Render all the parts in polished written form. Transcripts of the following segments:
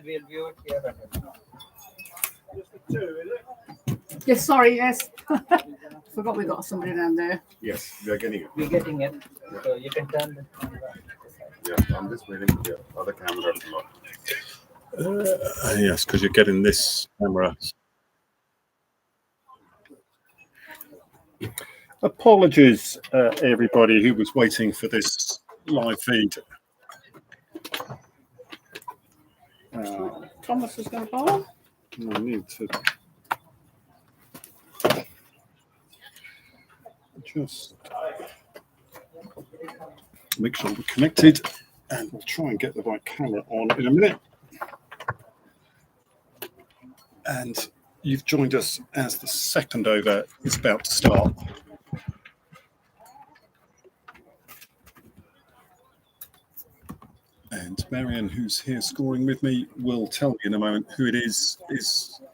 we'll view it here. Yes, sorry, yes. Forgot we got somebody down there. Yes, we are getting it. We're getting it. So you can turn the camera. Yeah, I'm just waiting for the other camera to lock. Yes, because you're getting this camera. Apologies, everybody who was waiting for this live feed. Thomas is going to bowl. I need to just make sure we're connected, and we'll try and get the right camera on in a minute. And you've joined us as the second over is about to start. And Marion, who's here scoring with me, will tell me in a moment who it is.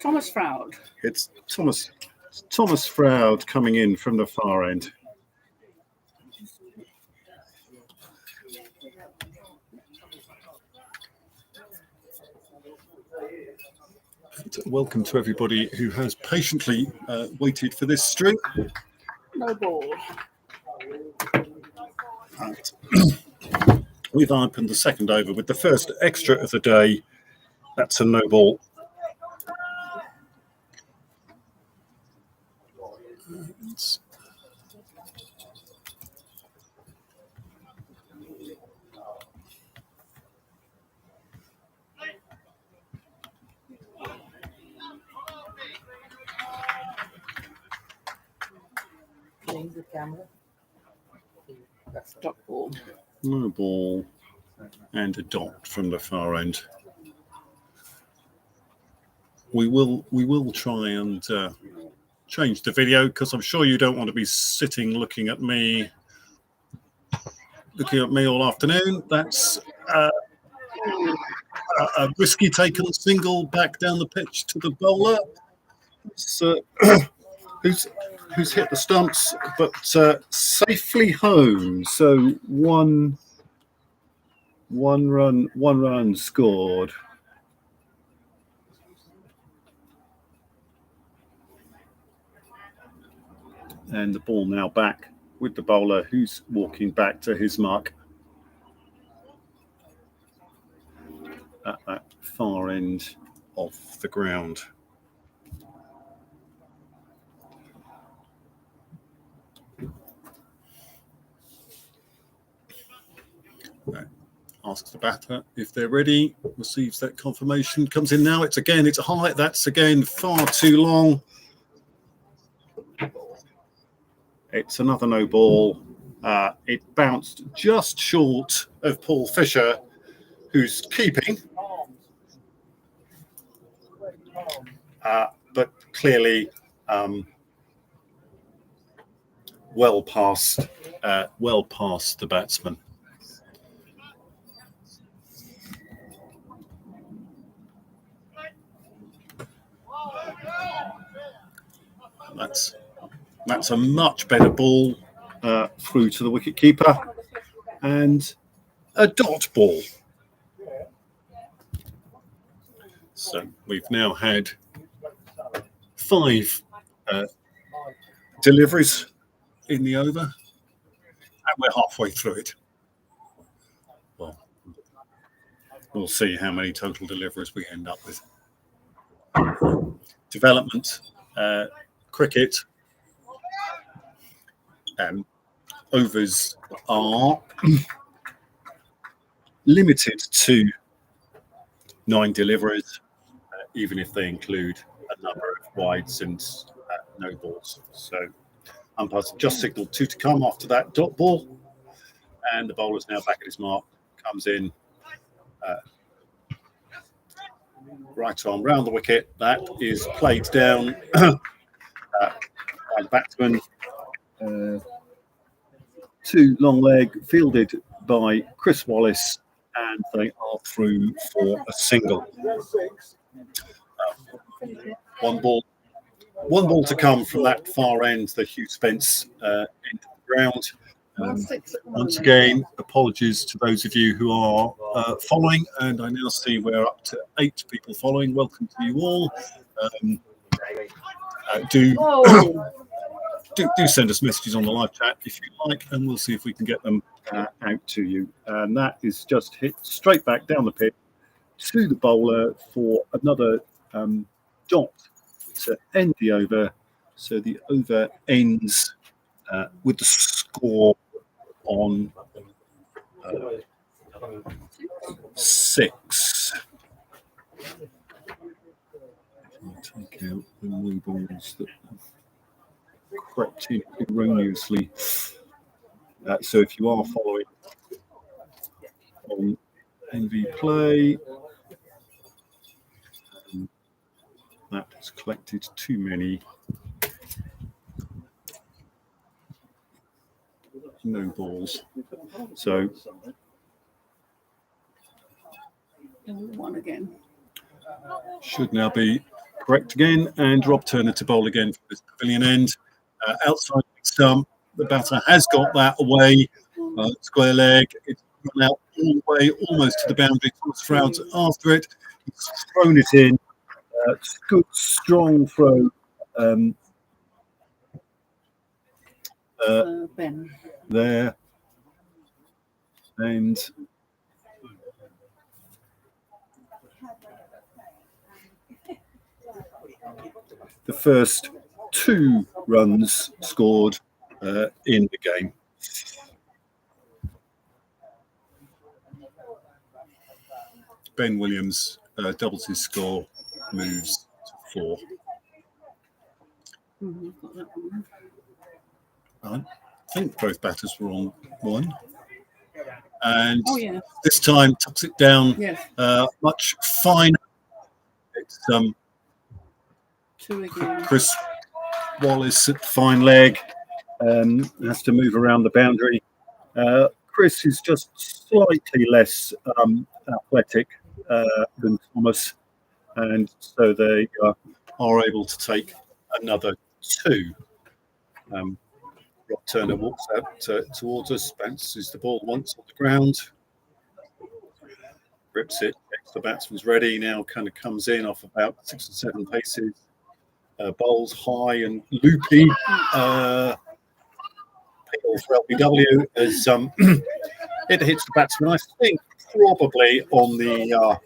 Thomas Froud. It's Thomas Froud coming in from the far end. Welcome to everybody who has patiently waited for this stream. No ball. Right. We've opened the second over with the first extra of the day. That's a no ball. Change the camera. That's Dot ball. No ball and a dot from the far end. We will try and change the video because I'm sure you don't want to be sitting looking at me all afternoon. That's a risky taken single back down the pitch to the bowler. Who's hit the stumps, but safely home. So one run scored. And the ball now back with the bowler, who's walking back to his mark at that far end of the ground. Asks the batter if they're ready, receives that confirmation, comes in now. It's a high, that's again far too long. It's another no ball. It bounced just short of Paul Fisher, who's keeping. But clearly well past the batsman. That's a much better ball through to the wicketkeeper and a dot ball. So we've now had 5 deliveries in the over, and we're halfway through it. Well, we'll see how many total deliveries we end up with. Development, cricket, overs are limited to 9 deliveries, even if they include a number of wides and no balls. So umpires have just signalled 2 to come after that dot ball, and the bowler's now back at his mark, comes in, right arm round the wicket. That is played down by the batsman. 2 long leg fielded by Chris Wallace, and they are through for a single. One ball to come from that far end, the Hugh Spence end of the ground. 1-6 at the Once moment. again, apologies to those of you who are following, and I now see we're up to 8 people following. Welcome to you all. Do Oh, send us messages on the live chat if you like, and we'll see if we can get them out to you. And that is just hit straight back down the pit to the bowler for another dot to end the over. So the over ends with the score on 6. I'll take out the new balls that crept in erroneously. So if you are following on NV Play, that has collected too many no balls. So one again. should now be correct again, and Rob Turner to bowl again for this pavilion end. Outside the stump, the batter has got that away. Square leg, it's run out all the way, almost to the boundary. Thomas Froude's after it. He's thrown it in. Good, strong throw. Ben. There. And the first 2 runs scored in the game. Ben Williams doubles his score, moves to 4. Got that one. I think both batters were on 1. And Oh, yeah. this time tucks it down Yes. much finer. It's 2 again. Chris Wallace at fine leg, has to move around the boundary. Chris is just slightly less athletic than Thomas, and so they are able to take another 2. Rob Turner walks out towards us, bounces the ball once on the ground, grips it, checks the batsman's ready, now kind of comes in off about 6 or 7 paces, bowls high and loopy. For LBW as it hits the batsman, I think probably on the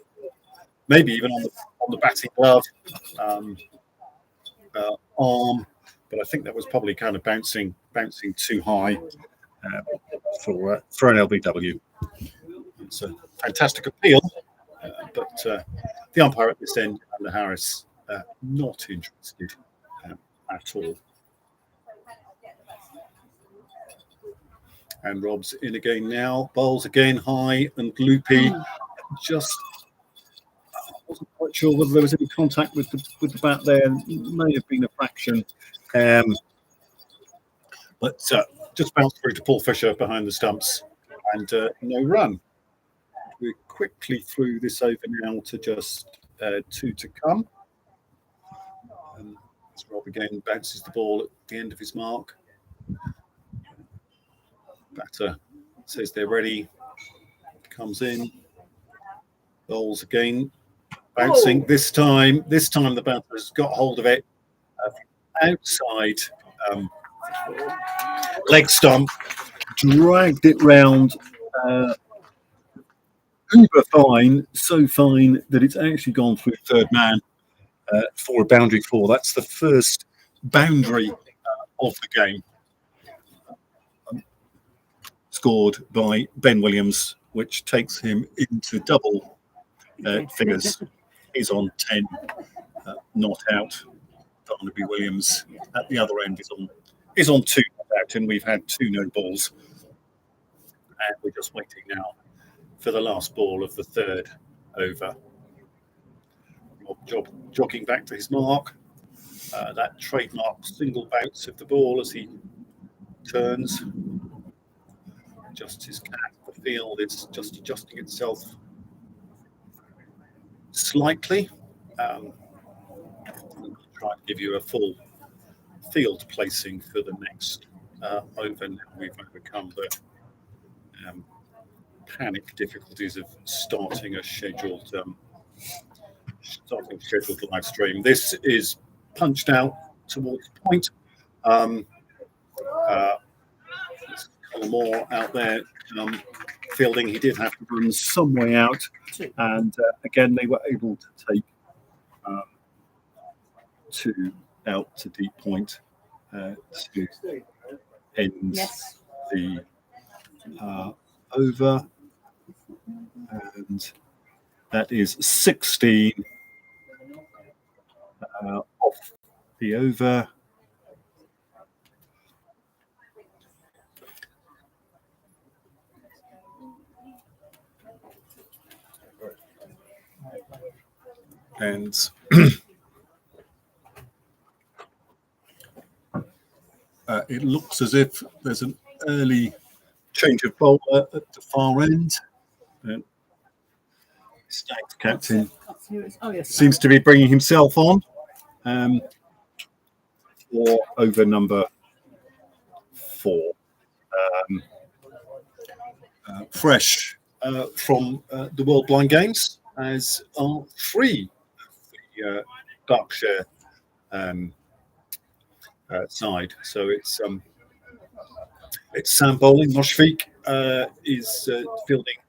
maybe even on the batting glove arm, but I think that was probably kind of bouncing too high for an LBW. It's a fantastic appeal, but the umpire at this end, Anna Harris, not interested at all. And Rob's in again now. Bowls again high and loopy. Just wasn't quite sure whether there was any contact with the bat there. May have been a fraction. But just bounced through to Paul Fisher behind the stumps and no run. We're quickly through this over now to just 2 to come. As Rob again bounces the ball at the end of his mark. Batter says they're ready, comes in, bowls again, bouncing. This time the batter has got hold of it outside leg stump, dragged it round uber fine, so fine that it's actually gone through third man for a boundary 4. That's the first boundary of the game. Scored by Ben Williams, which takes him into double figures. He's on 10, not out. Barnaby Williams at the other end is on 2 not out, and we've had 2 no balls. And we're just waiting now for the last ball of the 3rd over. Rob jogging back to his mark. That trademark single bounce of the ball as he turns. Just his cat, the field is just adjusting itself slightly. I'll try to give you a full field placing for the next over now. We've overcome the panic difficulties of starting a scheduled live stream. This is punched out towards point. More out there fielding. He did have to run some way out, and again they were able to take 2 out to deep point to end the over, and that is 16 off the over. And it looks as if there's an early change of bowler at the far end. Stacked captain seems to be bringing himself on for over number 4. Fresh from the World Blind Games, as are 3 of the Berkshire side. So it's Sam bowling. Moshfik is fielding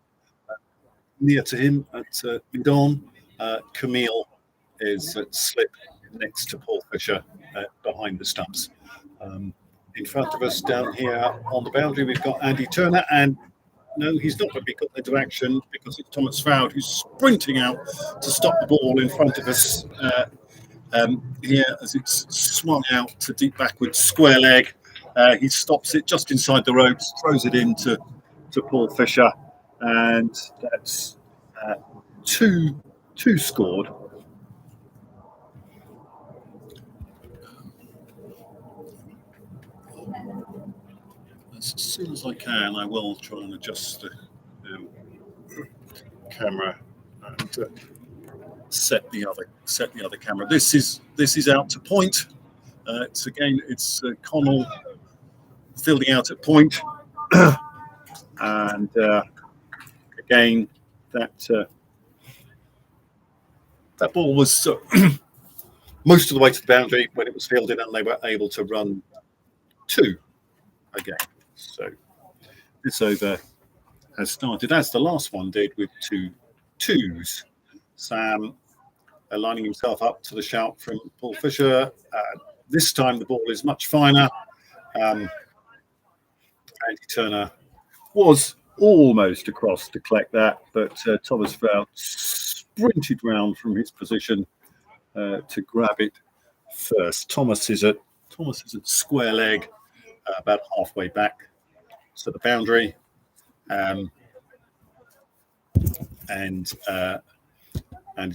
near to him at mid-on. Camille is at slip next to Paul Fisher behind the stumps. In front of us down here on the boundary, we've got Andy Turner, and no, he's not going to be put into action because it's Thomas Fowd who's sprinting out to stop the ball in front of us here as it's swung out to deep backwards square leg. He stops it just inside the ropes, throws it into Paul Fisher, and that's 2 scored. As soon as I can, I will try and adjust the camera and set the other camera. This is out to point. It's Connell fielding out at point, and again that ball was most of the way to the boundary when it was fielded, and they were able to run 2 again. So this over has started as the last one did, with 2 2s. Sam lining himself up to the shout from Paul Fisher. This time the ball is much finer. Andy Turner was almost across to collect that, but Thomas Fowd sprinted round from his position to grab it first. Thomas is at square leg, about halfway back to the boundary, and Andy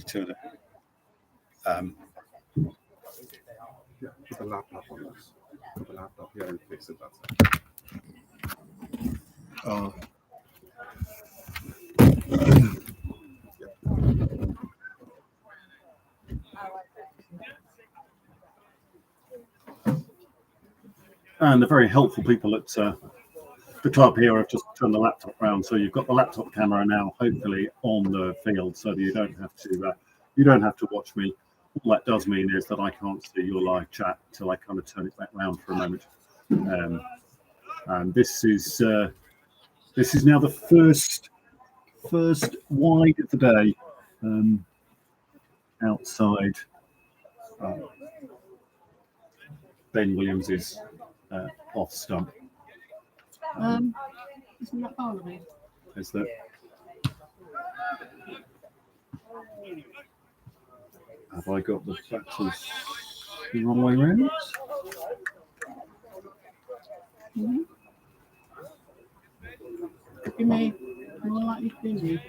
Turner. Put the laptop on this. Put the laptop here and fix it. That's it. And the very helpful people at the club here have just turned the laptop around, so you've got the laptop camera now, hopefully on the field, so that you don't have to watch me. All that does mean is that I can't see your live chat until I kind of turn it back round for a moment. And this is now the first wide of the day outside Ben Williams's off stump. Isn't that Barnaby? Is that? Have I got the factors the wrong way around? Mm-hmm. You may more likely to be me.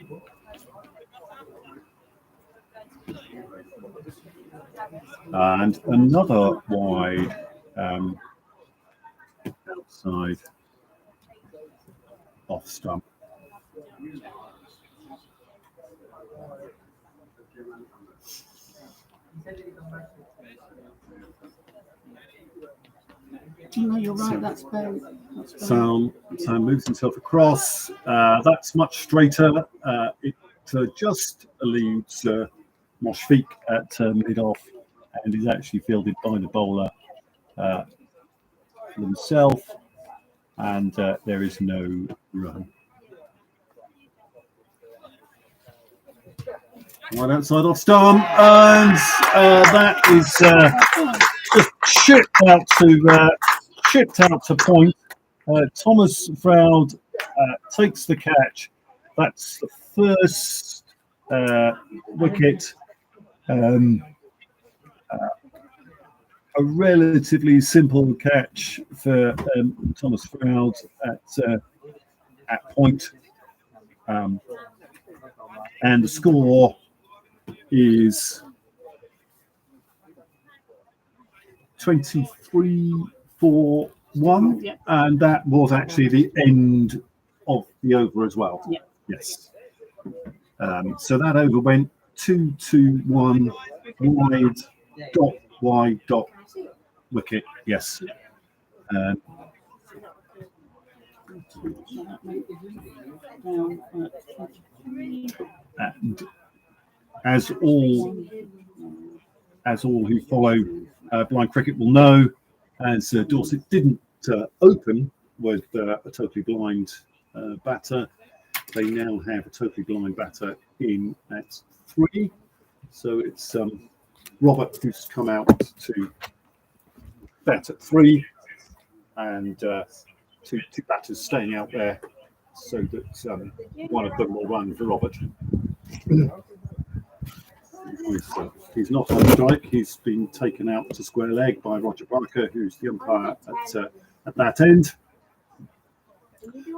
And another wide outside off stump. No, you're right. That's bad. Sam moves himself across. That's much straighter. It just eludes Moshfik at mid-off and is actually fielded by the bowler himself. And there is no run. Right outside off stump, and that is just chipped out to point. Thomas Froud takes the catch. That's the first wicket. A relatively simple catch for Thomas Froud at point, and the score is 23-4-1, Yeah. and that was actually the end of the over as well. Yeah. Yes. So that over went 2-2-1 wide dot wicket. Yes. And as all who follow blind cricket will know, as Dorset didn't open with a totally blind batter, they now have a totally blind batter in at 3. So it's Robert who's come out to bat at 3, and two batters staying out there so that one of them will run for Robert. He's not on strike. He's been taken out to square leg by Roger Barker, who's the umpire at that end.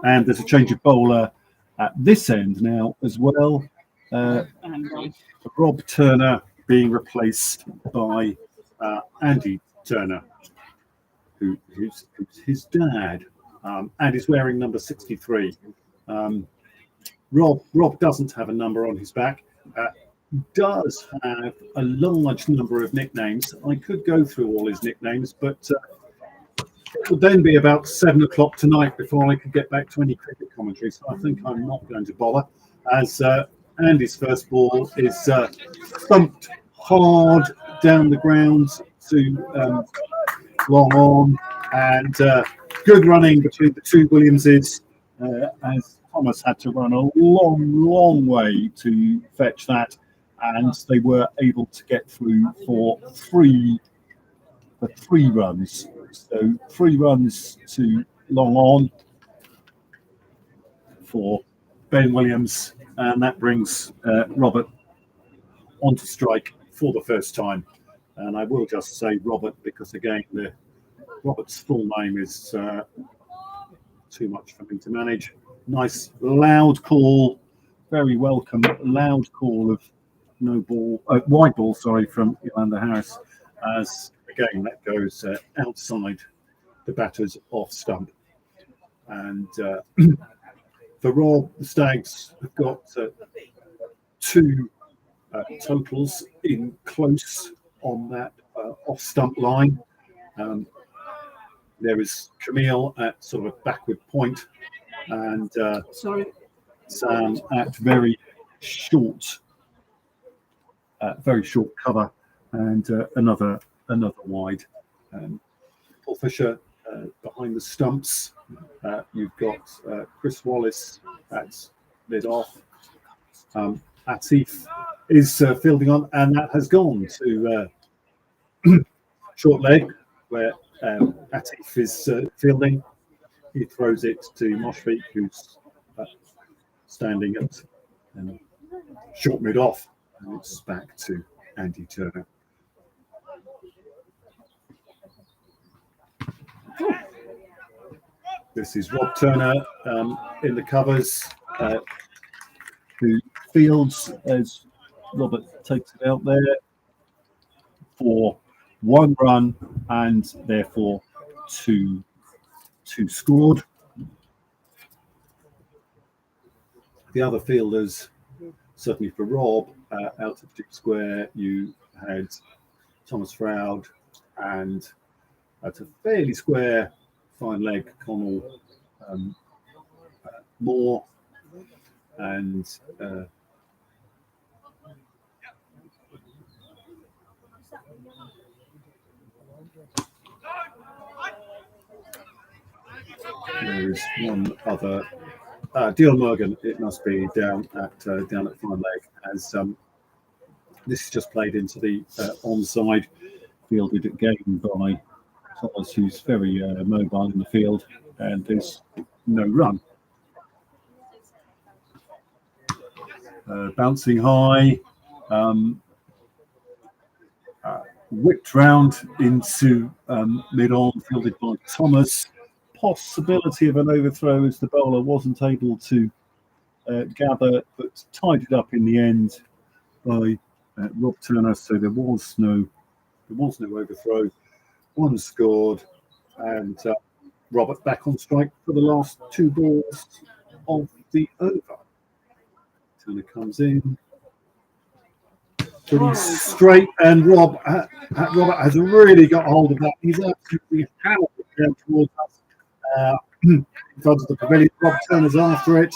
And there's a change of bowler at this end now as well. Rob Turner being replaced by Andy Turner, who's his dad, and is wearing number 63. Rob doesn't have a number on his back. Does have a large number of nicknames. I could go through all his nicknames, but it would then be about 7 o'clock tonight before I could get back to any cricket commentary. So I think I'm not going to bother, as Andy's first ball is thumped hard down the ground to long on, and good running between the two Williamses, as Thomas had to run a long way to fetch that. And they were able to get through for three runs. So 3 runs to long on for Ben Williams, and that brings Robert onto strike for the first time. And I will just say Robert, because again, Robert's full name is too much for me to manage. Nice loud call, very welcome loud call of no ball, wide ball, sorry, from Yolanda Harris, as again that goes outside the batter's off stump. And for Rob, the Stags have got 2 totals in close on that off stump line. There is Camille at sort of a backward point, and Sam at very short cover, and another wide. Paul Fisher behind the stumps. You've got Chris Wallace at mid off. Atif is fielding on, and that has gone to short leg, where Atif is fielding. He throws it to Moshfik, who's standing at short mid off. And it's back to Andy Turner. This is Rob Turner in the covers, who fields as Robert takes it out there for 1 run, and therefore two scored. The other fielders, certainly for Rob, out of deep square, you had Thomas Froud and That's a fairly square fine leg. Connell, Moore, and there is one other. Dion Morgan, it must be down at fine leg, as this is just played into the onside, fielded again by Thomas, who's very mobile in the field, and there's no run. Bouncing high, whipped round into mid-on, fielded by Thomas. Possibility of an overthrow as the bowler wasn't able to gather, but tied it up in the end by Rob Turner. So there was no overthrow. One scored, and Robert back on strike for the last 2 balls of the over. Turner comes in. Pretty straight, and Robert has really got hold of that. He's absolutely hammered it down towards us. In front of the pavilion. Rob Turner's after it.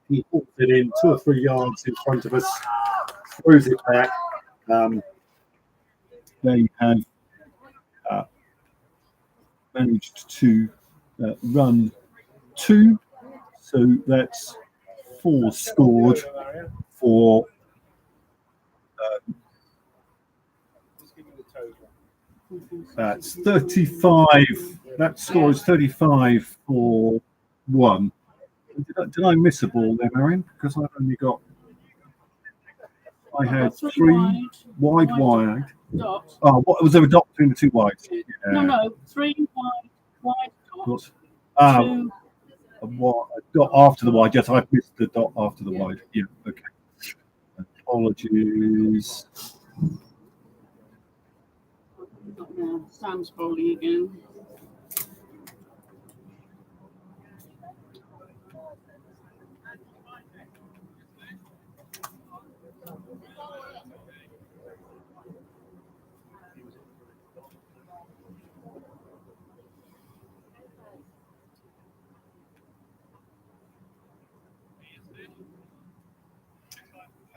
He pulls it in 2 or 3 yards in front of us, throws it back. They have managed to run 2, so that's 4 scored for that's 35. That score is 35 for 1. Did I miss a ball there, Marion? Because I've only got. I had 3 wide. Dot. Oh, what was there a dot between the 2 wides? Yeah. No, 3 wide dots. Ah, 2. a dot after the wide. Yes, I missed the dot after the wide. Yeah, okay. Apologies. Sam's bowling again.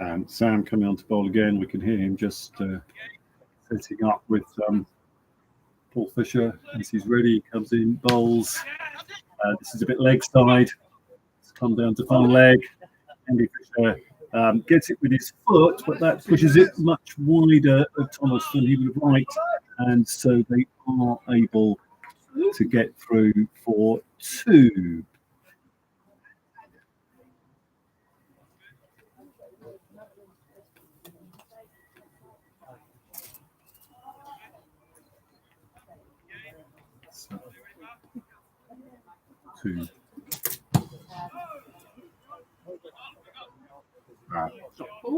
And Sam coming on to bowl again. We can hear him just setting up with Paul Fisher as he's ready. He comes in, bowls. This is a bit leg side. It's come down to fine leg. Andy Fisher gets it with his foot, but that pushes it much wider of Thomas than he would have liked. And so they are able to get through for 2.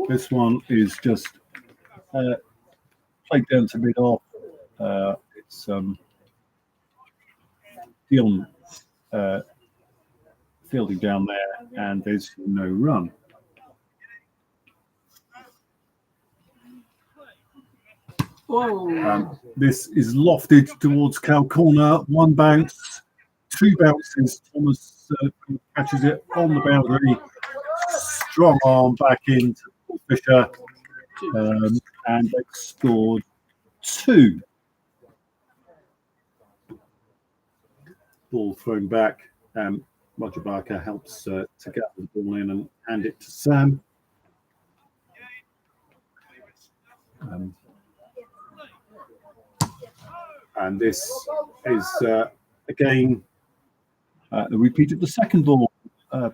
This one is just played down to mid-off. It's Dion fielding down there, and there's no run. This is lofted towards Cal corner. 1 bounce, 2 bounces. Thomas catches it on the boundary. Strong arm back into Paul Fisher, and they scored 2. Ball thrown back. Roger Barker helps to get the ball in and hand it to Sam. And this is again a repeat of the second ball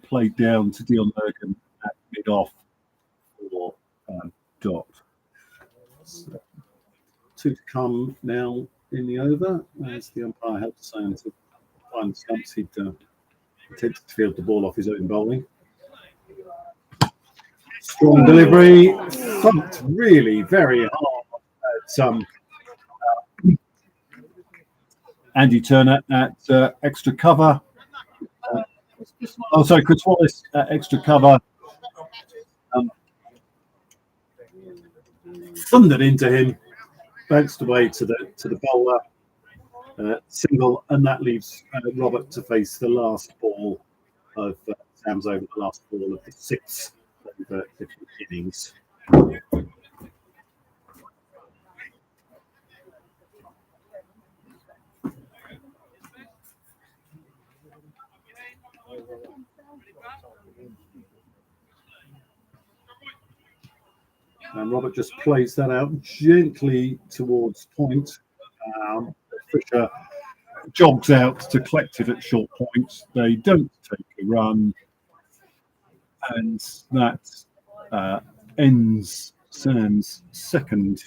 played down to Dion Morgan at mid-off for Dot. So, 2 to come now in the over, as the umpire helped Sam to find the stumps. He'd attempted to field the ball off his own bowling. Strong delivery, thumped really very hard at Andy Turner at extra cover. Chris Wallace at extra cover. Thundered into him, bounced away to the bowler, single, and that leaves Robert to face the last ball of Sam's over, the last ball of the sixth over the innings. And Robert just plays that out gently towards point. Fisher jogs out to collect it at short point. They don't take a run. And that ends Sam's second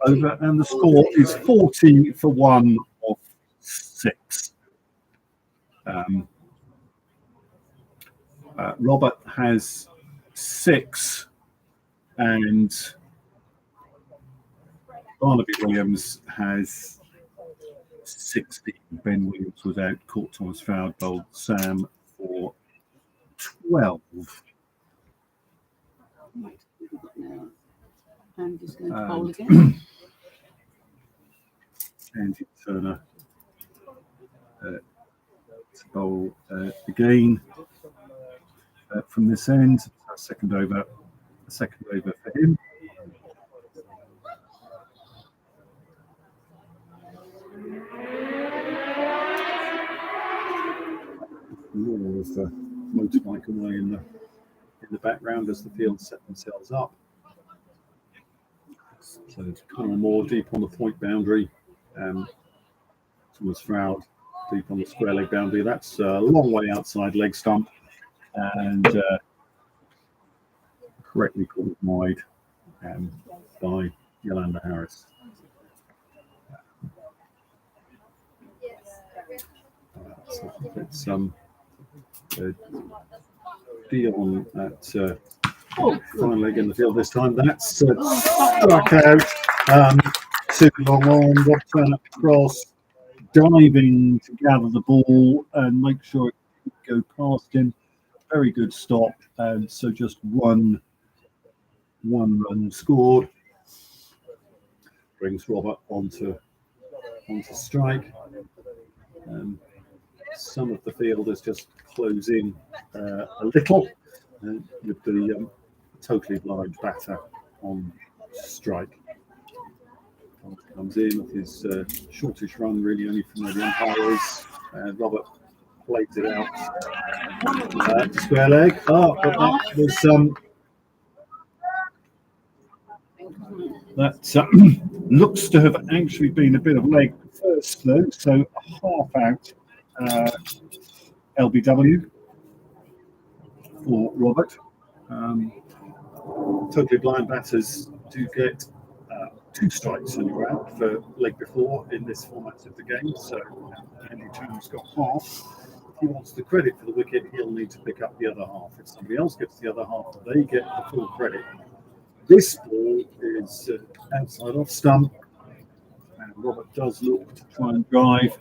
over. And the score is 40 for 1 off 6. Robert has 6. And Barnaby Williams has 16. Ben Williams was out, caught Thomas Fowd, bowled Sam for 12. Right. I'm just going to bowl again. Andy Turner to bowl again from this end. Second over for him. More of the motorbike away in the background as the field set themselves up. So it's Conor Moore deep on the point boundary. Thomas Fowd deep on the square leg boundary. That's a long way outside leg stump, and correctly called wide by Yolanda Harris. So it's Dion at fine leg in the field this time. That's struck out. Too long on, Rob Turner across, diving to gather the ball and make sure it could go past him. Very good stop, and so just one run scored. Brings Robert onto strike. Some of the field is just closing a little with the totally blind batter on strike. Comes in with his shortish run, really only from where the umpire is. Robert plays it out. Square leg. Oh, but that was that looks to have actually been a bit of leg first though, so a half out LBW for Robert. Totally blind batters do get 2 strikes in a round for leg before in this format of the game, so Andy Turner's got half. If he wants the credit for the wicket, he'll need to pick up the other half. If somebody else gets the other half, they get the full credit. This ball is outside off stump, and Robert does look to try and drive,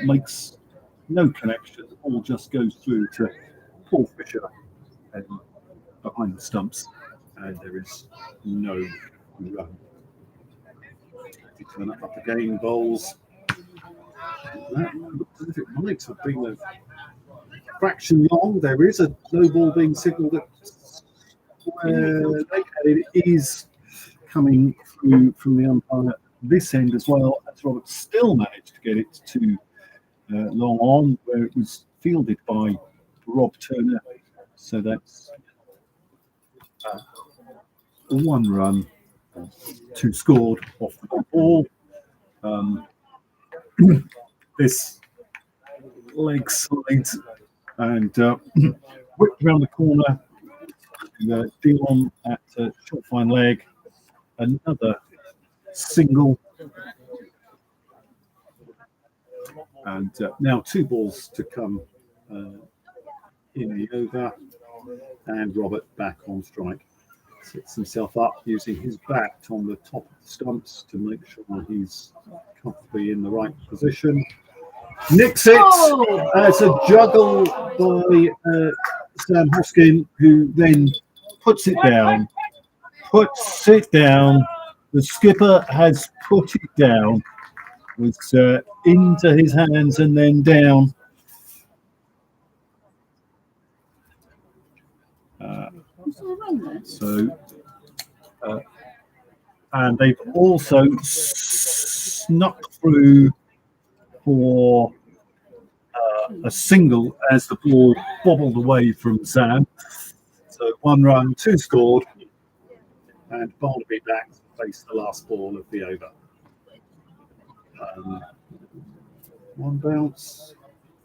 makes no connection, the ball just goes through to Paul Fisher and behind the stumps, and there is no run. Turn up again, bowls. That looks as if it might have been a fraction long. There is a no ball being signalled at it is coming through from the umpire this end as well, as Robert still managed to get it to long on, where it was fielded by Rob Turner. So that's 1 run, 2 scored off the ball. This leg side and whipped around the corner. Dion at short fine leg, another single, and now 2 balls to come in the over, and Robert back on strike. Sets himself up using his bat on the top of the stumps to make sure he's comfortably in the right position. Nicks it. It's a juggle by Sam Hoskin, who then puts it down, The skipper has put it down. It's into his hands and then down. What's all wrong there? So, and they've also snuck through for a single as the ball bobbled away from Sam. So 1 run, 2 scored, and Barnaby back to face the last ball of the over. 1 bounce,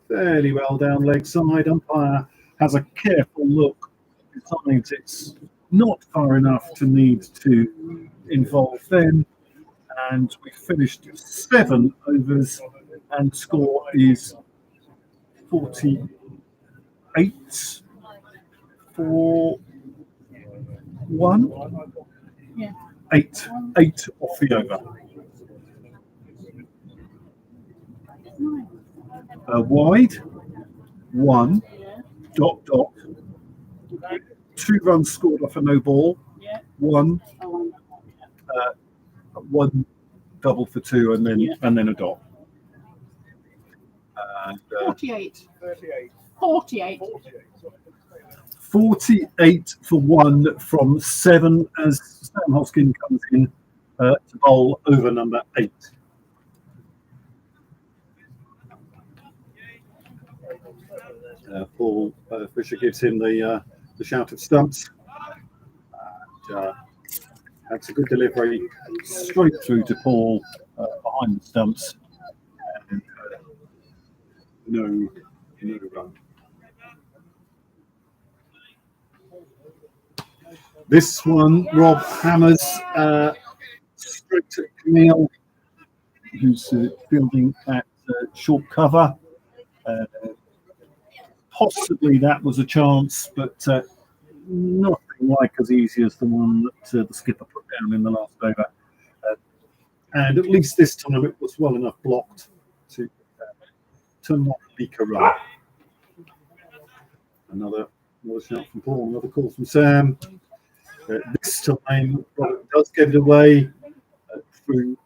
fairly well down leg side. Umpire has a careful look, decides it's not far enough to need to involve them, and we finished 7 overs, and score is 48 for 1. Yeah. 8 off the over. Wide, 1, dot, 2 runs scored off a no ball, 1, 1 double for 2, and then a dot. And 48. 48. 48 for 1 from 7 as Sam Hoskin comes in to bowl over number 8. Paul Fisher gives him the shout of stumps. And, that's a good delivery straight through to Paul behind the stumps. And, no run. This one, Rob hammers straight to Camille, who's fielding at short cover. Possibly that was a chance, but nothing like as easy as the one that the skipper put down in the last over. And at least this time it was well enough blocked to not leak a run. Another shout from Paul, another call from Sam. This time Robert does get it away through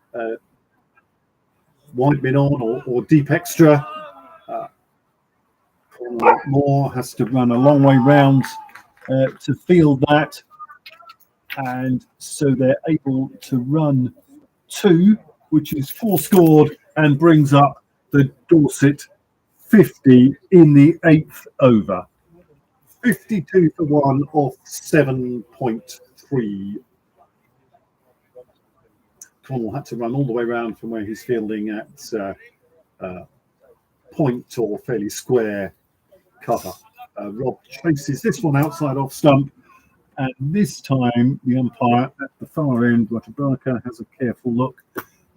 wide mid on or deep extra. Moore has to run a long way round to field that, and so they're able to run 2, which is 4 scored, and brings up the Dorset 50 in the 8th over. 52 for 1 off 7.3. Connell had to run all the way around from where he's fielding at point or fairly square cover. Rob chases this one outside off stump, and this time the umpire at the far end, Roger Barker, has a careful look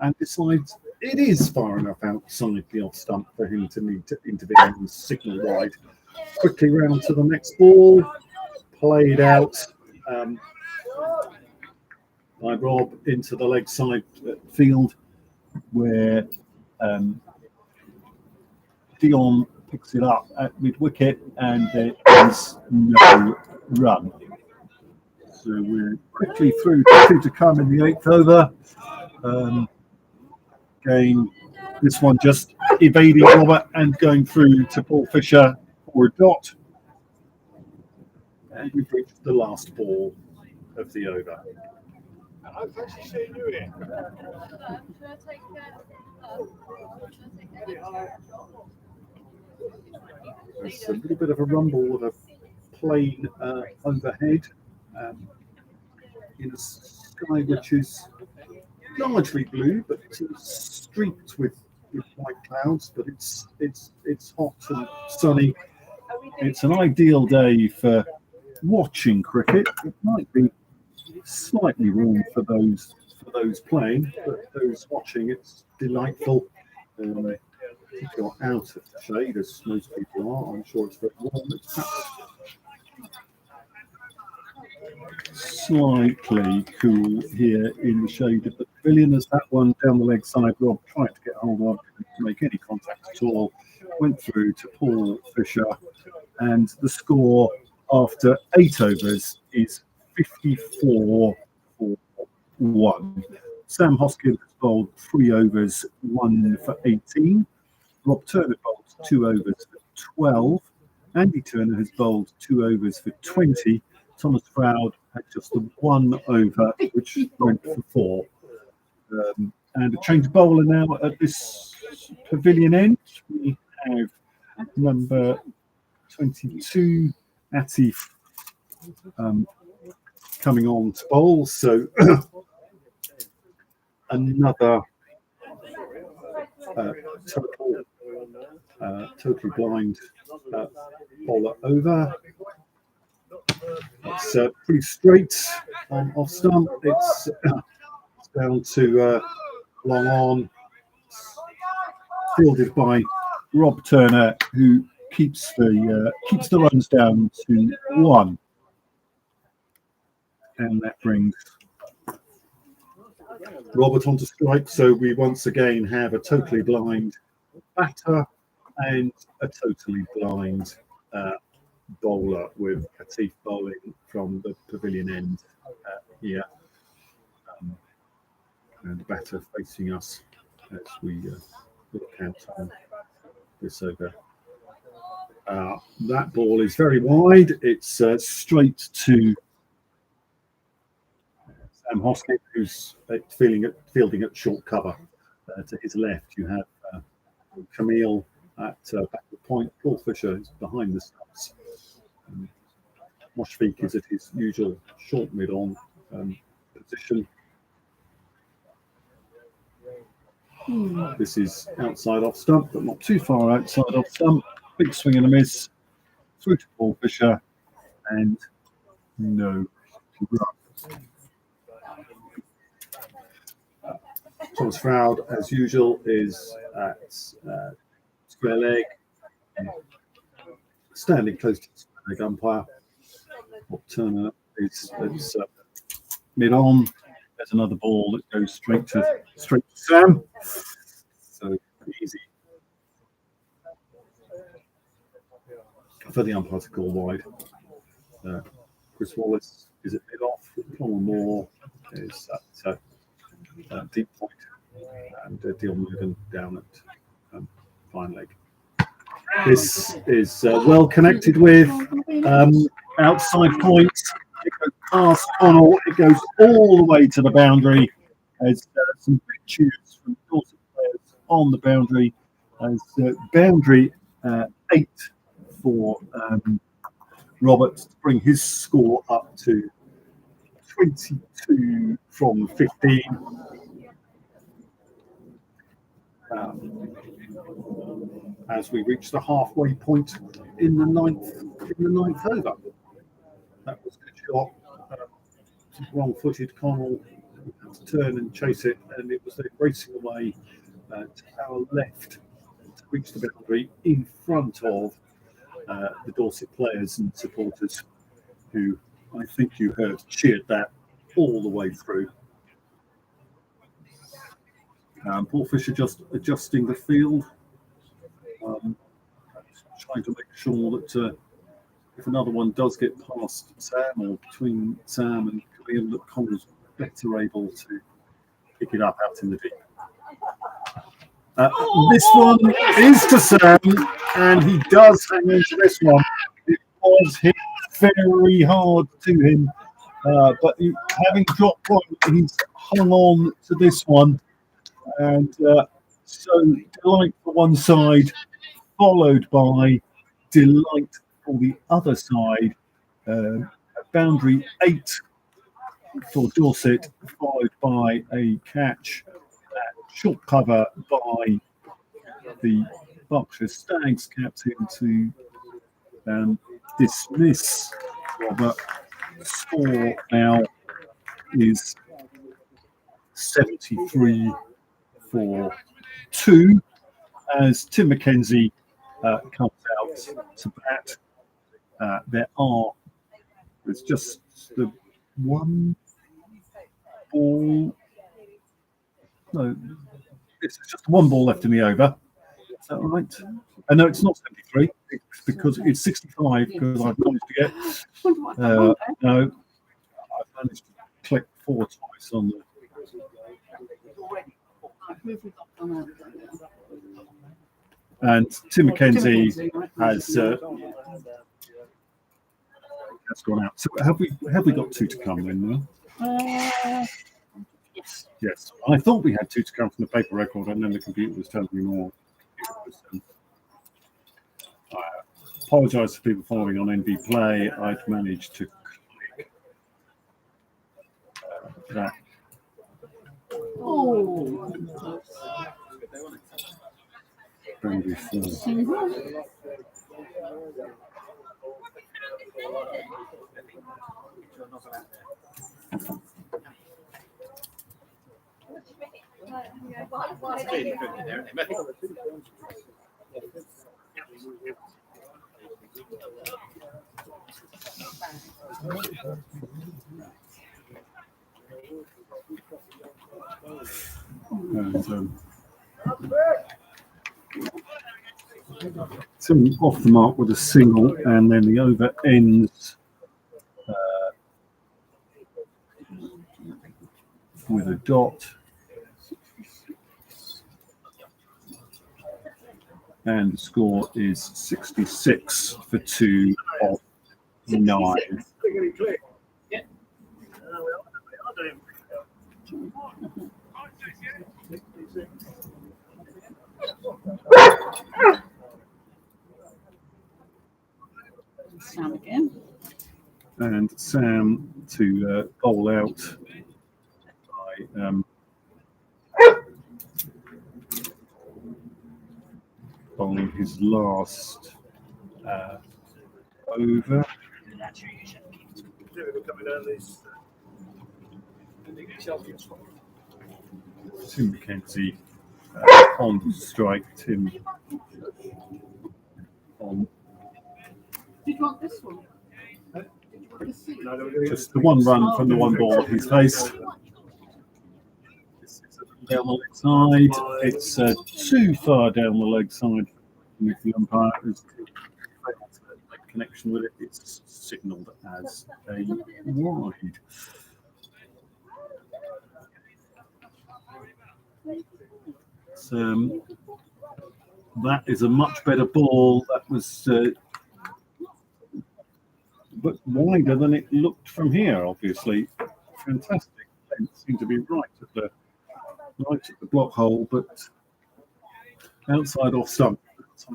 and decides it is far enough outside the off stump for him to need to intervene and signal wide. Quickly round to the next ball, played out by Rob into the leg side field, where Dion picks it up at mid wicket, and there is no run. So we're quickly through to 2 to come in the 8th over. Again, this one just evading Robert and going through to Paul Fisher for a dot. And we've reached the last ball of the over. There's a little bit of a rumble of a plane overhead in a sky which is largely blue, but streaked with white clouds. But it's hot and sunny. It's an ideal day for watching cricket. It might be slightly warm for those playing, but those watching, it's delightful. If you're out of the shade, as most people are, I'm sure it's very warm. It's perhaps slightly cool here in the shade of the pavilion, as that one down the leg side, Rob tried to get hold of to make any contact at all, went through to Paul Fisher, and the score after 8 overs is 54 for 1. Sam Hoskins has bowled 3 overs, 1 for 18. Rob Turner bowled 2 overs for 12. Andy Turner has bowled 2 overs for 20. Thomas Froud had just the 1 over, which went for 4. And a change of bowler now at this pavilion end. We have number 22, Atif, coming on to bowl. So another totally blind bowler over. It's pretty straight off stump. It's down to long on, fielded by Rob Turner, who keeps the runs down to 1, and that brings Robert onto strike. So we once again have a totally blind batter and a totally blind bowler, with Atif bowling from the pavilion end here, and the batter facing us as we look out on this over. That ball is very wide. It's straight to Sam Hoskins, who's fielding at short cover. To his left, you have Camille at backward point. Paul Fisher is behind the stumps. Moshfik is at his usual short mid-on position. This is outside off stump, but not too far outside off stump. Big swing and a miss through to Paul Fisher, and no run. Thomas Froud, as usual, is at square leg, standing close to the square leg umpire. Bob Turner is mid on. There's another ball that goes straight to Sam. So easy for the umpire to call wide. Chris Wallace is at mid off. Conor Moore is at deep point, and Deal Morgan down at fine leg. This is well connected with outside point. It goes past Connell. It goes all the way to the boundary. There's some big cheers from Dorset players on the boundary. As boundary 8 for Robert to bring his score up to 22 from 15. As we reach the halfway point in the ninth over. That was a good shot. Wrong-footed Connell had to turn and chase it, and it was racing away to our left to reach the boundary in front of the Dorset players and supporters, who I think you heard cheered that all the way through. Paul Fisher just adjusting the field, trying to make sure that if another one does get past Sam or between Sam and Camille, that Connor's better able to pick it up out in the deep. This one is to Sam, and he does hang on to this one. It was hit very hard to him, but having dropped one, he's hung on to this one. And so Delight for one side, followed by Delight for the other side. Boundary 8 for Dorset, followed by a catch at short cover by the Berkshire Stags captain to dismiss Robert. The score now is 73 for 2 as Tim McKenzie comes out to bat. There's just the one ball. No, it's just one ball left in the over. Is that right? No, it's not 73. It's because it's 65 because I've managed to get. No, I've managed to click 4 twice on Who have we got on there? And Tim McKenzie Right. has gone out. So have we got 2 to come then now? Yes. Yes. I thought we had 2 to come from the paper record, and then the computer was telling me more. I apologise for people following on NB Play. I'd managed to click that. Oh, Very slow. single. And, Tim off the mark with a single, and then the over ends with a dot. And the score is 66 for 2 of 9. Sam again. And Sam to bowl out by bowling his last over. Tim McKenzie on strike. Tim on Did you want this one? Did you want this seat? just the one run from the one ball he's faced. Down the leg side, it's too far down the leg side. If the umpire has failed to make connection with it, it's signalled as a wide. So, that is a much better ball. That was but wider than it looked from here, obviously. Fantastic. It seemed to be right at the block hole, but outside off stump,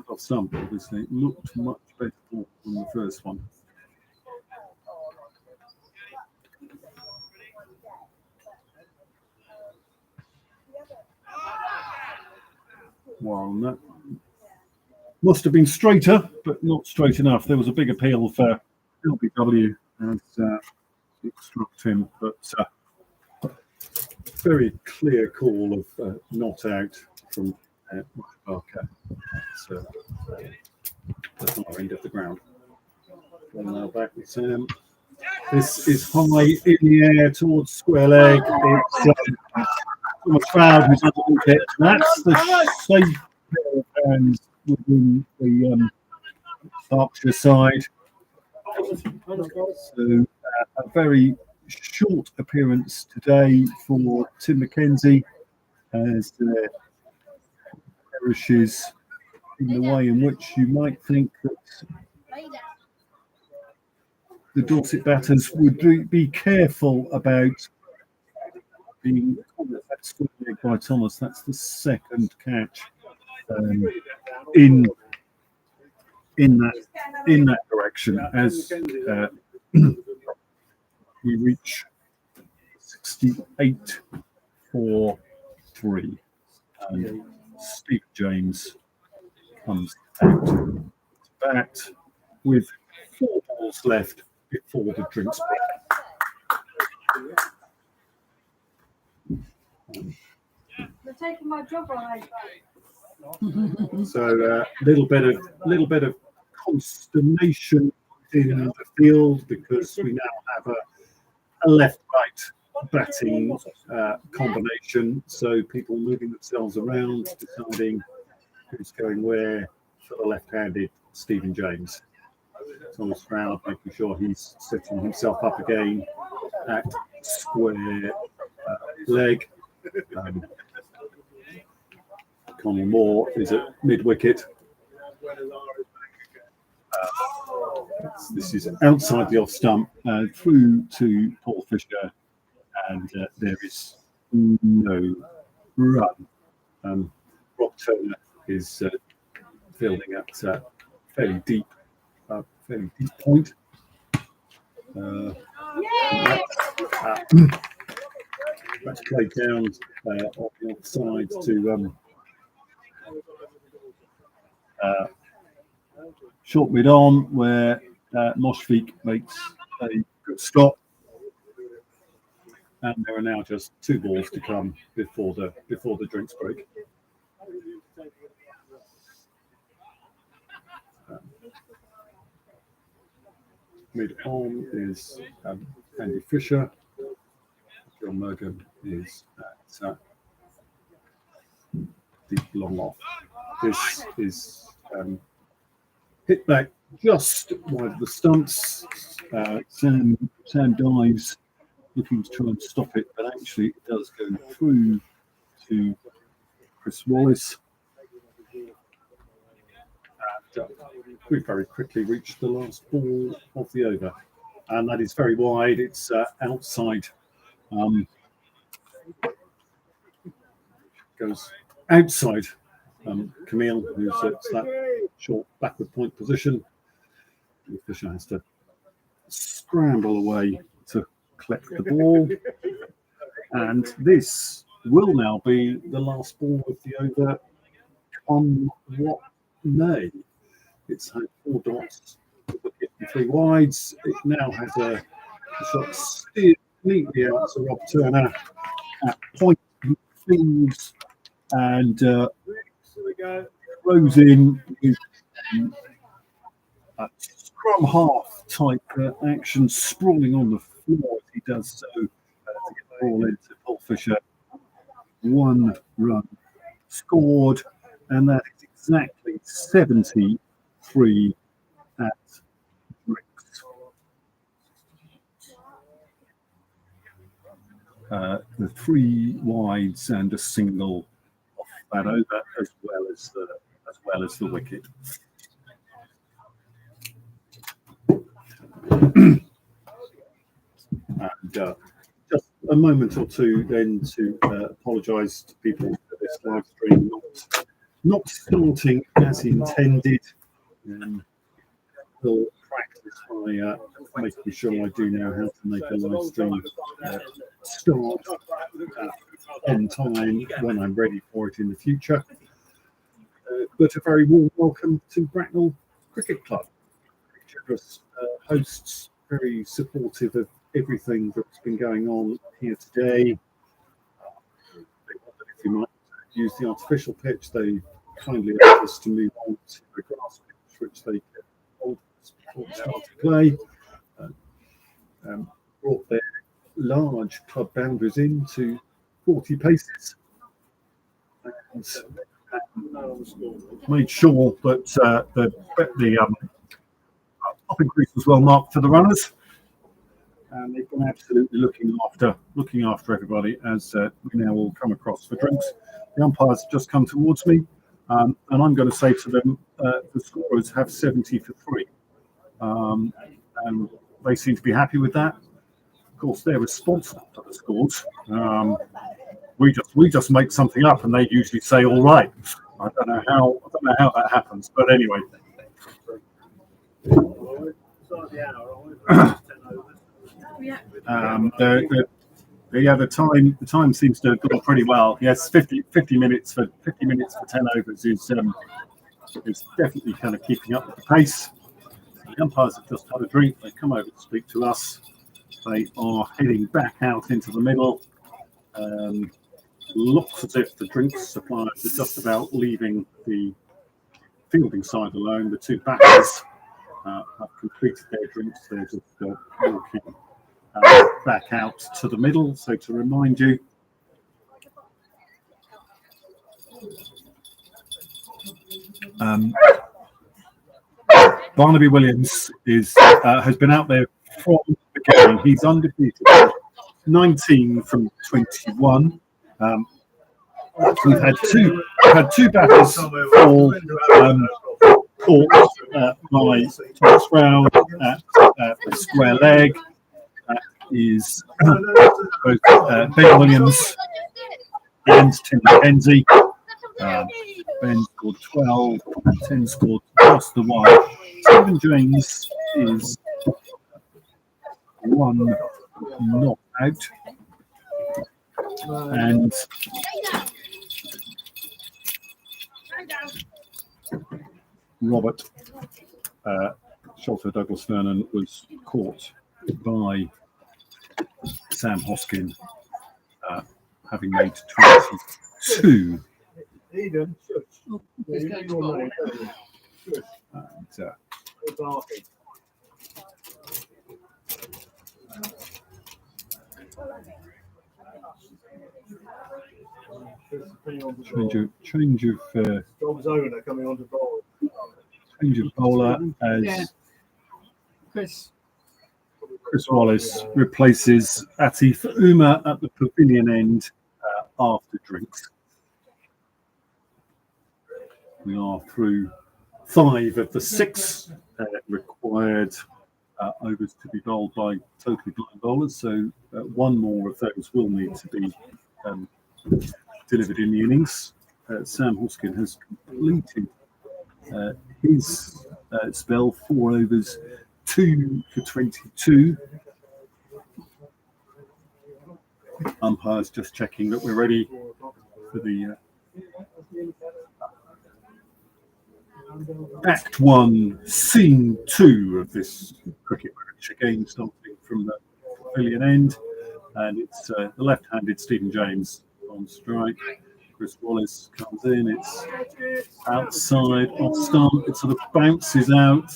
obviously. It looked much better than the first one. Well, that must have been straighter, but not straight enough. There was a big appeal for LBW as it struck him, but very clear call of not out from Parker at the far end of the ground. Well, now back with Sam. This is high in the air towards square leg. It's Thomas Fowler who's underneath it. That's the safe pair of hands within the Berkshire side. So a very short appearance today for Tim McKenzie as perishes in the way in which you might think that the Dorset batters would be careful about being that's by Thomas. That's the second catch in that direction as we reach 68 for 3, and Steve James comes out to bat with 4 balls left before the drinks break. They're taking my job away. So little bit of consternation in the field because we now have a left-right batting combination. So people moving themselves around, deciding who's going where for the left-handed Stephen James. Thomas Froud making sure he's setting himself up again at square leg. come or more is at mid wicket. This is outside the off stump, through to Paul Fisher, and there is no run. Rob Turner is fielding at fairly deep point. That's played down on the offside to short mid on, where Moshfik makes a good stop, and there are now just 2 balls to come before the drinks break. Mid on is Andy Fisher. John Morgan is at deep long off. This is hit back just wide of the stumps. Sam dives, looking to try and stop it, but actually it does go through to Chris Wallace. And we very quickly reached the last ball of the over, and that is very wide. It's outside. Goes outside Camille, who's at that short backward point position. Fisher has to scramble away to collect the ball, and this will now be the last ball of the over, come what may. It's had 4 dots, 3 wides. It now has a shot steered neatly out to Rob Turner at point things, and throws in his scrum half type action, sprawling on the floor as he does so to get the ball into Paul Fisher. 1 run scored, and that is exactly 73 at Bricks. The 3 wides and a single off that over, as well as the wicket. And just a moment or two then to apologise to people for this live stream not starting as intended. We'll practice by making sure I do know how to make a live stream start on time when I'm ready for it in the future. But a very warm welcome to Bracknell Cricket Club. Generous hosts, very supportive of everything that's been going on here today. If you might use the artificial pitch, they kindly asked us to move on to the grass pitch, which they could hold before we start to play. Brought their large club boundaries in to 40 paces, and made sure that the top increase was well marked for the runners, and they've been absolutely looking after everybody as we now all come across for drinks. The umpires have just come towards me, and I'm going to say to them, the scorers have 70 for 3, and they seem to be happy with that. Of course, they're responsible for the scores. We just make something up, and they usually say all right. I don't know how that happens, but anyway. The time seems to have gone pretty well. Yes, 50 minutes for 10 overs is definitely kind of keeping up with the pace. The umpires have just had a drink. They come over to speak to us. They are heading back out into the middle. Looks as if the drinks suppliers are just about leaving the fielding side alone. The 2 batters have completed their drinks. They're just walking back out to the middle. So to remind you, Barnaby Williams has been out there from the beginning. He's undefeated, 19 from 21. we've had two batters fall caught by Thomas Brown at the square leg. That is both Ben Williams and Tim McKenzie. Ben scored 12, and Tim scored across the wide. Stephen James is one not out, and Robert Sholto Douglas Vernon was caught by Sam Hoskin, having made 22. Oh, he's going to bowl. And, change of bowler as Yeah. Chris. Chris Wallace replaces Atif Umar at the pavilion end after drinks. We are through 5 of the 6 required overs to be bowled by totally blind bowlers, so one more of those will need to be delivered in the innings. Sam Hoskin has completed his spell, 4 overs, 2 for 22. Umpires just checking that we're ready for the Act 1, Scene 2 of this cricket match. Again, starting from the pavilion end, and it's the left-handed Stephen James on strike. Chris Wallace comes in, it's outside, off stump, it sort of bounces out.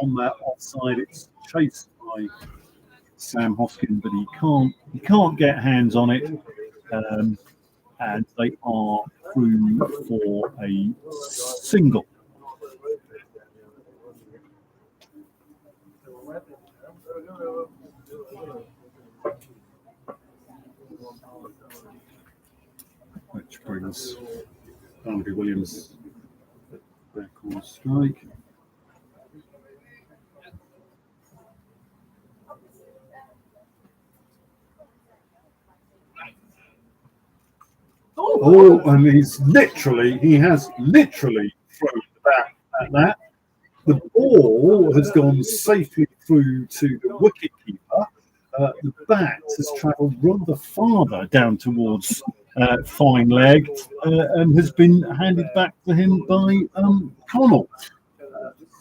On that offside, it's chased by Sam Hoskin, but he can't get hands on it, and they are through for a single. Which brings Barnaby Williams back on strike. Oh, and he has literally thrown the bat at that. The ball has gone safely through to the wicketkeeper. The bat has travelled rather farther down towards fine leg and has been handed back to him by Connell.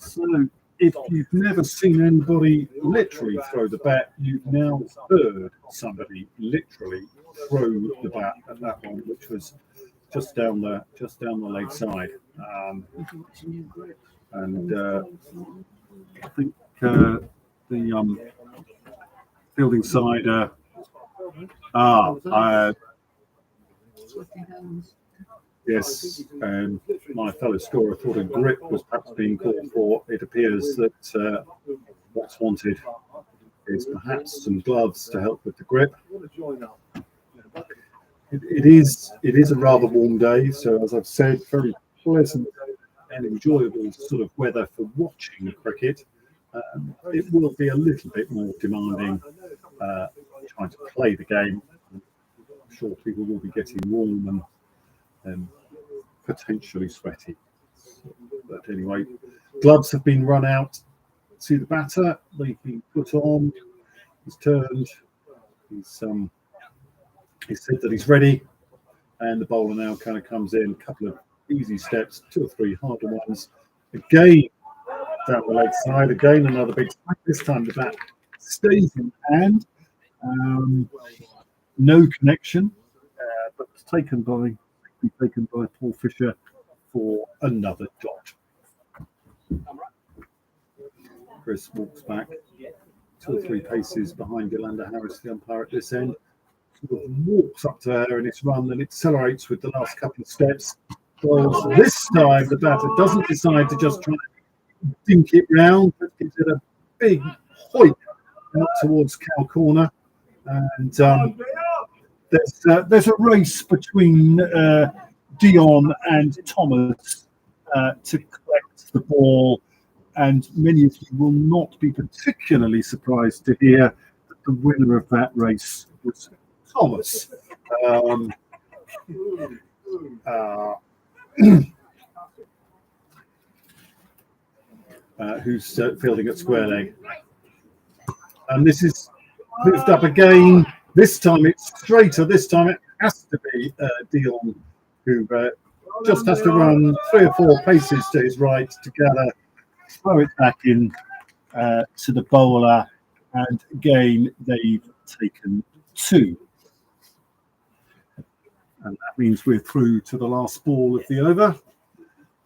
So if you've never seen anybody literally throw the bat, you've now heard somebody literally throw the bat at that one, which was just down the leg side. And I think the fielding side. Yes, my fellow scorer thought a grip was perhaps being called for. It appears that what's wanted is perhaps some gloves to help with the grip. It is a rather warm day, so as I've said, very pleasant and enjoyable sort of weather for watching cricket. It will be a little bit more demanding trying to play the game. I'm sure people will be getting warm and potentially sweaty. But anyway, gloves have been run out to the batter. They've been put on. He's turned. He said that he's ready, and the bowler now kind of comes in. A couple of easy steps, 2 or 3 harder ones. Again, down the leg side. Again, another big strike. This time the bat stays in hand. No connection, but taken by Paul Fisher for another dot. Chris walks back 2 or 3 paces behind Yolanda Harris, the umpire at this end. Sort of walks up to her in its run and accelerates with the last couple of steps. Well, this time the batter doesn't decide to just try and dink it round, but gives it a big hoik out towards Cow Corner. And there's a race between Dion and Thomas to collect the ball, and many of you will not be particularly surprised to hear that the winner of that race was Thomas. Who's fielding at square leg. And this is moved up again. This time it's straighter. This time it has to be Dion, who just has to run 3 or 4 paces to his right to gather, throw it back in to the bowler. And again, they've taken 2. And that means we're through to the last ball of the over.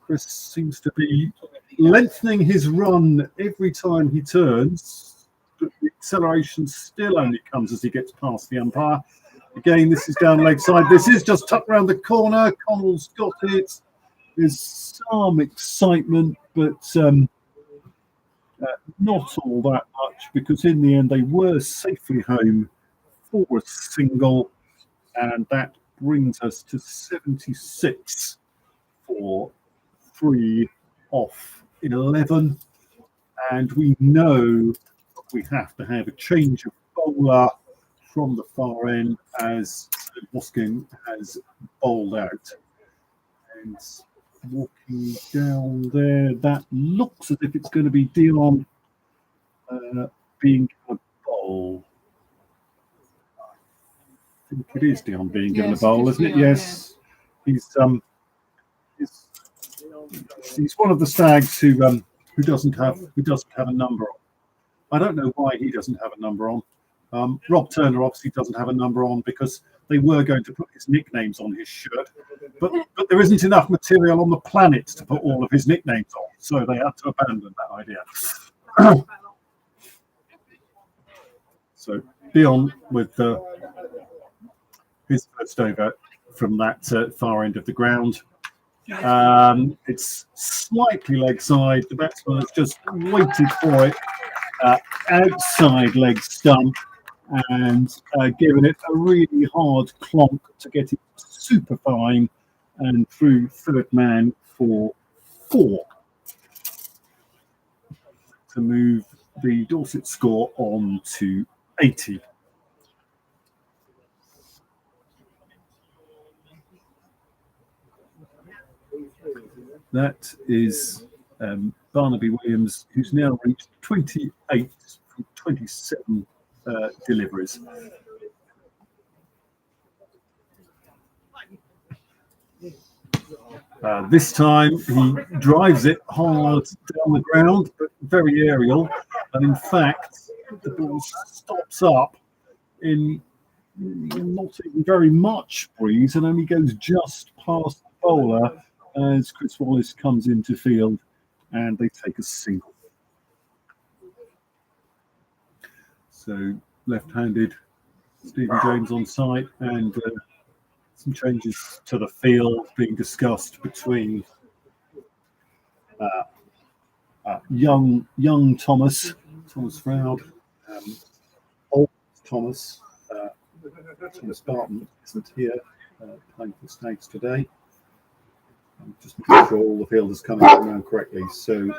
Chris seems to be lengthening his run every time he turns, but the acceleration still only comes as he gets past the umpire. Again, this is down leg side. This is just tucked round the corner. Connell's got it. There's some excitement, but not all that much, because in the end they were safely home for a single, and that brings us to 76 for 3 off 11, and we know we have to have a change of bowler from the far end as Hoskin has bowled out. And walking down there, that looks as if it's going to be Dion being a bowl. I think it is Dion being given a bowl, isn't it? Yes. Yeah. He's one of the stags who doesn't have a number on. I don't know why he doesn't have a number on. Rob Turner obviously doesn't have a number on because they were going to put his nicknames on his shirt, but there isn't enough material on the planet to put all of his nicknames on, so they had to abandon that idea. So Dion with his first over from that far end of the ground. It's slightly leg side. The batsman has just waited for it outside leg stump and given it a really hard clonk to get it super fine and through third man for 4 to move the Dorset score on to 80. That is Barnaby Williams, who's now reached 28 from 27 deliveries. This time he drives it hard down the ground, but very aerial. And in fact, the ball stops up in not even very much breeze and only goes just past the bowler as Chris Wallace comes into field and they take a single. So left-handed Stephen James on site, and some changes to the field being discussed between young Thomas Froud, old Thomas Barton isn't here playing for Stags today. I'm just making sure all the field is coming around correctly. So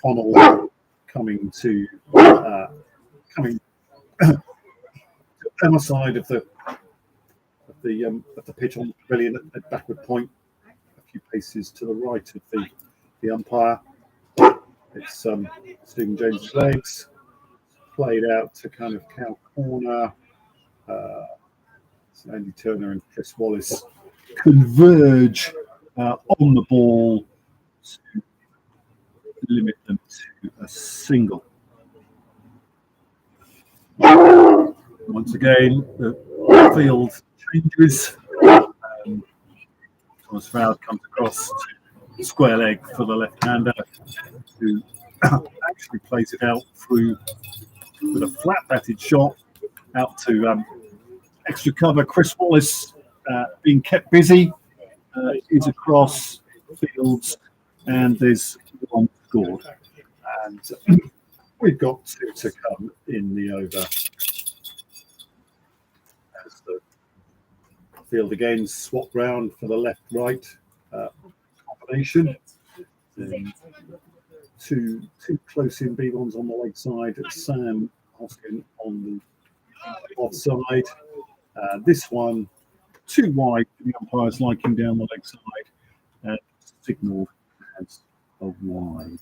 Connell coming to Emma side of the pitch on the pavilion at backward point, a few paces to the right of the umpire. It's Stephen James' legs played out to kind of cow corner. So Andy Turner and Chris Wallace converge on the ball to limit them to a single. Once again, the field changes. Thomas Froud comes across to square leg for the left-hander, who actually plays it out through with a flat-batted shot out to extra cover. Chris Wallace being kept busy is across fields, and there's 1 scored. And we've got 2 to come in the over. As So field again, swap round for the left-right combination. Two close-in B1s on the leg side. Sam Hoskin on the offside. This one too wide for the umpires liking down the leg side and signalled as a wide.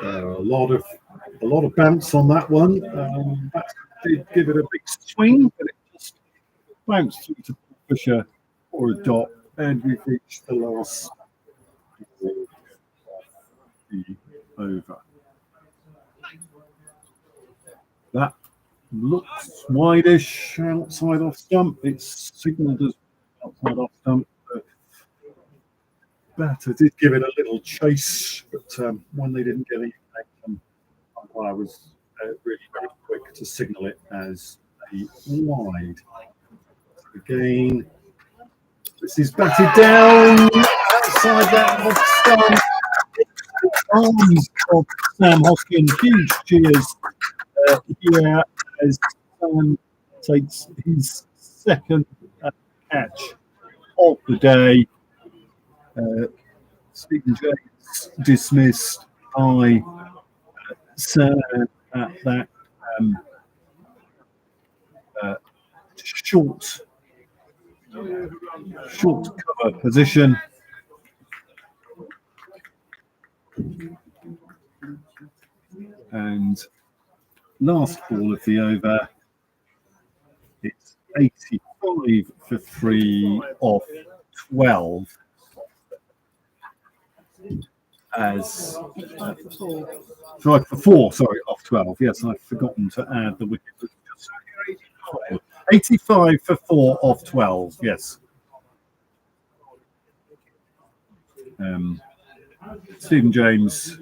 A lot of bounce on that one. That did give it a big swing, but it just bounced through to Fisher or a dot, and we've reached the last over. That looks wide-ish outside off stump. It's signalled as outside off stump. Batter did give it a little chase, but when they didn't get any action, umpire was really very quick to signal it as a wide. Again, this is batted down outside that off stump. Arms of Sam Hoskin, huge cheers here as Sam takes his second catch of the day. Stephen James dismissed by Sam at that short cover position. And last ball of the over, it's 85 for 3 off 12. As 5 for 4, sorry, off 12. Yes, I've forgotten to add the wicket. 85 for 4 off 12. Yes. Stephen James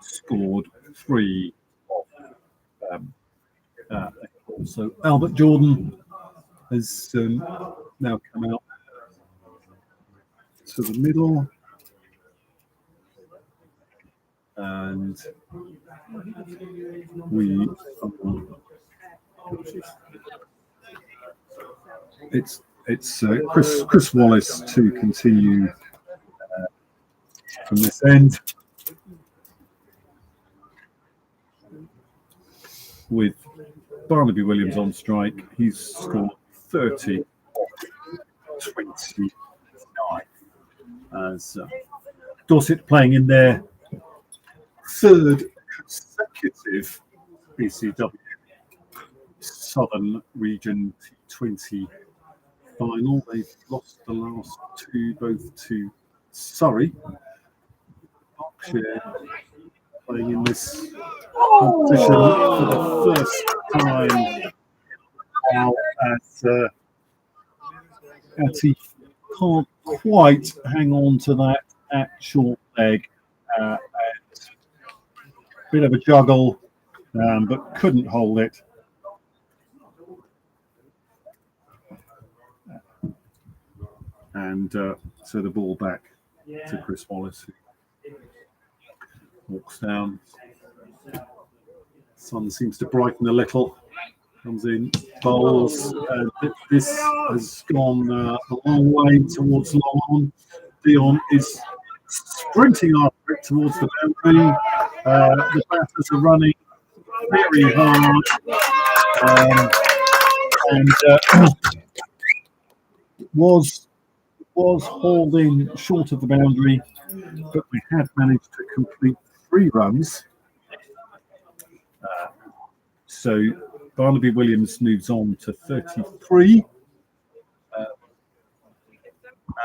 scored 3 off. So Albert Jordan has now come out to the middle. And it's Chris Wallace to continue from this end with Barnaby Williams on strike. He's scored 30 off 29 as Dorset playing in their third consecutive BCEW Southern Region T20 final. They've lost the last two, both to Surrey. Berkshire playing in this competition for the first time now as he can't quite hang on to that at short leg. Bit of a juggle, but couldn't hold it. And so the ball back to Chris Wallace, who walks down. Sun seems to brighten a little. Comes in, bowls. This has gone a long way towards long on. Dion is sprinting after it towards the boundary. The batters are running very hard, and was holding short of the boundary, but we had managed to complete 3 runs. So Barnaby Williams moves on to 33,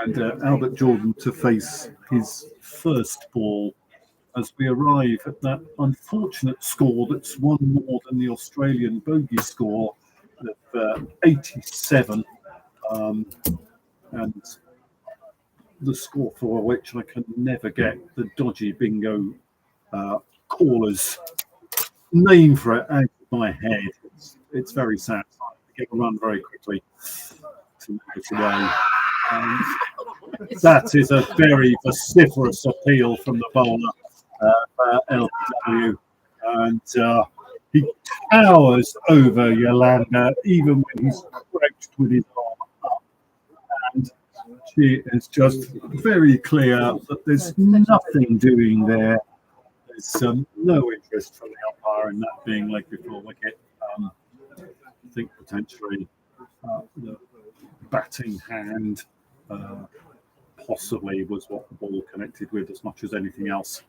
and Albert Jordan to face his first ball as we arrive at that unfortunate score that's one more than the Australian bogey score of 87, and the score for which I can never get the dodgy bingo caller's name for it out of my head. It's very sad. I get a run very quickly to move it away. And that is a very vociferous appeal from the bowler for LBW. And he towers over Yolanda, even when he's crouched with his arm up. And she is just very clear that there's nothing doing there. There's no interest from the umpire in that being leg before wicket. I think potentially the batting hand possibly was what the ball connected with as much as anything else.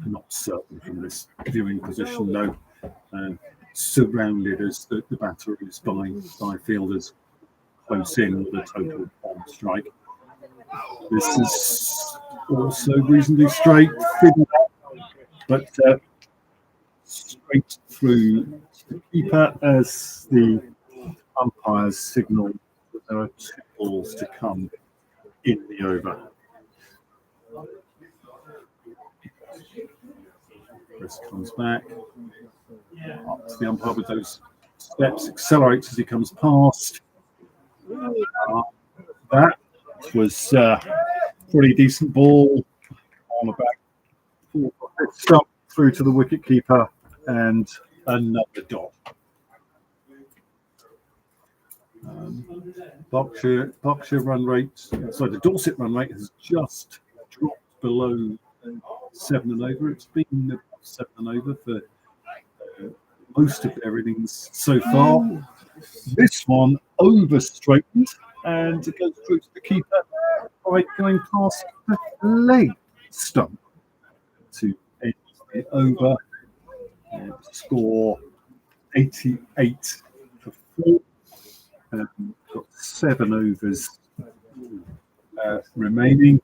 Not certain from this viewing position, though. Surrounded as the batter is by fielders close in with a total on strike. This is also reasonably straight, but straight through the keeper as the umpires signal that there are 2 balls to come in the over. Chris comes back up to the umpire with those steps, accelerates as he comes past. That was pretty decent ball on the back, stump through to the wicket keeper, and another dot. Berkshire run rate, the Dorset run rate has just dropped below 7 and over. It's been above 7 and over for most of their innings so far. This one over straightened, and it goes through to the keeper by going past the leg stump to end the over. Score 88 for 4. Got 7 overs remaining.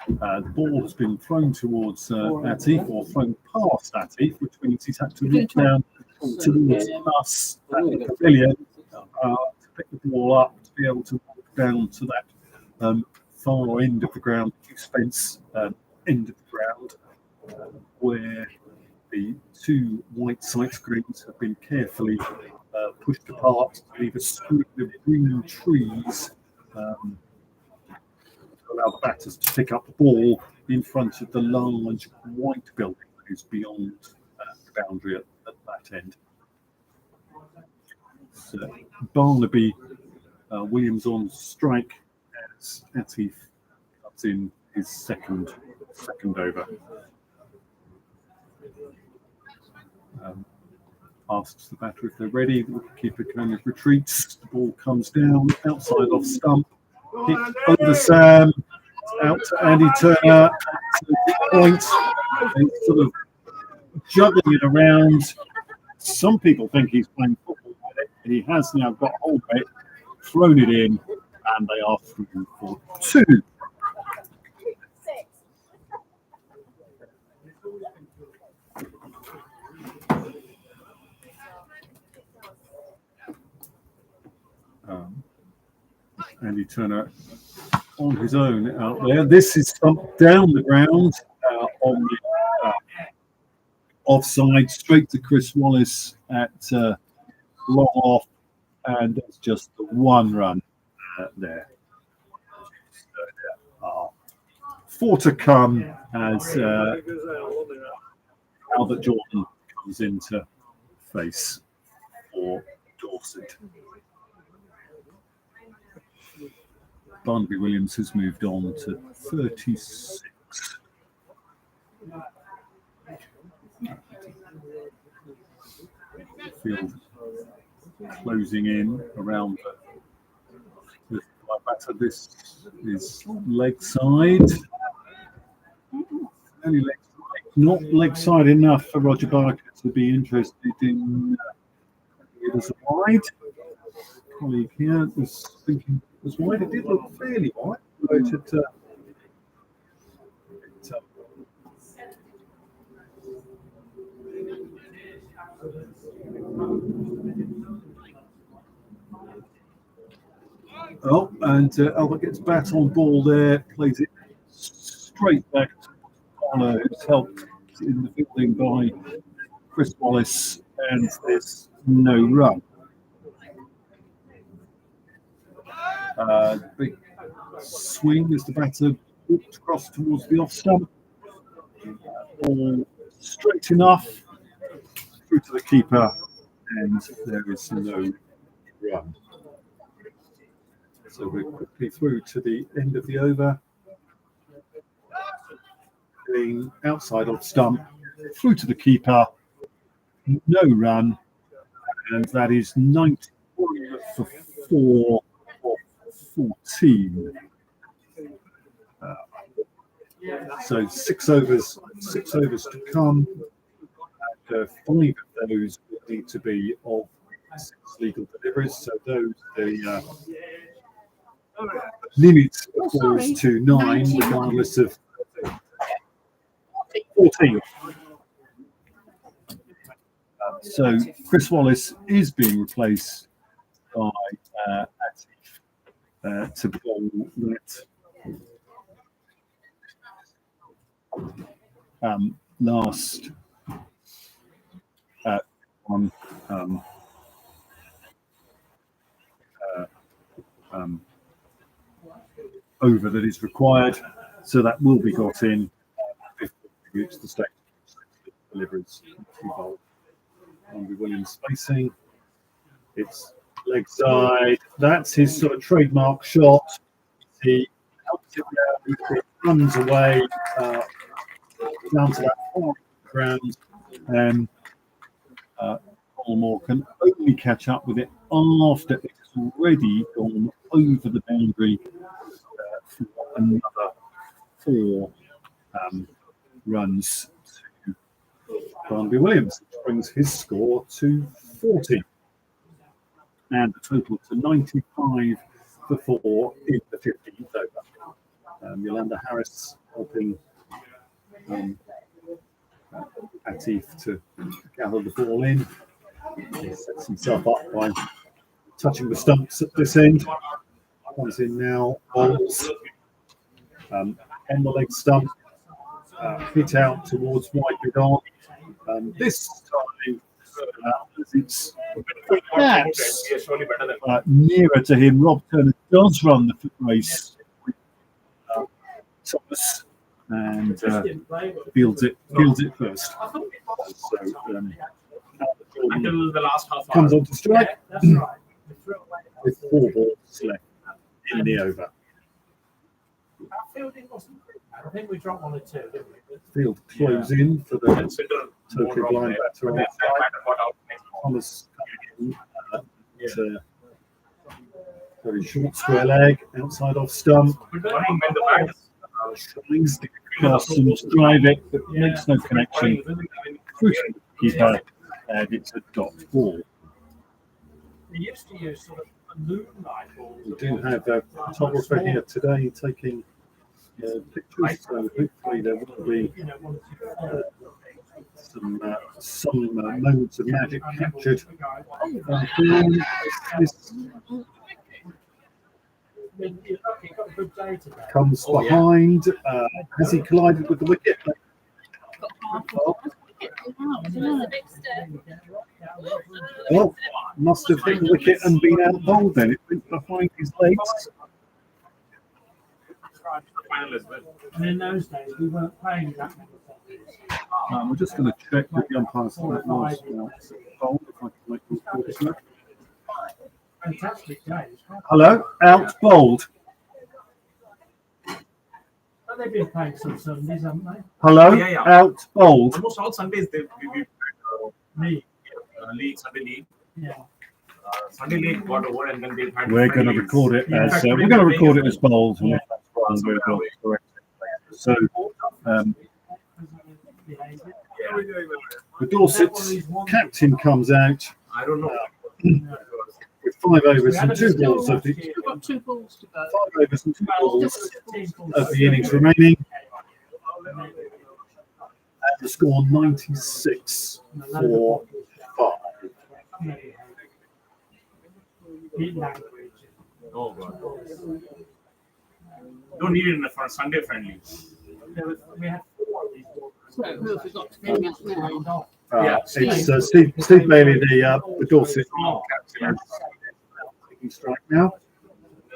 The ball has been thrown towards Atif, or thrown past Atif, which means he's had to look down towards us at the pavilion to pick the ball up, to be able to walk down to that far end of the ground, Fence end of the ground, where the 2 white side screens have been carefully pushed apart to leave a screen of green trees to allow the batters to pick up the ball in front of the large white building that is beyond the boundary at that end. So Barnaby Williams on strike as Atif comes in his second over. Asks the batter if they're ready. The wicketkeeper kind of retreats. The ball comes down outside off stump. Hit over Sam. Out to Andy Turner. To the point. He's sort of juggling it around. Some people think he's playing football with it. He has now got hold of it, thrown it in, and they are through for 2. Andy Turner on his own out there. This is thumped down the ground on the offside, straight to Chris Wallace at long off, and it's just the 1 run there. So, 4 to come as Albert Jordan comes into face for Dorset. Barnaby Williams has moved on to 36. Field closing in around the batter. This is leg side. Only leg side. Not leg side enough for Roger Barker to be interested in it as a wide. Colleague here was thinking it was wide. It did look fairly wide. And Albert gets bat on ball there, plays it straight back to Connor, who's helped in the fielding by Chris Wallace, and there's no run. Big swing as the batter walked across towards the off stump. All straight enough through to the keeper, and there is no run. So we're quickly through to the end of the over. Being outside off stump, through to the keeper, no run, and that is 91 for 4 of 14. So 6 overs to come. And 5 of those would need to be of 6 legal deliveries. So those the limit falls to 9, regardless of 14. So Chris Wallace is being replaced by Atif to bowl that last one over that is required. So that will be got in if it's the state deliveries to bowl. Andy Williams spacing. It's leg side. That's his sort of trademark shot. He helps it down. It runs away down to that far ground, and Colmore can only catch up with it after it's already gone over the boundary for another 4 runs to Barnaby Williams, which brings his score to 40 and the total to 95 for 4 in the 15th over. Yolanda Harris helping Atif to gather the ball in. He sets himself up by touching the stumps at this end. Comes in now, bowls on the leg stump, hit out towards wide mid on. This time, it's perhaps nearer to him. Rob Turner does run the foot race with Thomas and fields it first. So until the last half comes on to strike with 4 balls left in the over. Our fielding wasn't great. I think we dropped 1 or 2, didn't we? Field close in for the total blind batter on Thomas coming in very short square leg outside off stump. Shines the cross and drive it, but makes no connection. Crucial keeper, and it's a dot ball. We used to use sort of moonlight balls. We do have a photographer here today taking pictures, so hopefully there will be some moments of magic captured. Comes behind. Has he collided with the wicket? Well, must have hit the wicket and been out bowled then. It went behind his legs. And in those days, we weren't playing that many things. We're just going to check with the umpires that was bowled, if I can make this call. Fantastic days. Hello, out bowled. But they've been playing some Sundays, haven't they? Hello, Yeah. out bowled. Almost all Sundays we Me. league, Sunday league. Yeah. Sunday league got over, and then they've had. We're going to record it as bowled. And if that's wrong, we'll correct it. So the Dorset's captain comes out. I don't know. With 5 overs and 2 balls of the We've got 2 balls to go. 5 overs and 2 balls of the innings remaining. And the score 96 for 5. Oh God. Don't need it for a Sunday friendly. We had 4 of these balls. So who have we got to bring out now? It's Steve Bailey, the Dorset captain, taking strike now.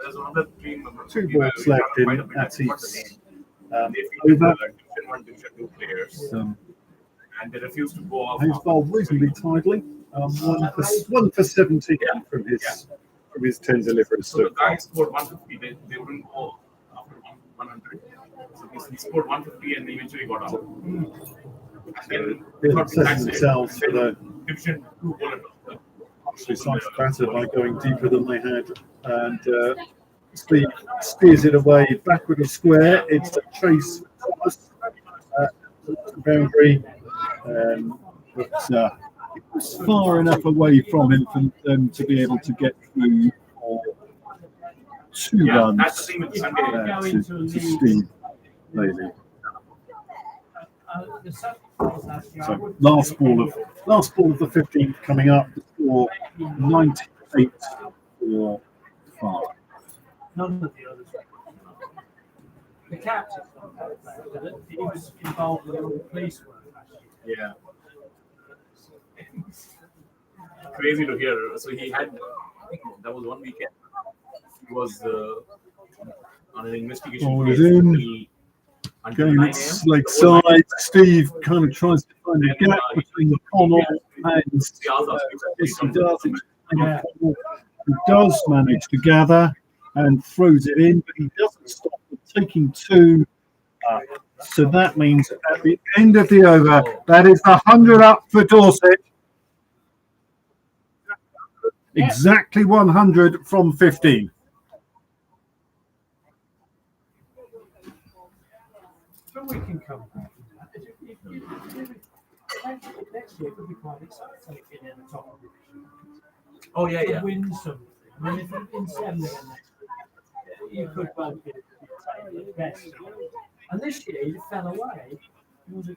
there's another team. 2 we were- balls we left were quite a in bit at of what's the each name? over. They fielded Division 1, Division 2 players, and they refused to go off. He's bowled reasonably tidily. 1 for 17 from his 10 deliveries. So the guy scored 150. They wouldn't go after 100. So he scored 150 and eventually got out. And They thought set that's it. themselves for the Division 2 bowler. actually slightly better by going deeper than they had. And Steve steers it away backward of square. It's a chase for Thomas. Boundary. But it was far enough away from him for them to be able to get through for 2 Yeah, that's the runs thing with Sunday. to Steve Bailey. So last ball of the 15th coming up for 98 for 5. None of the others. The captain, he was involved with all the police work. Yeah. Crazy to hear. So he had, I think that was one weekend. He was on an investigation Oh, case he's in. until Going 9 a.m. its leg side, Steve kind of tries to find a gap between Connell and yes, he does. Connell, who does manage to gather and throws it in, but he doesn't stop from taking 2. So that means at the end of the over, that is the 100 up for Dorset. Exactly 100 from 15. But we can come back from that. Next year could be quite exciting if you're in the top of the division. Oh, yeah, To yeah. win something. I mean, if you're in 7 again next year, you could both be the best. And this year, you fell away. It was a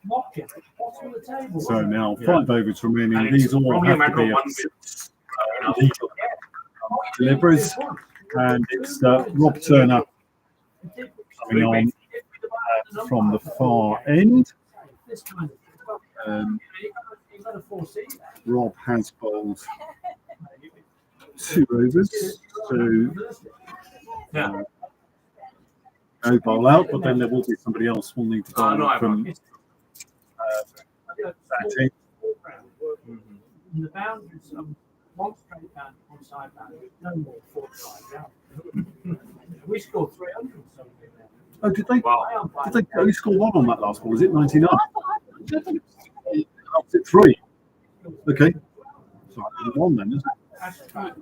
mocking at the bottom of the table. So wasn't it? now 5 overs remaining. And it's These all probably a have to matter of be one legal deliveries. And it's Rob Turner coming on from the far end. This kind of you've got to foresee that. Rob has bowled 2 overs, so Yeah. no bowl out, but then there will be somebody else will need to bowl No, I'm from not. batting. The boundaries, one straight boundary, one side boundary, no more 45 yards. We scored 300 or something there. Oh, did they? Wow. Did they only score 1 on that last ball? Was it 99? Was it 3? Okay. So 1 then, isn't it? Just that.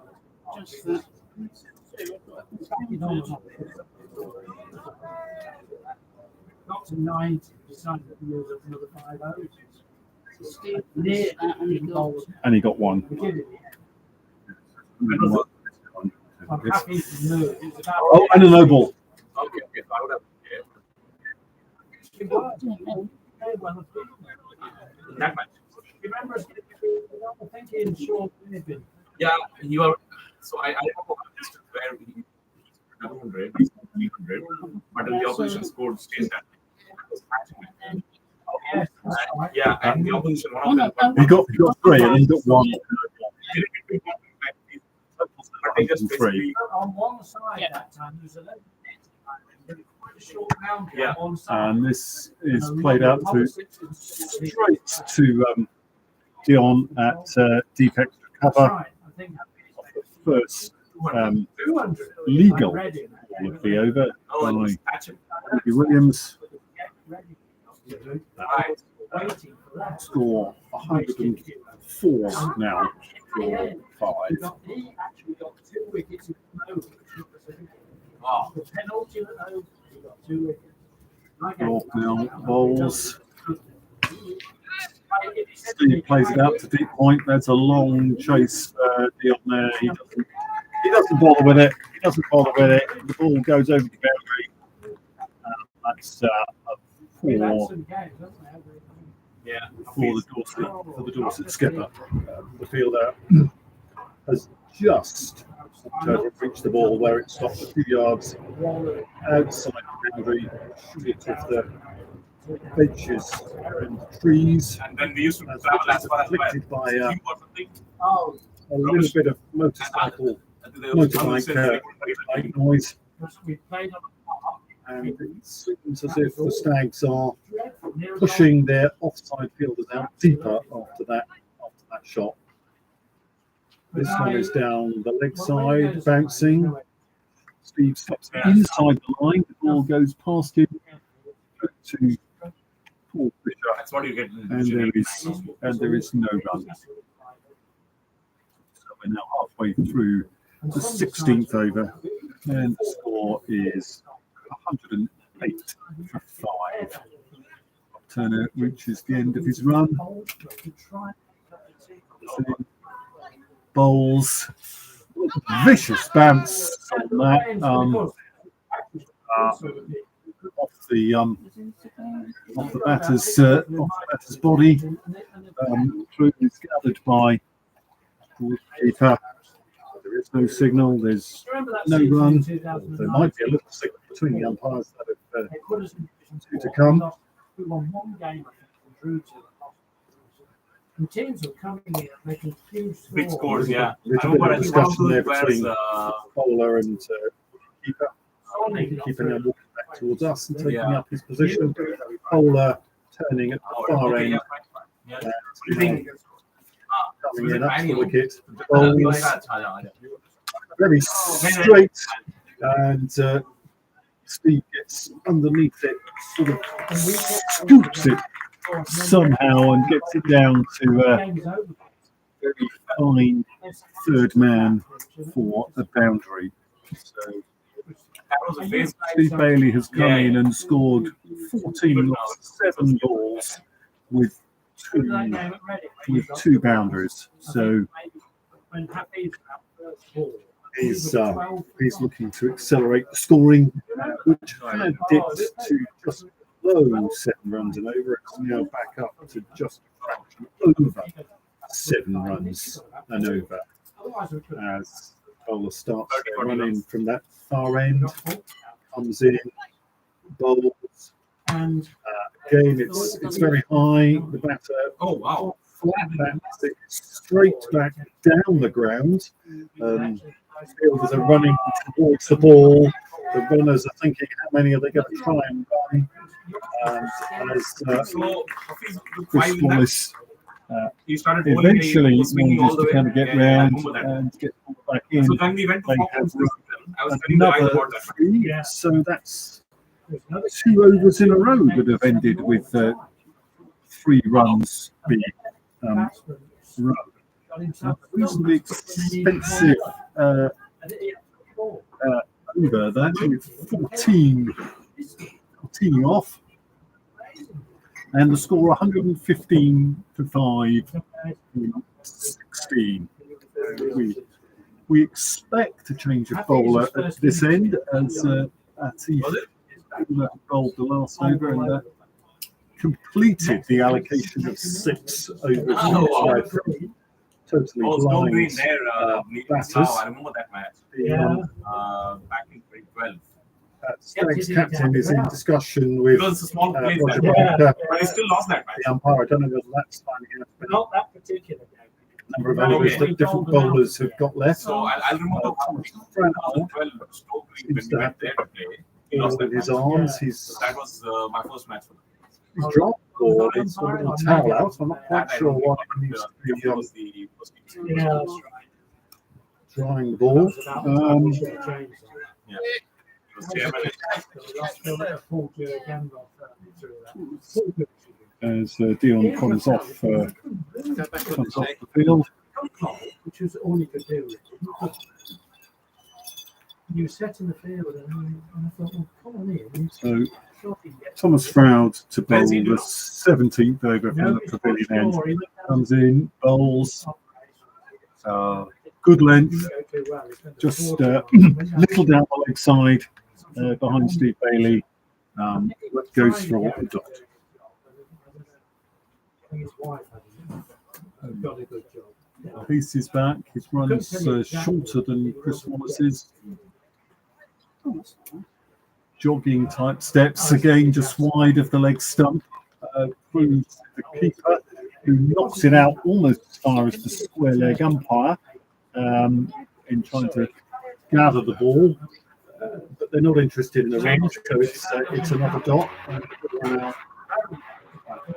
Got to 90, decided to use up another 5 overs. Steve near that and he got And he got 1. We did it. Oh, I'm happy to move. It was about and a no ball. Okay, okay. So I would have. That match. Remember us thinking short anything. Yeah, you are. So I remember this where he 200, he's 300, but then the opposition scored stays that. Yes. Yeah, and the opposition one of them. He got 3 and he got 1. But they just 3. basically. On one side that time, there was a short boundary Yeah. on one side. And this is played out to straight to Dion at deep extra That's cover. right. I think First 200. legal I'm ready. ball of the over Oh, and by just catch him. Andy Williams. Get ready. Right. Waiting for that. Score 104 now for 5. He actually got 2 wickets in the over. Wow. The penultimate over, he got 2 wickets. York now bowls. Steve plays it out to deep point. That's a long chase. Dion there. He doesn't bother with it. The ball goes over the boundary. That's a 4 Yeah. for the Dorset skipper. The fielder has just reached the ball where it stopped a few yards outside the boundary. Shoot off the benches and trees. And then we used to travel as far as Afflicted by or something. Oh, a little bit of motorcycle motorbike bike noise, We played on and it seems as if the Stags are pushing their offside fielders out deeper after that shot. This one is down the leg side, bouncing. Steve steps inside the line. The ball goes past him to Paul Fisher, That's what you get. and there is no run. So we're now halfway through the 16th over, and the score is 108 for 5. Turner reaches the end of his run. Bowls, vicious bounce on that off the batter's body. Through is gathered by the keeper. There is no signal. There's no run. There might be a little signal between the umpires that have due to come. And teams were coming in and making huge Big scores, yeah. Little bit of discussion there between bowler and keeper. Keeper now walking back towards us and taking up his position. Bowler turning at the far end. Coming in up to the wicket. Bowls very straight, and Steve gets underneath it, sort of scoops it somehow and gets it down to a very fine third man for a boundary. So Steve Bailey has come in and scored 14 lost 7 balls with two boundaries. So he's looking to accelerate the scoring, which had dipped to just below 7 runs and over. It's now back up to just a fraction over 7 runs and over, as bowler starts running from that far end, comes in, bowls, and again it's very high. The batter flat bats it straight back down the ground. Fielders are running towards the ball. The runners are thinking, how many are they going to try and run? And as Chris Wallace eventually manages to kind of get round and get back in, So when we went to they Fox, have I was telling the guys another about that. 3. So that's 2 overs in a row that have ended with 3 runs being run. Reasonably expensive over that, with 14 off, and the score 115 to 5 in 16. We expect a change of bowler at this end, as Ati bowled the last over and completed the allocation of 6 overs. Totally blind batters. I remember that match. Back in 2012. Stags captain is in discussion with Because it's a small place, Roger that Barker, but he still lost that match. the umpire. I don't know whether that's finding out Not that particular game. a number of overs that different bowlers have got left. So I'll remember Thomas Franel 2012 Stoke when seems we to went have there to play. He lost with that his match. arms. So that was my first match for them. He's dropped or it's a little towel out. I'm not quite sure what he needs to be was the first game. Yeah, that's right. drying the ball. Yeah. He was chairman. As Dion comes off the field. Which was all you could do. You set in the field, and I thought, well, come on in. So Thomas Froud to bowl the 17th over from the pavilion end. Comes in, bowls. Good length, just little down the leg side behind Steve Bailey. Goes for a dot. Piece is back. His run is shorter than Chris Wallace's. Jogging type steps again, just wide of the leg stump. Through the keeper, who knocks it out almost as far as the square leg umpire. In trying to gather the ball, but they're not interested in the range, so it's another dot.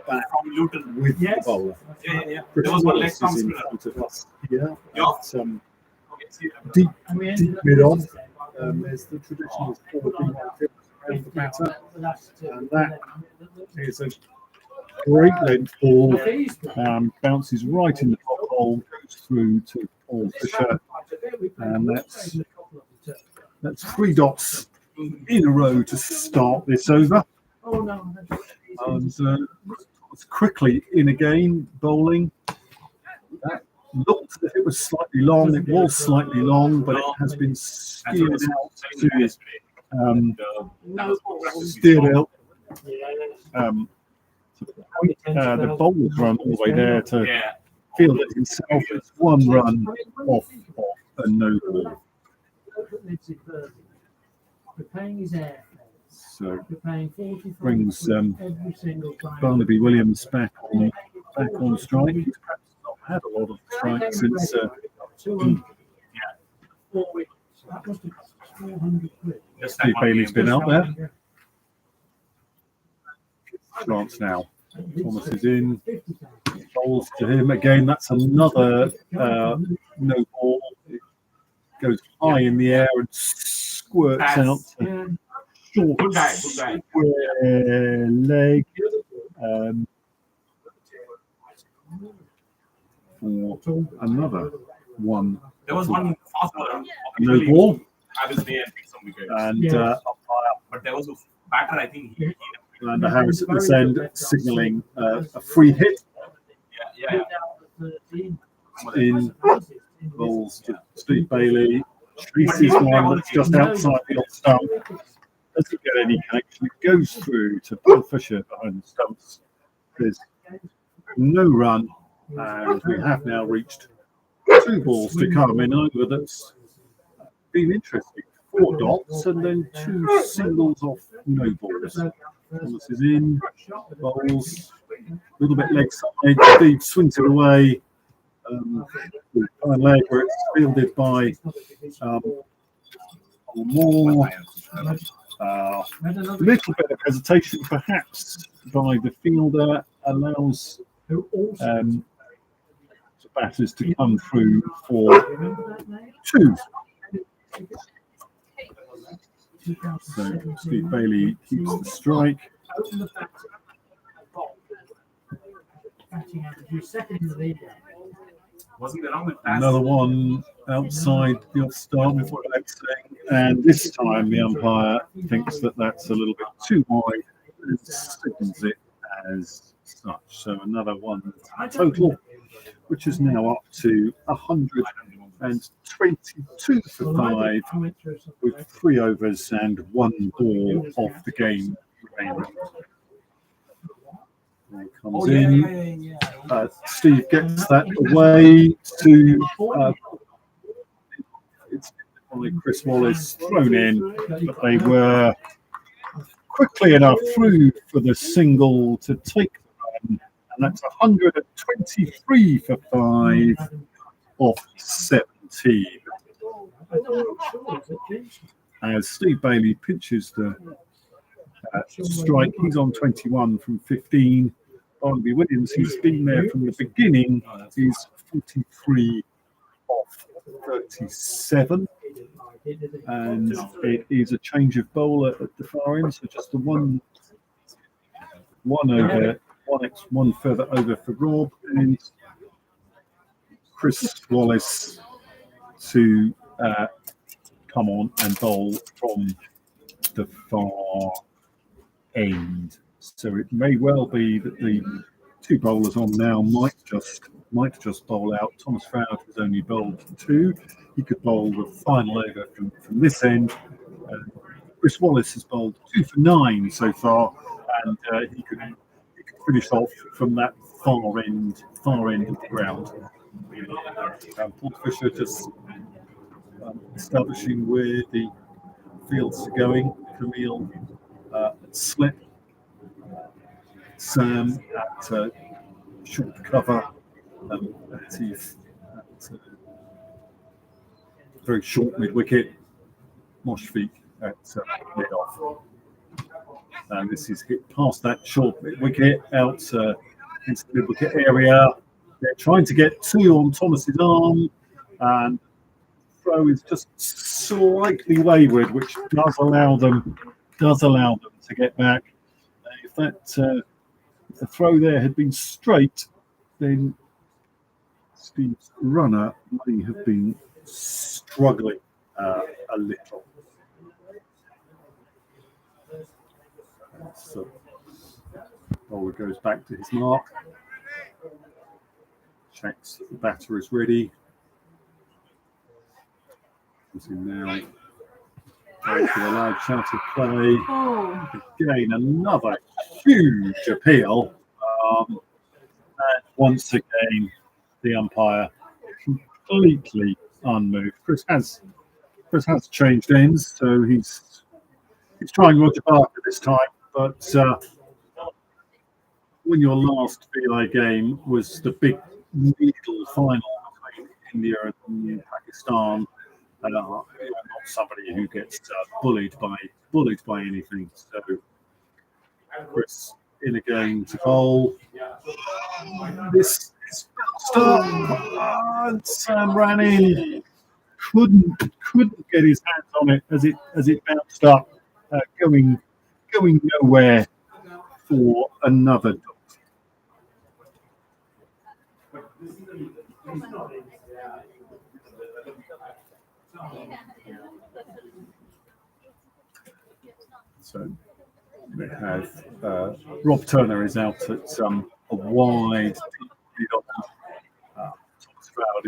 Back From Luton. with the Yes. bowler. Yeah. Chris There was one leg Wallace is bounce in winner. front of us here. Yeah. At, Okay, see, deep And we ended up mid-off. losing There's the traditional 4 around the batter, and that is a great length ball. Bounces right in the top hole, goes through to Paul Fisher, and that's 3 dots in a row to start this over. Oh no. And it's quickly in again, bowling. That looked as if it was slightly long. It was slightly long, but it has been steered out to steered out. The bowler's run all the way there to yeah. field it himself. It's 1 run off a no ball. We're paying his airfare. So We're paying 45 brings every single time. Barnaby Williams back on strike. He's perhaps not had a lot of strikes since 200. 4 weeks. That must have cost 400 quid. Just Steve that one Bailey's game. been out there. Chance now. Thomas is in. 50,000. Bowls to him again. That's another no ball. It goes high in the air and squirts out to Yeah. short Good guy. square leg. For another one. There was one fast bowler. No ball. Have his day and pick some wickets. And Yeah. But there was a batter, I think. and Harris at this end signalling a free hit. Yeah. In bowls to Steve Bailey. Tracy's one that's just outside the off stump. Doesn't get any connection. It goes through to Paul Fisher behind the stumps. There's no run, and we have now reached 2 balls to come in over that's been interesting. 4 dots and then 2 singles off no balls. Thomas is in, bowls, a little bit leg side. Steve swings it away. Fine leg where it's fielded by Moore. A little bit of hesitation, perhaps, by the fielder, allows the batters to come through for 2. So Steve Bailey keeps the strike. Wasn't there wrong with that? Another one outside the off stump, and this time the umpire thinks that that's a little bit too wide and signals it as such. So another one total, which is now up to 122 for 5, with 3 overs and 1 ball off the game remaining. Comes in. Steve gets that away to it's only Chris Wallace thrown in, but they were quickly enough through for the single to take the run, and that's 123 for 5 off 17. As Steve Bailey pitches the strike, he's on 21 from 15. Barnaby Williams, who's been there from the beginning, is 43 off 37. And it is a change of bowler at the far end, so just the one over, one further over for Rob, and Chris Wallace to come on and bowl from the far end. So it may well be that the 2 bowlers on now might just bowl out. Thomas Fowler has only bowled 2. He could bowl the final over from this end. Chris Wallace has bowled 2 for 9 so far, and he could finish off from that far end of the ground. Paul Fisher just establishing where the fields are going. Camille slip. Sam at short cover, at very short mid wicket, Moshfik at mid-off. And this is hit past that short wicket out into the mid-wicket area. They're trying to get two on Thomas's arm, and throw is just slightly wayward, which does allow them to get back. If that if the throw there had been straight, then Steve's runner may have been struggling a little. So bowler goes back to his mark, checks that the batter is ready. Comes in now. Goes for a loud shout of play. Oh, Again, another huge appeal. And once again, the umpire completely unmoved. Chris has changed ends, so he's trying Roger Barker this time. But when your last relay game was the big needle final between India and Pakistan, not somebody who gets bullied by anything. So Chris in again to bowl. This is stop, and Sam ran in. Couldn't get his hands on it as it bounced up, going nowhere for another dot. So we have Rob Turner is out at a wide. Thomas Stroud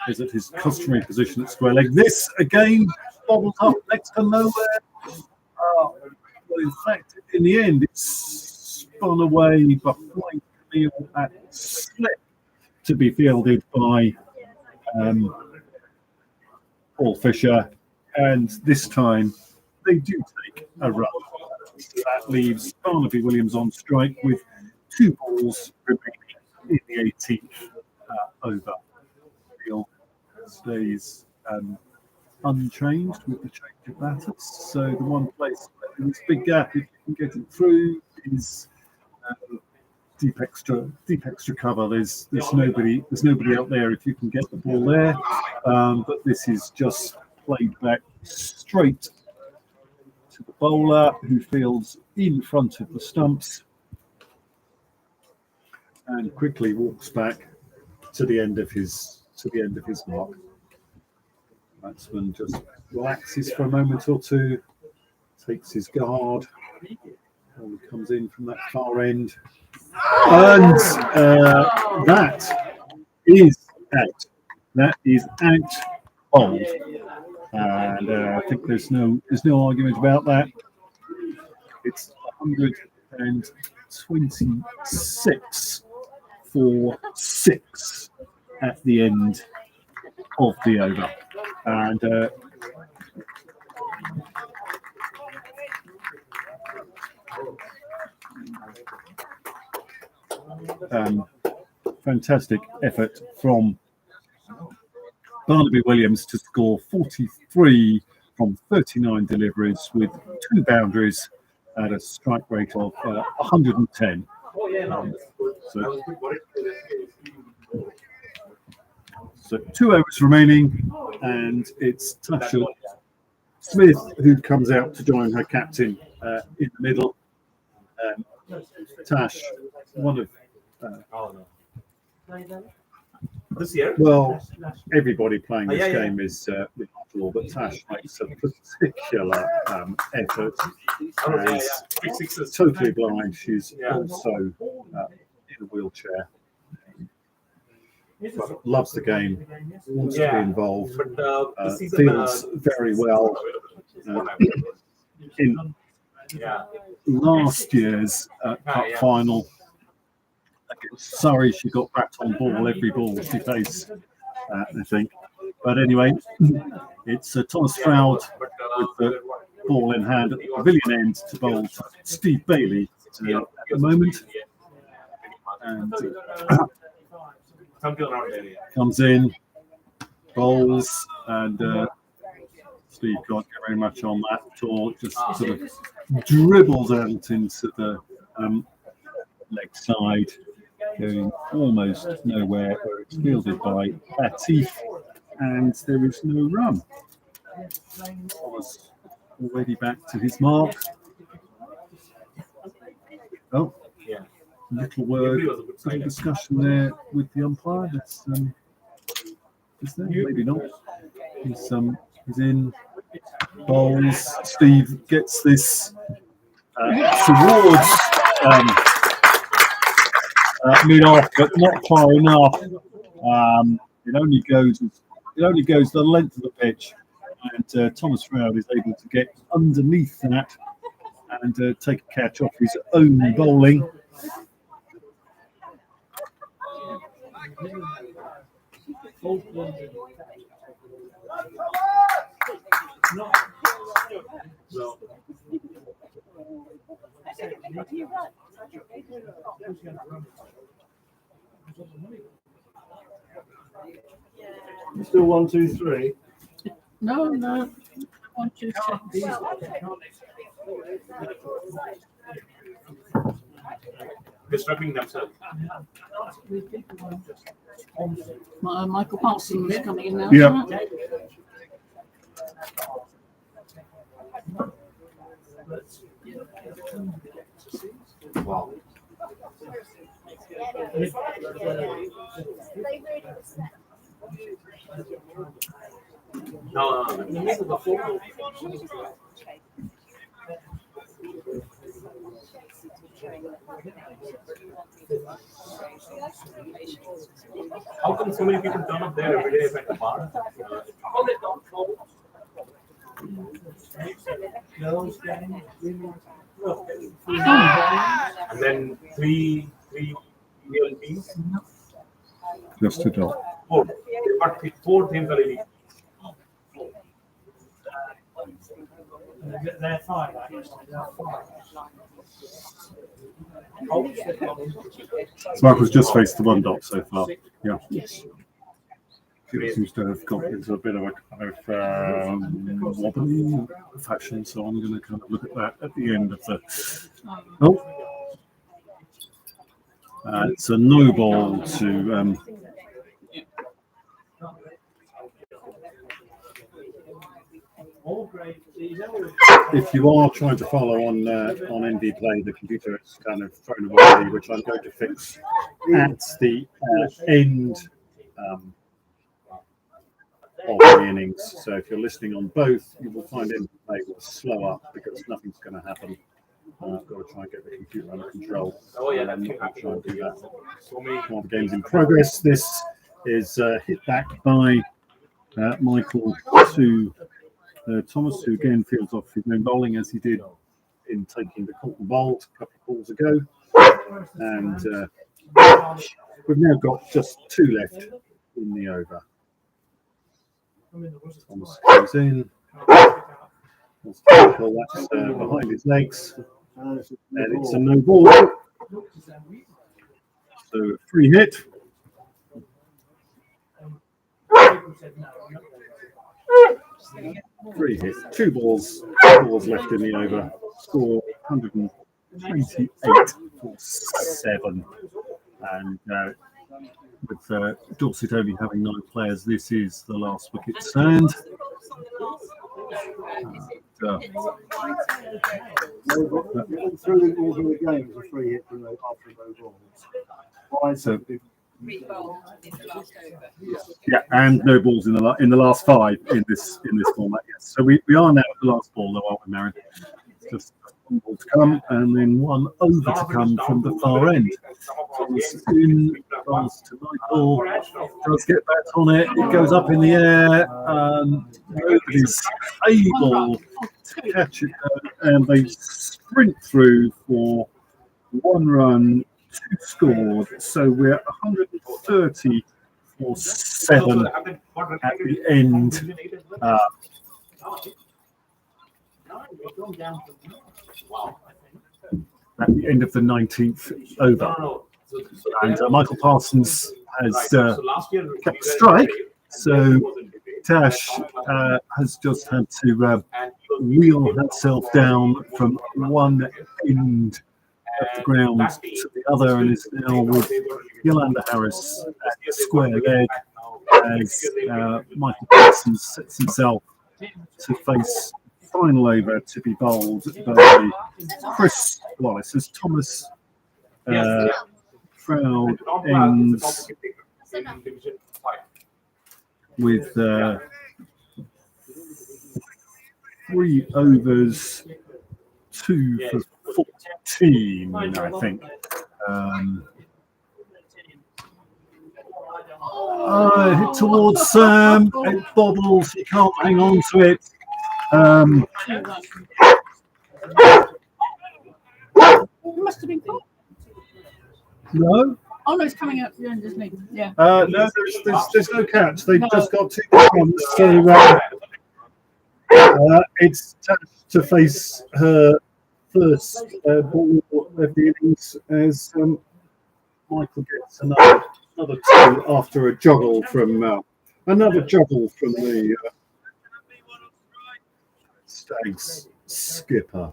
is at his customary position at square leg. This again bobbled up next to nowhere. Well, in fact, in the end, it's spun away behind Camille at slip to be fielded by Paul Fisher, and this time they do take a run. That leaves Barnaby Williams on strike with 2 balls remaining in the 18th over. Field stays unchanged with the change of batters. So the one place in this big gap, if you can get it through, is deep extra cover. There's nobody out there if you can get the ball there. But this is just played back straight to the bowler, who fields in front of the stumps and quickly walks back to the end of his mark. Batsman just relaxes for a moment or two, takes his guard, and comes in from that far end, and that is out. That is out bowled. And I think there's no argument about that. It's 126 for 6 at the end of the over, and fantastic effort from Barnaby Williams to score 43 from 39 deliveries with 2 boundaries at a strike rate of 110. So 2 overs remaining, and it's Tasha Smith who comes out to join her captain in the middle. Tash, one of This year? well, everybody playing this game is remarkable, but Tash makes a particular effort. She's totally blind. She's also in a wheelchair. But loves the game, wants to be involved, feels very well. In last year's cup final against Surrey, she got back on ball every ball she faced, I think. But anyway, it's Thomas Stroud with the ball in hand at the pavilion end to bowl to Steve Bailey at the moment. And comes in, bowls, and Steve can't get very much on that at all. Just sort of dribbles out into the leg side, going almost nowhere, where it's fielded by Latif, and there is no run. Thomas already back to his mark. Oh, Yeah. little word, little discussion there with the umpire. That's is there? Maybe not. He's in bowls. Steve gets this towards mid-off, but not far enough. It only goes the length of the pitch, and Thomas Froud is able to get underneath that and take a catch off his own bowling. Still 1, 2, 3. No. 1, 2, 6. Disturbing themselves. Michael Parsons is coming in now. Yeah. Wow. No. How come so many people turn up there every day at the bar? And then three real teams. Just a dot. Four teams are elite. They're fine. I guess. Michael's just faced the 1 dot so far. Yeah. Yes. It seems to have got into a bit of a kind of wobbly fashion, so I'm going to kind of look at that at the end of the. Oh, it's a no ball to. If you are trying to follow on ND Play, the computer is kind of thrown away, which I'm going to fix at the end of the innings. So if you're listening on both, you will find ND Play will slow up because nothing's going to happen. I've got to try and get the computer under control. Oh yeah, I'm not going to try and do that. So many. While the game's in progress, this is hit back by Michael to Thomas, who again fields off his own bowling as he did in taking the Colton Bolt a couple of balls ago. And we've now got just 2 left in the over. Thomas goes in. That's behind his legs. And it's a no ball. So free hit. Free hit. 2 balls left in the over. Score 128 for 7. And with Dorset only having 9 players, this is the last wicket stand. Through all the games, a free hit from after no balls. So, yeah, and no balls in the last 5 in this format. Yes, so we are now at the last ball, though, aren't we, Marion? Just 1 ball to come, and then 1 over to come from the far end. In pass to Michael, does get back on it. It goes up in the air. Nobody's able to catch it, and they sprint through for 1 run. 2 scored, so we're 130 for 7 at the end. At the end of the 19th over, and Michael Parsons has kept the strike. So Tash has just had to wheel herself down from one end of the ground to the other and is now with Yolanda Harris at square leg as Michael Jackson sets himself to face final over to be bowled by Chris Wallace as Thomas Froud ends with 3 overs, 2 for 14, I think. Hit towards Sam, it bobbles, he can't hang on to it. He must have been caught. No, Oh no, it's coming out to the end, isn't he? Yeah. no, there's no catch. They've just got 2 runs, so it's Tash to face her first ball of the innings as Michael gets another 2 after a juggle from the Stags skipper.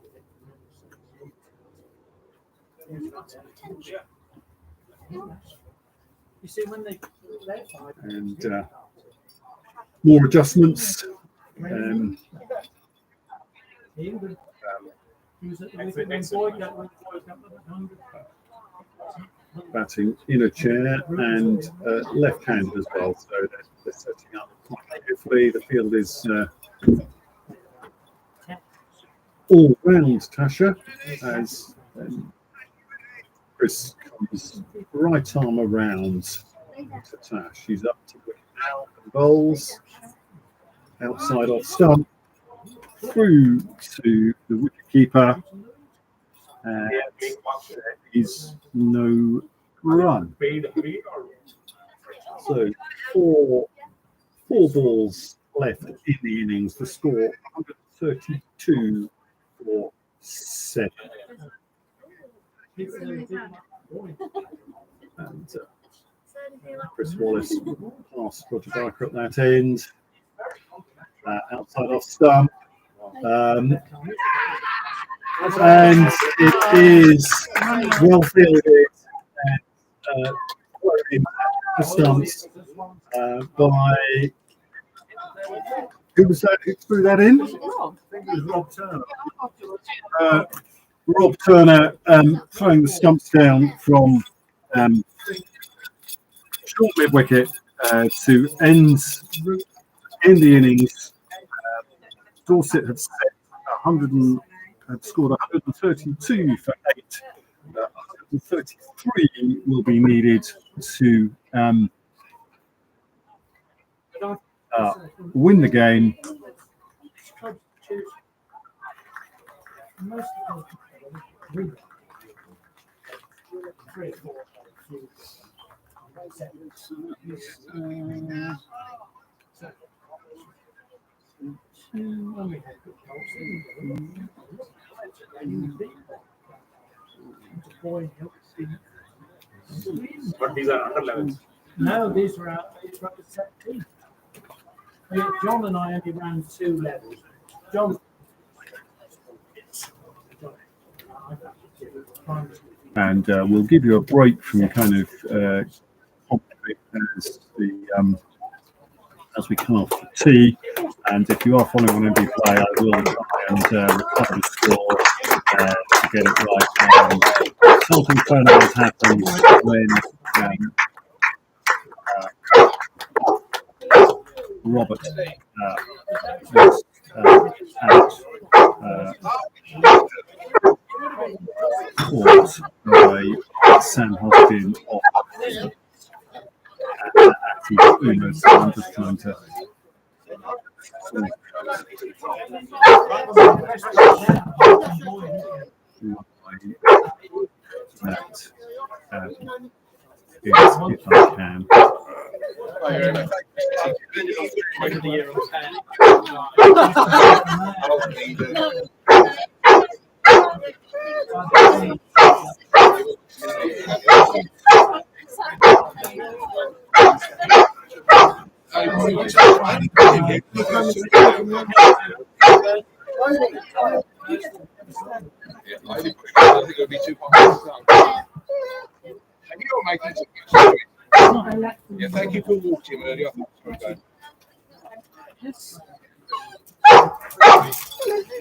You see, when they And more adjustments. Batting in a chair and left hand as well, so they're setting up quite carefully. The field is all round Tasha as Chris comes right arm around to Tash. She's up to wicket now and bowls outside off stump through to the wicket keeper, and there is no run. So four balls left in the innings. The score 132 for 7. And Chris Wallace past Roger Barker at that end. Outside off stump. And it is well fielded and in the stumps by who was that? Who threw that in? I think it was Rob Turner. Rob Turner throwing the stumps down from short mid wicket to end in the innings. Dorset had scored 132 for 8. 133 will be needed to win the game. But these are under levels. No, these were out. These were up to 17. John and I only ran 2 levels. John. And we'll give you a break from kind of conflict as we come off the tee. And if you are following on MB Play, I will try and recover the score to get it right. Something funny has happened when Robert was caught by Sam Hodgkin off at his owner, so I'm just trying to if I can. I think it'll be 2 points. And you're making some good. Yeah, thank you for walking earlier.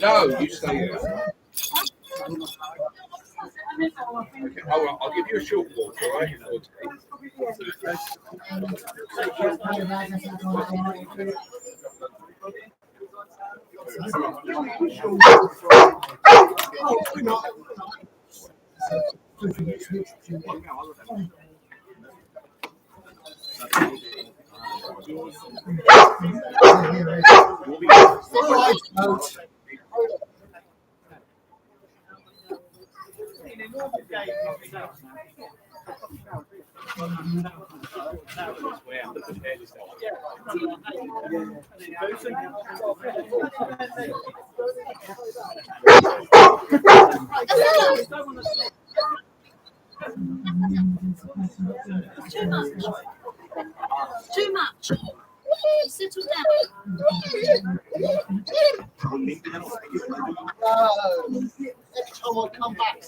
No, you stay here. Okay, I'll give you a short walk, all right? Too much. Too much. Settle down. Next time I come back.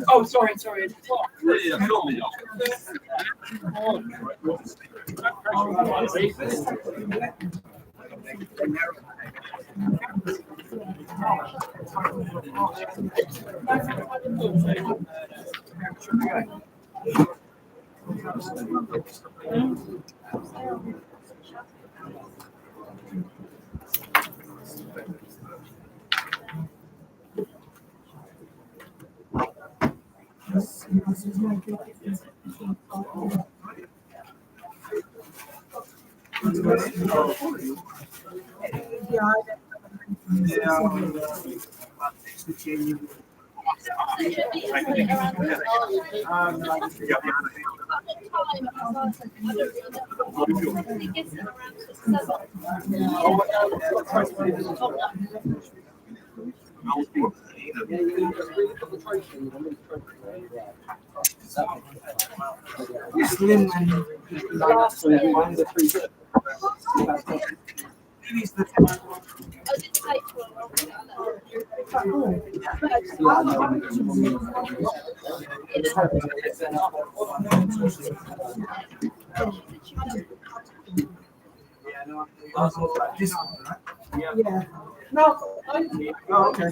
Oh, sorry. Yeah. No. Oh, okay.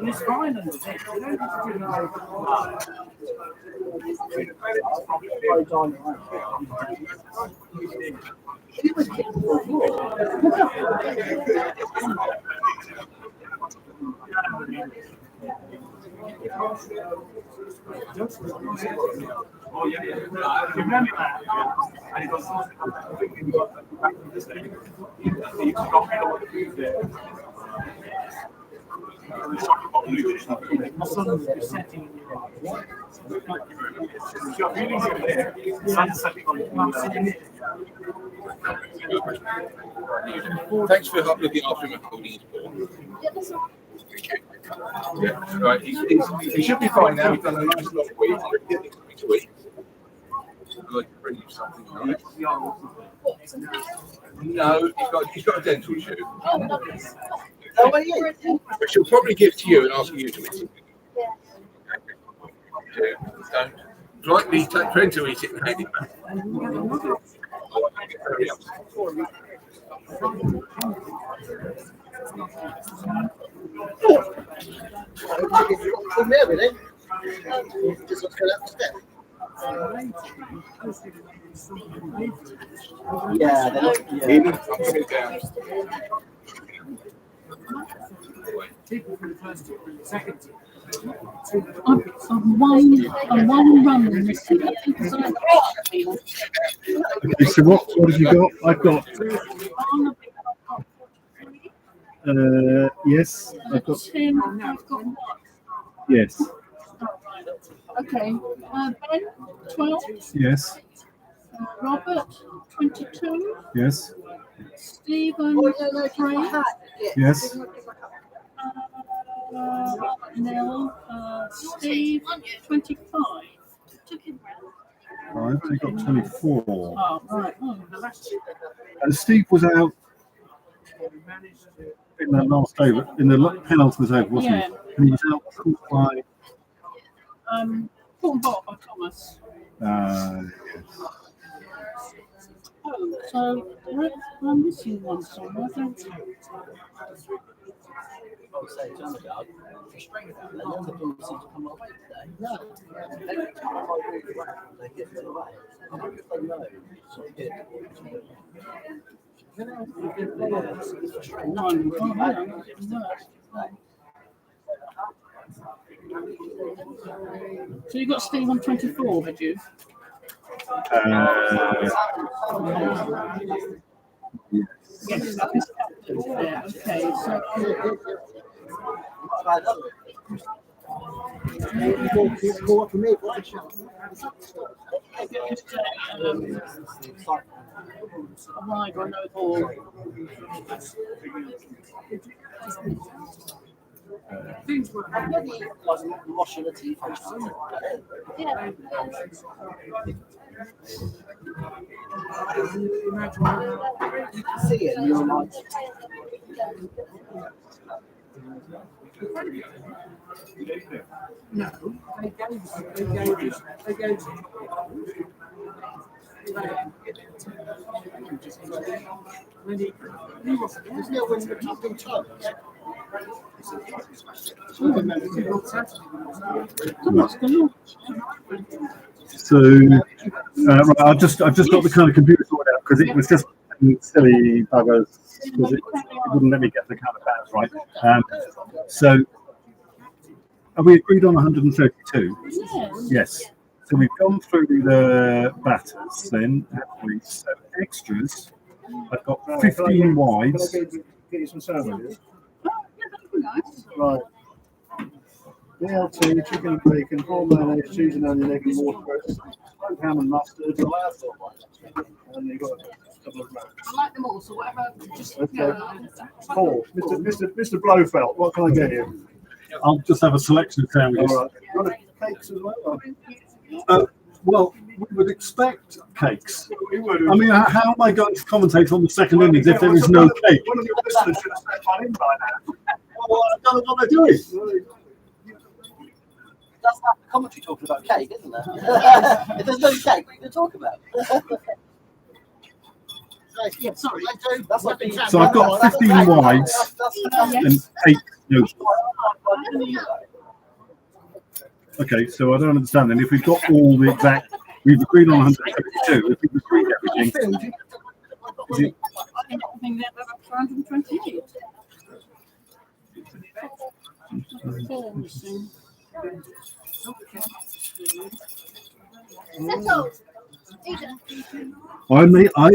It's fine under there. You don't have to Oh, yeah. I remember that. And it was Thanks for looking after him at Cody's ball. Yeah, right. He should be fine now. He's done a nice long week. Next week. I'd like to bring you something nice. No, he's got a dental tube. Which she'll probably give to you and ask you to eat something. Yeah, don't Right, these take 20 to eat it and hand it back. From there, really. Just let's go up the step. Yeah, they're not. Yeah. I'm putting it down. I'm one run in this thing. Okay, so what have you got? I've got. Yes, I've got. 10, I've got what? Yes, Okay, Ben, 12. yes, Robert, 22. yes, Stephen, 3. yes. Nell, Steve, 25. I've only got 24. Oh, right. Oh, And Steve was out in that last over, in the penultimate over, wasn't Yeah. he? And he was out caught by. Paul Bob by Thomas. Yes. Oh, so I'm missing one somewhere. I don't know. I would say to underdog, frustrated about that. None of them seem to come away today. No. Every time I walk around, they get it away. I wonder if they know. Sort of good. You know, it's frustrating. No, no, so you got Steve on 24, had you? Yes. Yeah, okay, so More for me, right? right, I know it all. Washing the teeth. Yeah. You can see it, and you're like, No, they gave There's no one to top in top. So, right, I've just got the kind of computer sorted out because it was just silly buggers because it wouldn't let me get the kind of bats right. So, are we agreed on 132? Yes. So we've gone through the batters then, have we? So extras, I've got 15 wides. Can I get you some sandwiches? Right. BLT, chicken and bacon, 4 mayonnaise, cheese and onion, egg and watercress, ham and mustard, and you've got a couple of wraps. I like them all, so whatever. Just, Okay. 4. Mr. Blofeld, what can I get you? I'll just have a selection of sandwiches. All right. You want cakes as well? Well, we would expect cakes. We would. I mean, how am I going to commentate on the second innings if there is no cake? One of your listeners should have stepped on in by now. Well, I don't know what they're doing. that's like a commentary talking about cake, isn't it? If there's no cake, what are you going to talk about? Yeah, sorry. That's like being So I've got 15 wides and 8 no. Okay, so I don't understand then. If we've got all the exact, we've agreed on 172. If we've agreed everything, is it, I think that's 128.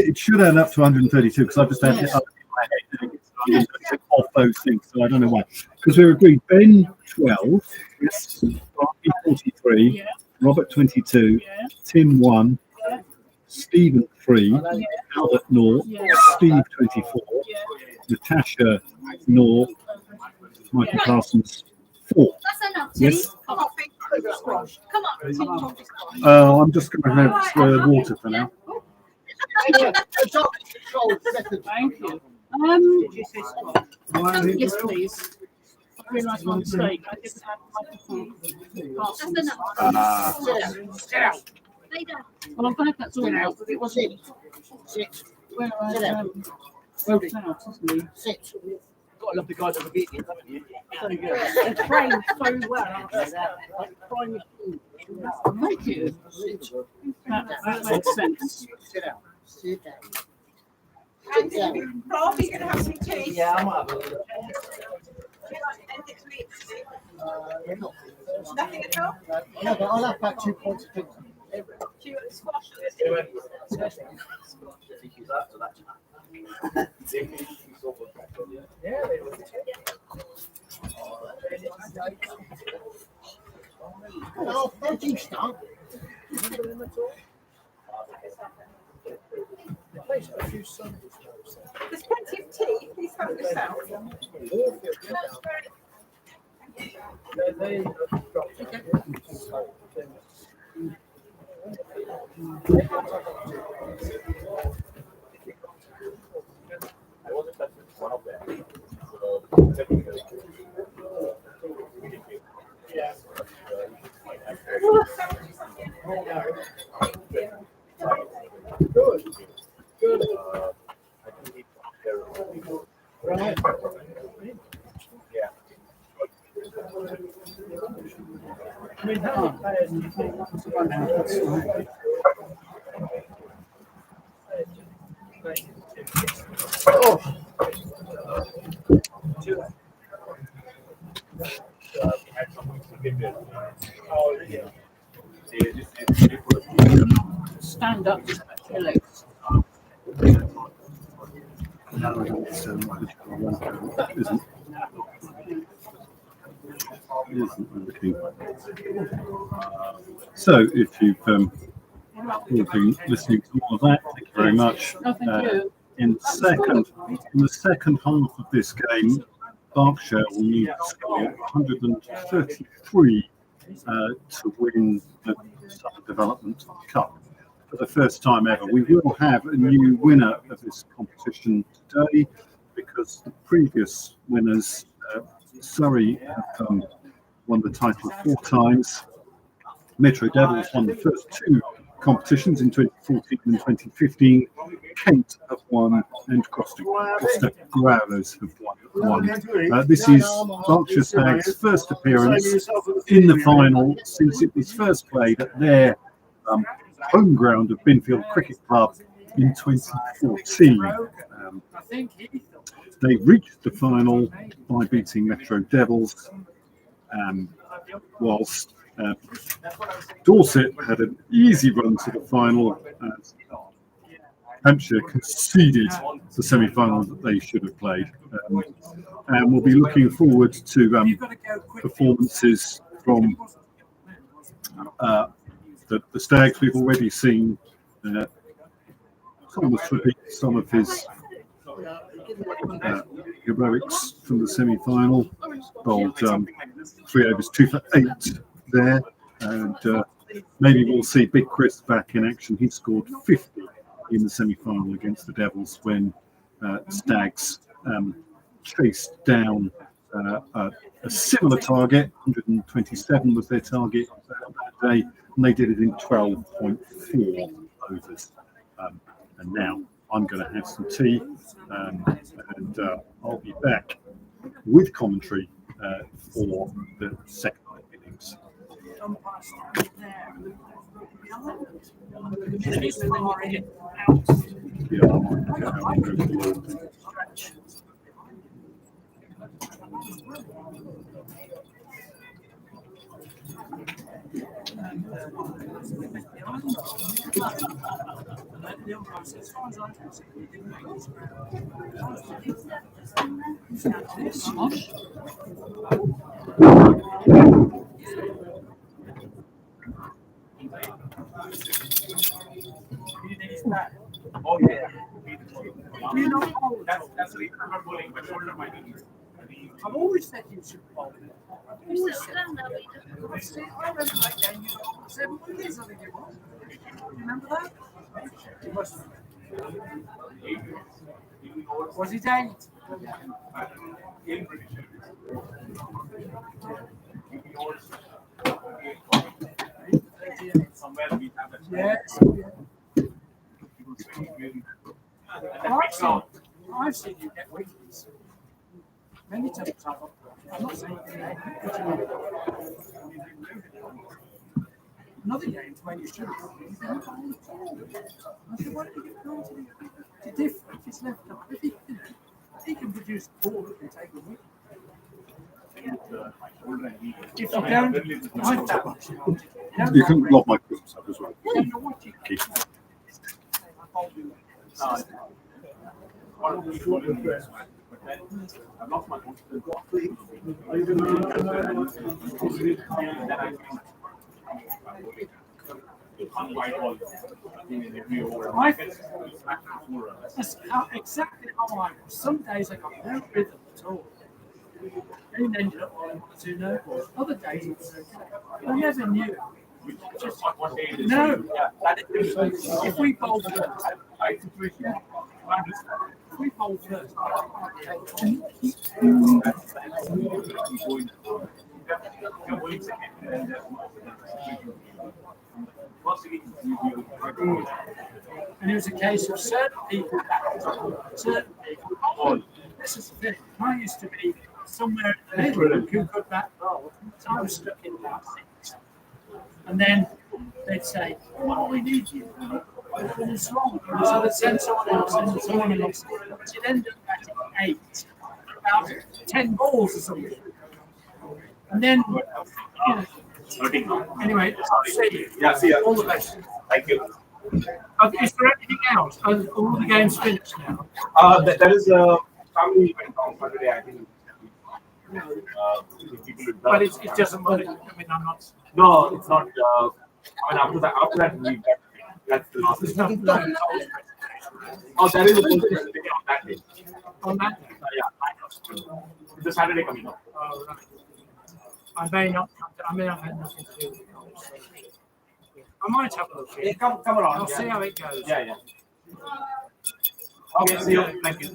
it should add up to 132 because I've just added it up in my head. It's off those things, so I don't know why. Because we're agreed. Ben 12, yes. Barney 43, Yeah. Robert 22, Yeah. Tim 1, Yeah. Stephen 3, Yeah. Albert 0, Yeah. Steve 24, Yeah. Natasha 0, Michael Yeah. Parsons 4. That's enough, Yes. T. Come on. I'm just going to have water for now. Thank you. Yes, please. realised my mistake. I didn't have That's enough. Get out. Lay down. Well, I'm glad that's all out, but it wasn't. Well, wrote it out, isn't he? Sit. Got to love the guy that beat you, haven't you? So good. They trained so well, aren't they? Like prime machine. Thank you. That makes sense. Sit down. Sit down. Rob, are you going to have some tea? Yeah, I might have a little. Do you like anything to eat? Yeah, not. Nothing at all? No, but I'll have about 2 points of pizza. Do you want squash or After that. Oh, thank you, Stan. There's plenty of tea. Please help yourself. Good. Right. I mean, how many players do you think was run out of time? Stand up, just back your legs. No, it's isn't looking. So, if you've been listening to all of that, thank you very much. No, thank you. In the second half of this game, Berkshire will need to score 133 to win the Southern Development Cup for the first time ever. We will have a new winner of this competition today because the previous winners, Surrey, have won the title 4 times. Metro Devils won the first 2 competitions in 2014 and 2015. Kent have won, and Gloucester Growlers have won. This is Berkshire Stags' first appearance in the final since it was first played at their home ground of Binfield Cricket Club in 2014. They reached the final by beating Metro Devils, whilst Dorset had an easy run to the final. Hampshire conceded the semi-final that they should have played. And we'll be looking forward to performances from the Stags. We've already seen Thomas repeat some of his heroics from the semi-final. Bowled 3 overs, 2 for 8 there. And maybe we'll see Big Chris back in action. He scored 50 in the semi-final against the Devils when Stags chased down a similar target. 127 was their target that day, and they did it in 12.4 overs. And now I'm going to have some tea, and I'll be back with commentary for the second innings. Oh yeah. That's the reason I'm not bowling, but shoulder my knees. I've always said you should bowl. You sit down now, Rita. I remember that game you got 7 wickets, I think it was. Remember that? You must. Was it 8? Somewhere we have that. Yes. I've seen you get wickets. Many times I'm not saying today. Another game's when you should. I said, why don't you get down to the different? It's left up. If he can produce a ball that can take a wicket. If you don't like that much, You can lock my Christmas up as well. you know what you Keep. I've lost my confidence. That's exactly how I was. Some days I got no rhythm at all. And then you don't want to know. Other days it was okay. I never knew. Just no. If we bowled first, if we bowled first, and it was a case of certain people certain people. This is the thing. I used to be somewhere in the middle who could bat bowl. So I was stuck in about 6. And then they'd say, "Oh, we need you." And it's wrong. So they'd send someone else, and someone else. But you'd end up batting 8, about 10 balls or something. And then, anyway, see you. Yeah, see ya. All the best. Thank you. Is there anything else? Are all the games finished now? That is a family event on Saturday, I think. But it doesn't matter. I mean, I'm not. No, it's not. I mean, after that, we that's the last. It's not like, Oh, there is a post presentation on that day. on that day. Yeah, it's a Saturday coming up. Oh, right. I may not. I may have had nothing to do with it. I might have a look. Yeah, come around. I'll see how it goes. Yeah, yeah. Okay, see you. Thank you.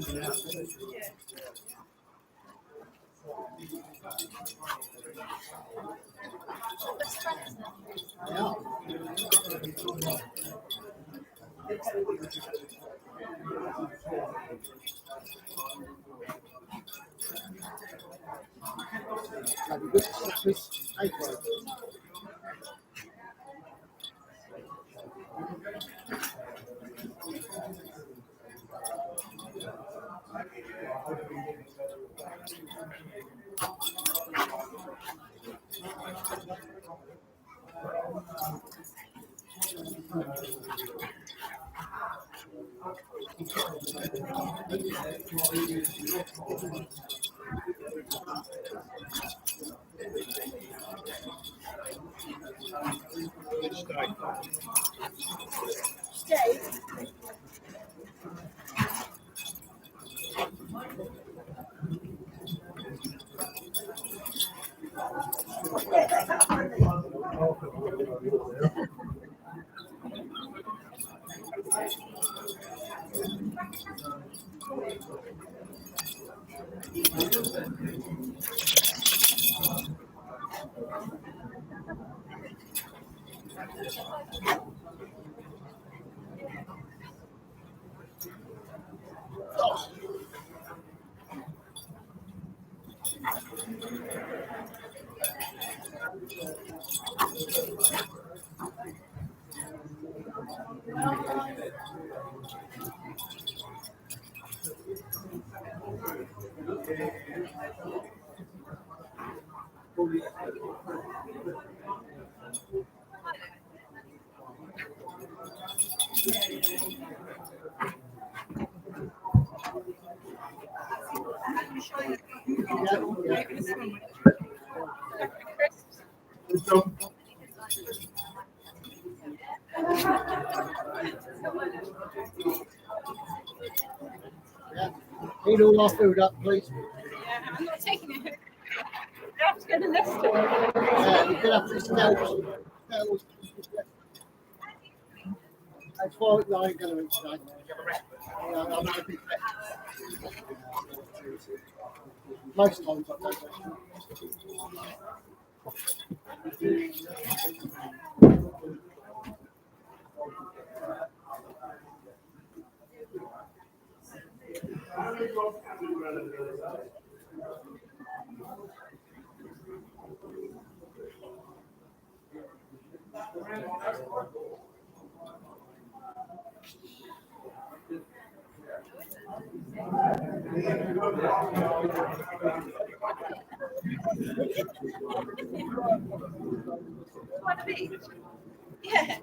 Need all our food up, please. Yeah, I'm not taking it. You have to go to Leicester. Yeah, you can have this nails. That's why I ain't going to eat today. Yeah, I'm not a big fan. Most times I don't. What a bit. Yeah.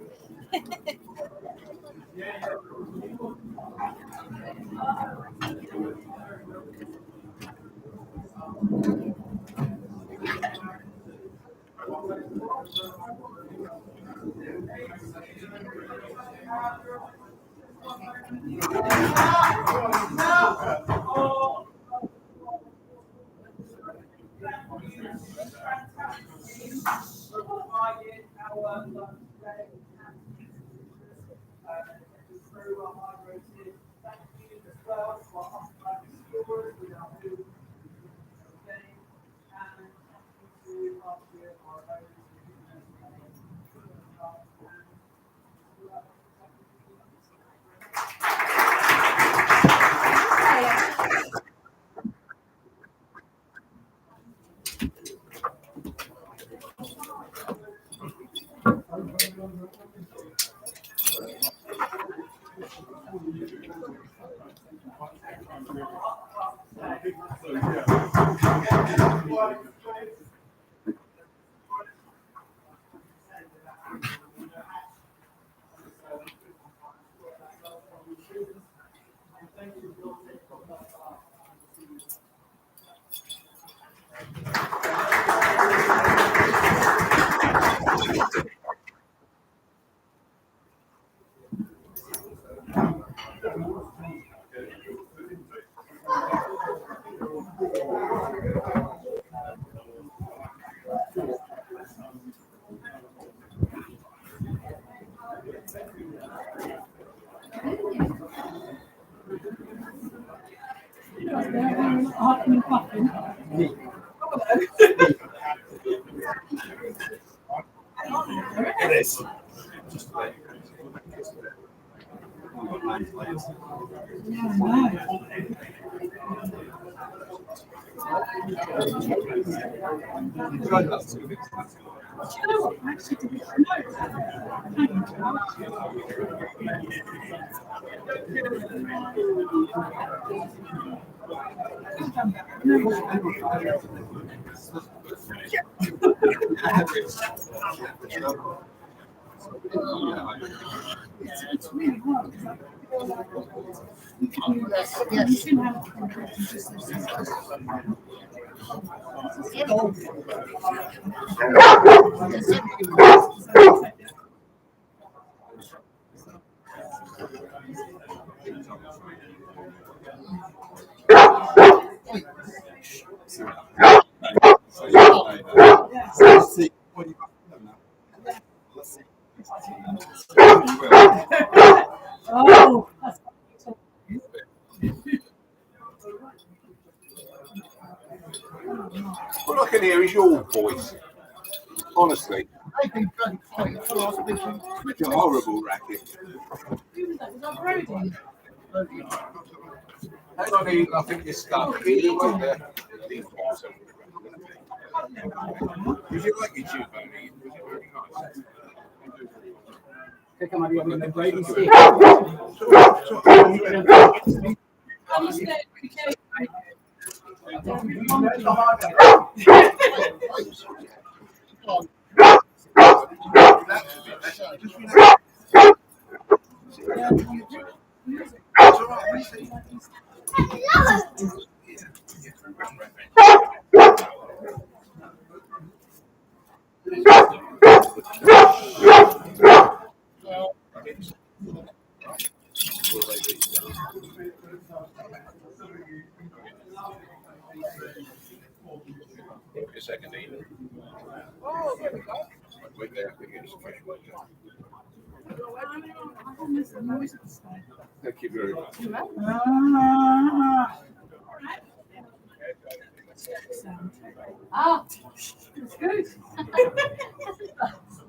It is. It's really hard. Yes, yes. Oh, All I can hear is your voice. Honestly, you're a horrible racket. Hang on, Ian, I think you're stuck. Ian, wait there. Would you like your tube, Ian? Was it very nice? Pick them up with the Brady stick. Give me a second, Ian. Oh, there we go. Wait there, I think it's fresh water. Thank you very much. Ah, it's good.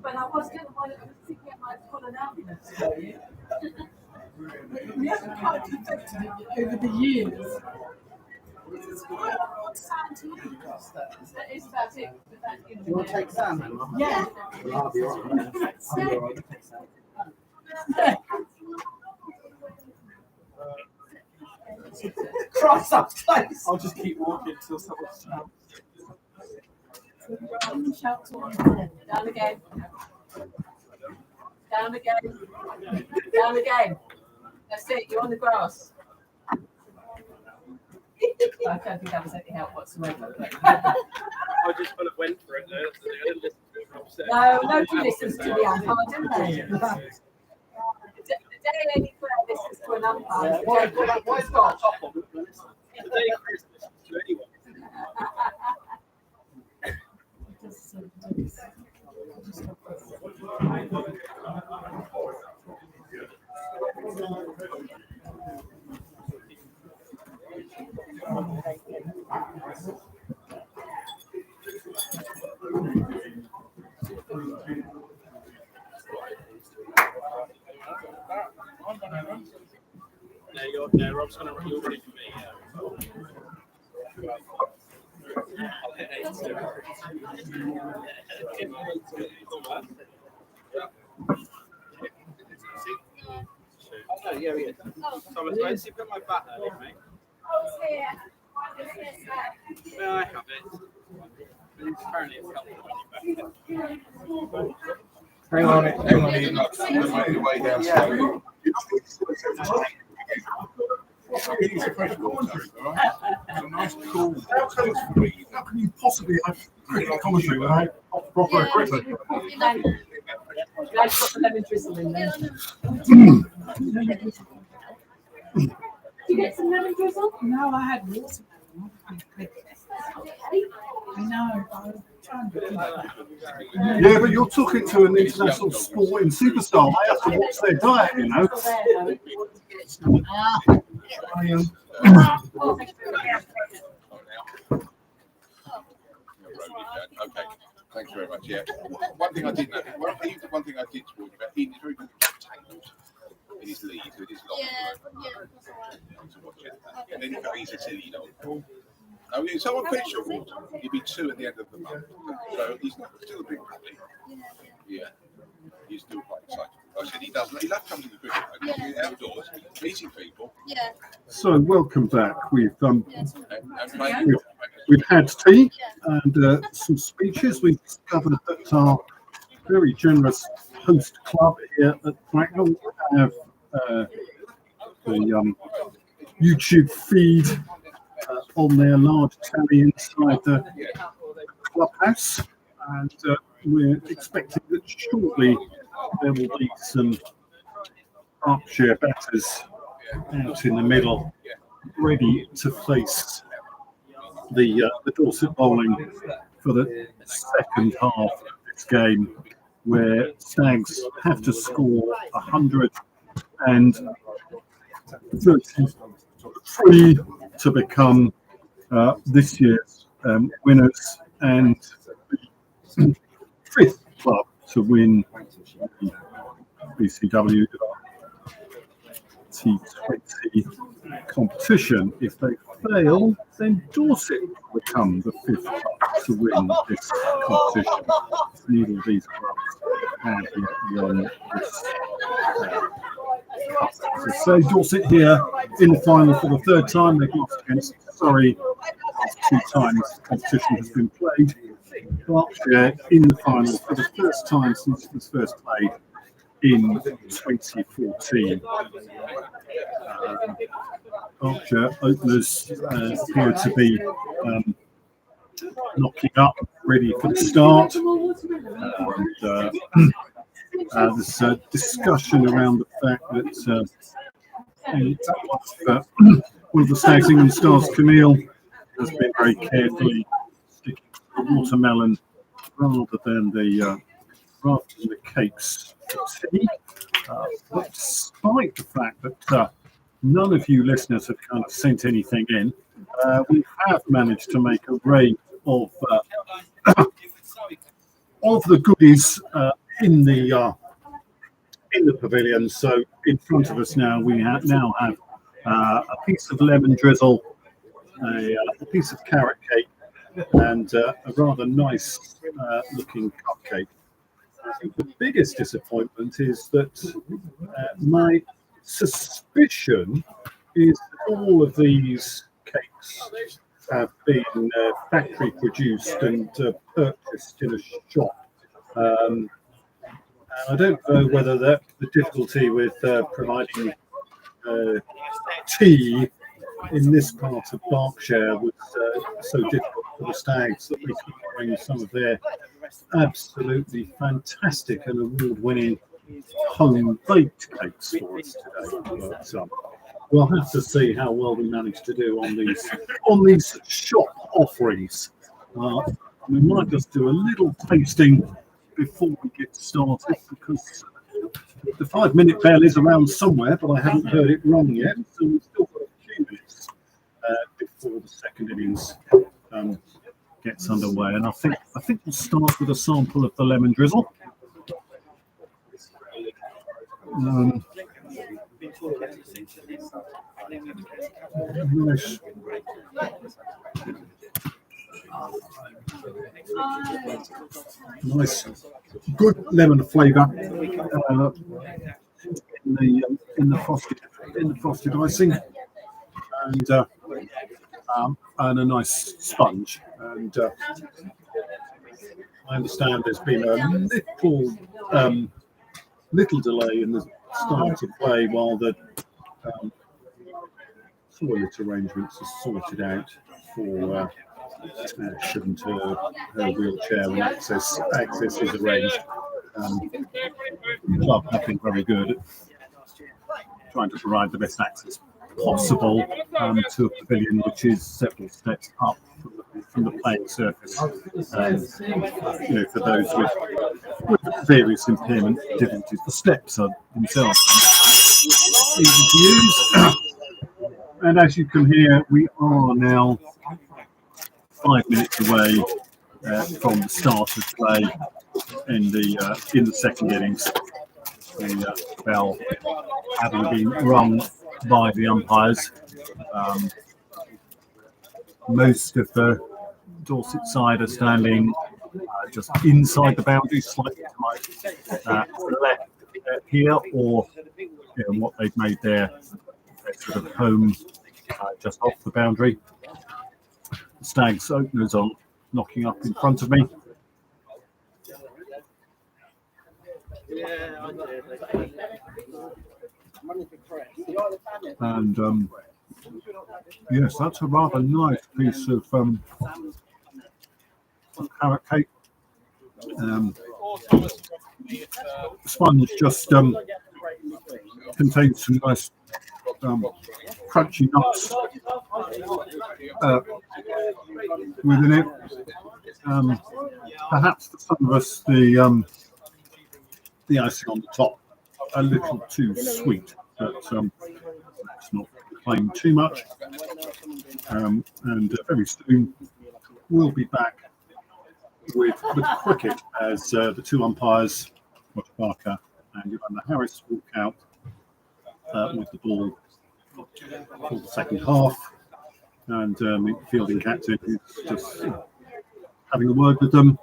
But I was going to want to think I might pull an ambulance for you. We haven't quite perfected it over the years. It's quite a odd sound to me. That is about it. Do you want to take Sam? Yeah. Well, I'll be all right. I'll be all right. Christ, up close. I'll just keep walking till someone's out. Shout to one. Down again. Down again. Down again. That's it. You're on the grass. I don't think that was any help whatsoever. I just kind of went for it there. So I didn't listen to it. I'm upset. No, nobody listens to the umpire, do they? The day any player listens to an umpire. Why is that top on? The day Chris listens to anyone. No, Rob's going to run. You're ready for me. I'll hit 8 too. Oh, no, yeah, yeah. Thomas, where did you put my bat earlier, mate? Oh, it's here. It's here. Well, I have it. Apparently it's helpful. Hang on, Ian. I'm on the way downstairs. I'm getting some fresh water, all right? Some nice cool water for me. How can you possibly have cricket commentary without proper equipment? Glad you got the lemon drizzle in there. Did you get some lemon drizzle? No, I had water. I know. I'm trying to Yeah, but you're talking to an international sporting superstar. They have to watch their diet, you know. Okay, thanks very much. Yeah, one thing I did notice, one thing I did talk about, Ian is very good at tables in his lead, with his long to watch it. And then he's a silly dog. No, so I'm pretty sure he'll be 2 at the end of the month. So he's not still a big puppy. Yeah, he's still quite excited. I said he loves coming to the cricket. He's outdoors, meeting people. Yeah. So welcome back. We've And we've had tea and some speeches. We've discovered that our very generous host club here at Bracknell have the YouTube feed on their large telly inside the clubhouse, and we're expecting that shortly there will be some Berkshire batters out in the middle, ready to face the Dorset bowling for the second half of this game, where Stags have to score 133 to become this year's winners and the 5th club to win the BCEW T20 competition. If they fail, then Dorset will become the 5th club to win this competition. Neither of these clubs have yet won this cup. So Dorset here in the final for the 3rd time. They've lost against Surrey 2 times the competition has been played. Berkshire in the final for the 1st time since it was first played in 2014. Berkshire openers appear to be knocking up, ready for the start. There's a discussion around the fact that one of the Stags England stars, Camille, has been very carefully sticking to the watermelon rather than the cakes for tea. But despite the fact that none of you listeners have kind of sent anything in, we have managed to make a raid of the goodies in the pavilion. So in front of us now, we now have a piece of lemon drizzle, a piece of carrot cake, and a rather nice looking cupcake. I think the biggest disappointment is that my suspicion is that all of these cakes have been factory produced and purchased in a shop. And I don't know whether the difficulty with providing tea in this part of Berkshire was so difficult for the Stags that they could bring some of their absolutely fantastic and award-winning home-baked cakes for us today. But we'll have to see how well we manage to do on these shop offerings. We might just do a little tasting before we get started, because the 5-minute bell is around somewhere, but I haven't heard it rung yet, so we've still got a few minutes before the second innings gets underway. And I think we'll start with a sample of the lemon drizzle. Nice. Nice, good lemon flavour in the frosted icing, and a nice sponge. And I understand there's been a little delay in the start of play while the toilet arrangements are sorted out for Ash and her wheelchair, and access is arranged. The club have been very good at trying to provide the best access possible to a pavilion which is several steps up from the playing surface. For those with various impairment difficulties, the steps are themselves easy to use. And as you can hear, we are now 5 minutes away from the start of play in the second innings. The bell having been rung by the umpires. Most of the Dorset side are standing just inside the boundary, slightly to my left here, or what they've made their sort of home just off the boundary. The Stags openers on knocking up in front of me. And yes, that's a rather nice piece of carrot cake. Sponge just contains some nice crunchy nuts within it. Perhaps for some of us, the icing on the top a little too sweet, but let's not complain too much. And very soon we'll be back with cricket as the two umpires, Roger Barker and Joanna Harris, walk out with the ball for the second half, and the fielding captain is just having a word with them.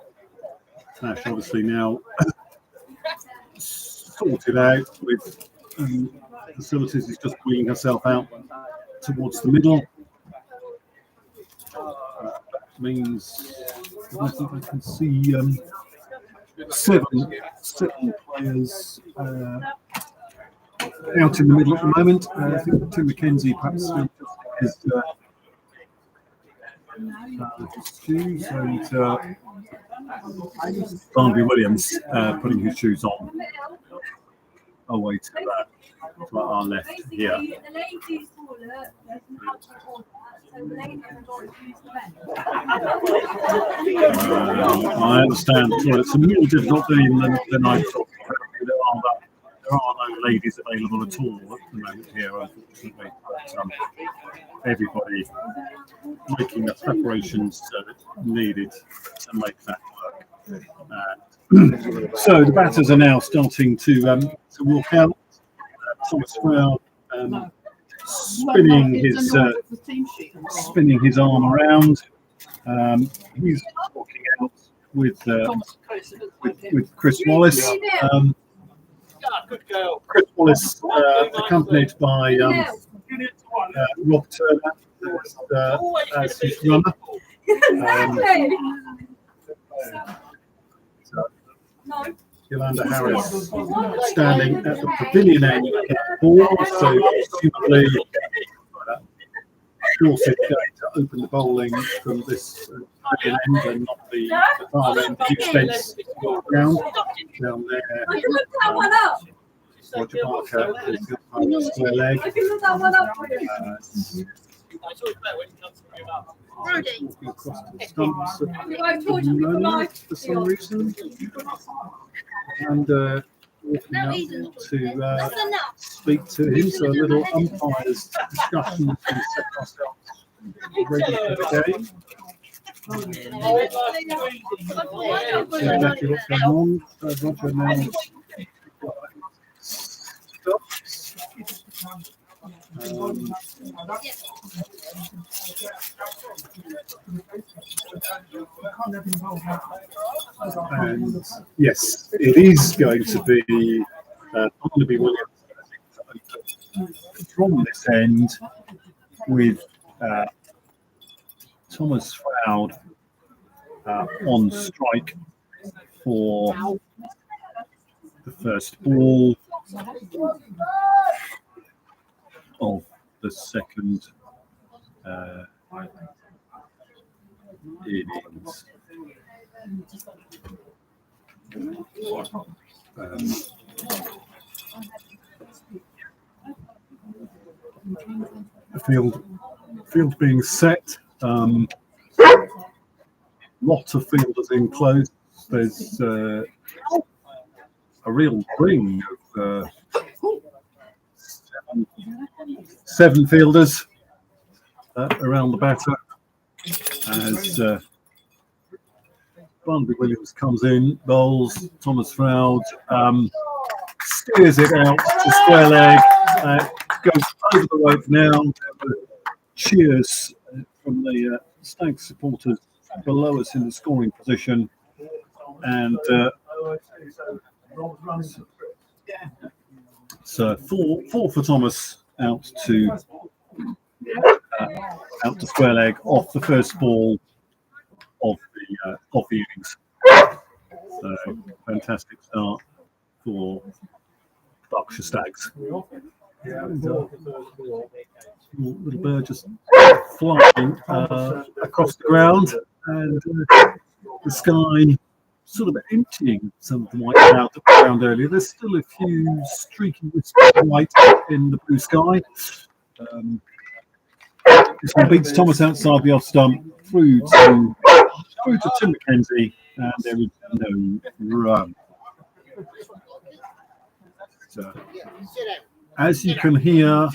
Ash obviously now sorted out with facilities. He's just wheeling herself out towards the middle. That means I think I can see seven players out in the middle at the moment. I think Tim McKenzie perhaps still his shoes, and Barnaby Williams putting his shoes on away to our left here. I understand. Well, it's a more difficult thing than I thought. There are ladies available at all at the moment here, unfortunately. But everybody making the preparations needed to make that work. So the batters are now starting to walk out. Thomas Froud spinning his arm around. He's walking out with Chris Wallace. Chris Wallace, accompanied by Rob Turner as his runner. Yolanda Harris standing at the pavilion end of the ball, so presumably Dorset going to open the bowling from this pavilion end and not the far end at the expense ground down there. Roger Parker is the square leg. Walking across to the stumps at the moment for some reason, and walking up to speak to him. So a little umpires discussion to set ourselves ready for the game. See exactly what's going on. Roger now stops. And yes, it is going to be Williams from this end with Thomas Froud on strike for the first ball of the second innings. The field being set. Lot of fielders in close. There's a real ring of seven fielders around the batter as Barnaby Williams comes in, bowls. Thomas Froud steers it out to square leg, goes over the rope now. There were cheers from the Stags supporters below us in the scoring position, and so four for Thomas out to square leg off the first ball of the innings. So fantastic start for Berkshire Stags. Little bird just flying across the ground, and the sky sort of emptying some of the white cloud that was around earlier. There's still a few streaky wisps of white in the blue sky. This one beats Thomas outside the off stump through to Tim McKenzie, and there is no run. So, as you can hear,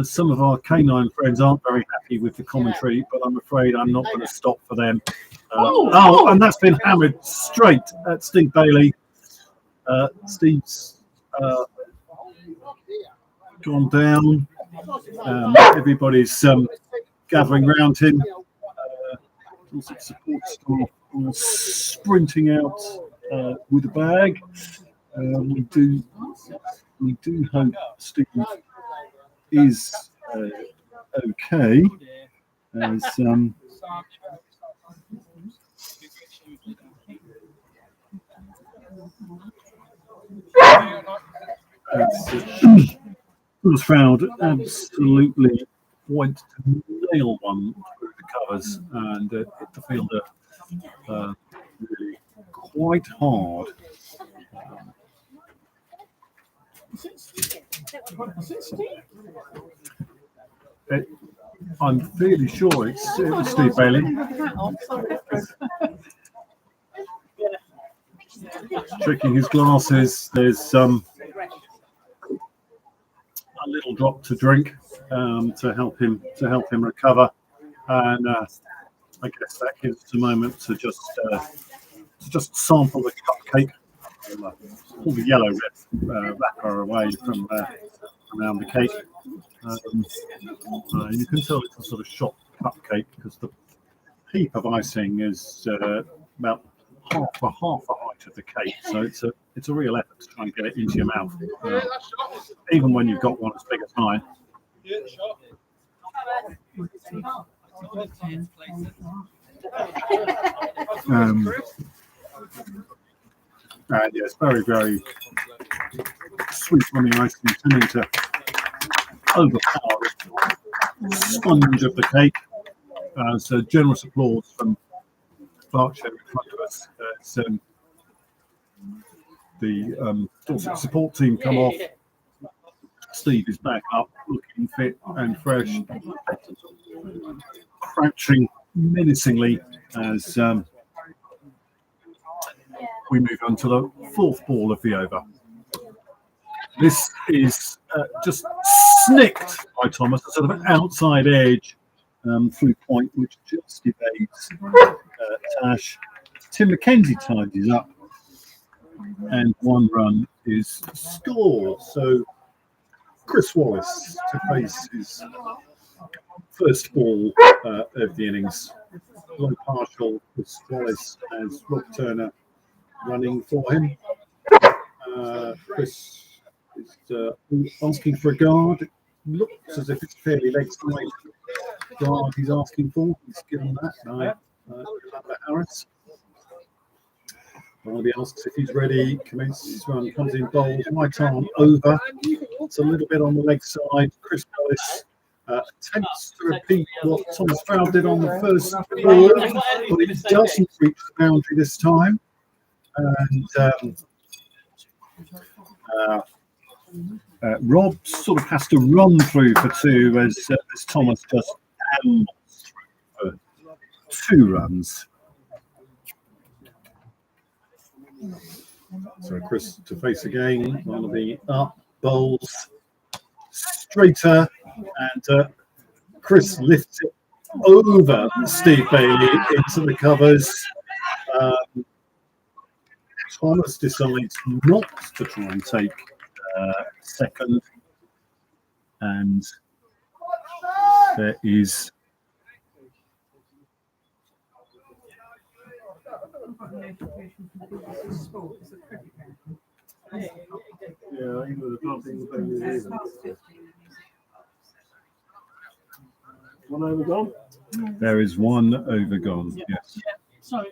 some of our canine friends aren't very happy with the commentary, but I'm afraid I'm not going to stop for them. And that's been hammered straight at Steve Bailey. Steve's gone down. Everybody's gathering around him. Support staff are sprinting out with a bag. We do hope Steve is okay. As Thomas Froud absolutely went to nail one through the covers and hit the fielder really quite hard. I'm fairly sure it's Steve Bailey. Checking his glasses, there's drop to drink to help him recover, and I guess that gives us a moment to just sample the cupcake. Pull the yellow wrapper away from around the cake. You can tell it's a sort of shop cupcake because the heap of icing is about half the height of the cake, so it's a real effort to try and get it into your mouth, even when you've got one as big as mine. And yes, very, very sweet on the icing, tending to overpower the sponge of the cake. So generous applause from Berkshire in front of us. The Dorset support team come off. Steve is back up, looking fit and fresh, crouching menacingly as we move on to the fourth ball of the over. This is just snicked by Thomas, a sort of outside edge through point, which just evades Tash. Tim McKenzie tidies up, and 1 run is scored. So Chris Wallace to face his first ball of the innings. Low partial, Chris Wallace has Rob Turner running for him. Chris is asking for a guard. It looks as if it's fairly late tonight. Guard he's asking for. He's given that by Harris. Barnaby asks if he's ready, commences his run, comes in bold, right arm over. It's a little bit on the leg side. Chris Ellis attempts to repeat what Thomas Fowle did on the first ball, but it doesn't reach the boundary this time. And Rob sort of has to run through for 2 as Thomas just hammers through for 2 runs. So Chris to face again, one of the up bowls straighter, and Chris lifts it over Steve Bailey into the covers. Thomas decides not to try and take second, and there is one over gone. There is 1 over gone. Yes. Sorry.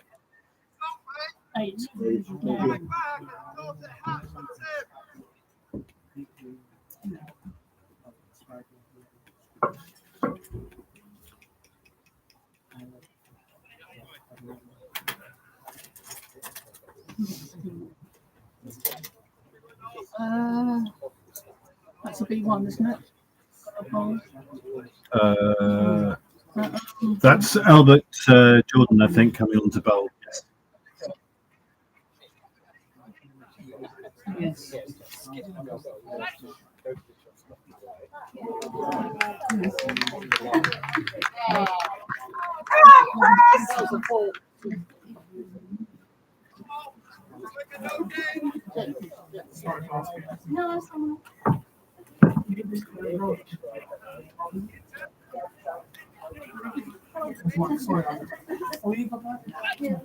8. That's a B1, isn't it? That's Albert Jordan, I think, coming on to bowl. Yes. No, someone. Sorry. Oh, you got that? Yeah,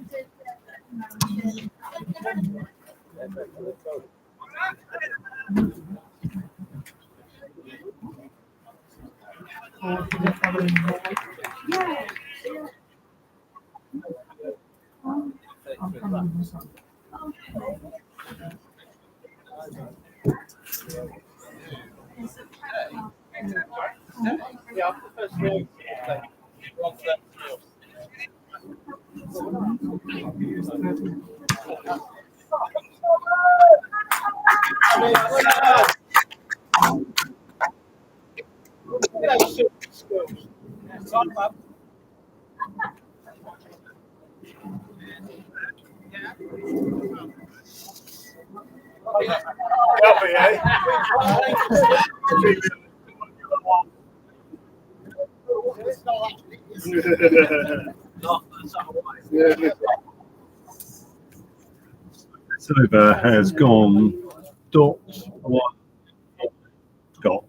This over has gone dot one dot.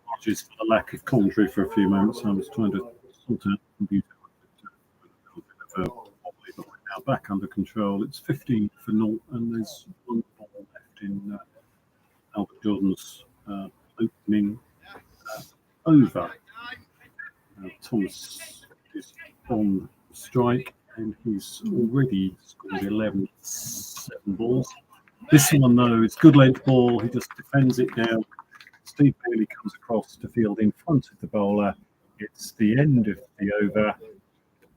Apologies for the lack of commentary for a few moments. I was trying to sort out the computer. But we're now back under control. It's 15 for 0, and there's one ball left in Albert Jordan's opening over. Thomas is on strike, and he's already scored 11 7 balls. This one, though, is good length ball. He just defends it down. Steve Bailey comes across to field in front of the bowler. It's the end of the over,